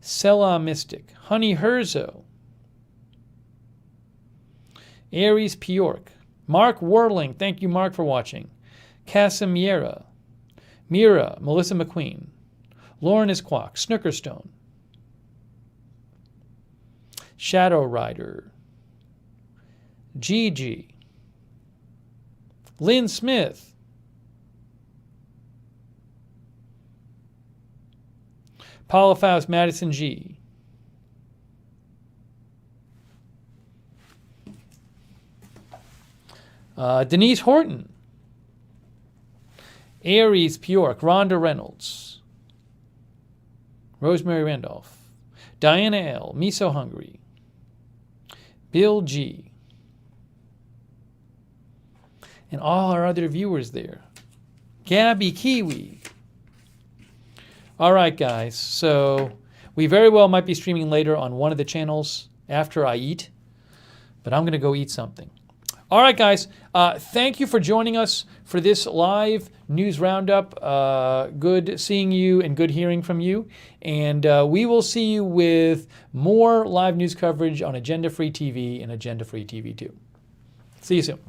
Selah Mystic, Honey Herzo, Aries Pyork, Mark Warling, thank you, Mark, for watching, Casimiera, Mira, Melissa McQueen, Lauren Isquak, Snookerstone, Shadow Rider, Gigi, Lynn Smith, Paula Faust, Madison G, Denise Horton, Aries Pyork, Rhonda Reynolds, Rosemary Randolph, Diana L., Miso Hungry, Bill G., and all our other viewers there. Gabby Kiwi. All right, guys. So we very well might be streaming later on one of the channels after I eat, but I'm going to go eat something. All right, guys. Thank you for joining us for this live news roundup. Good seeing you and good hearing from you. And we will see you with more live news coverage on Agenda Free TV and Agenda Free TV 2. See you soon.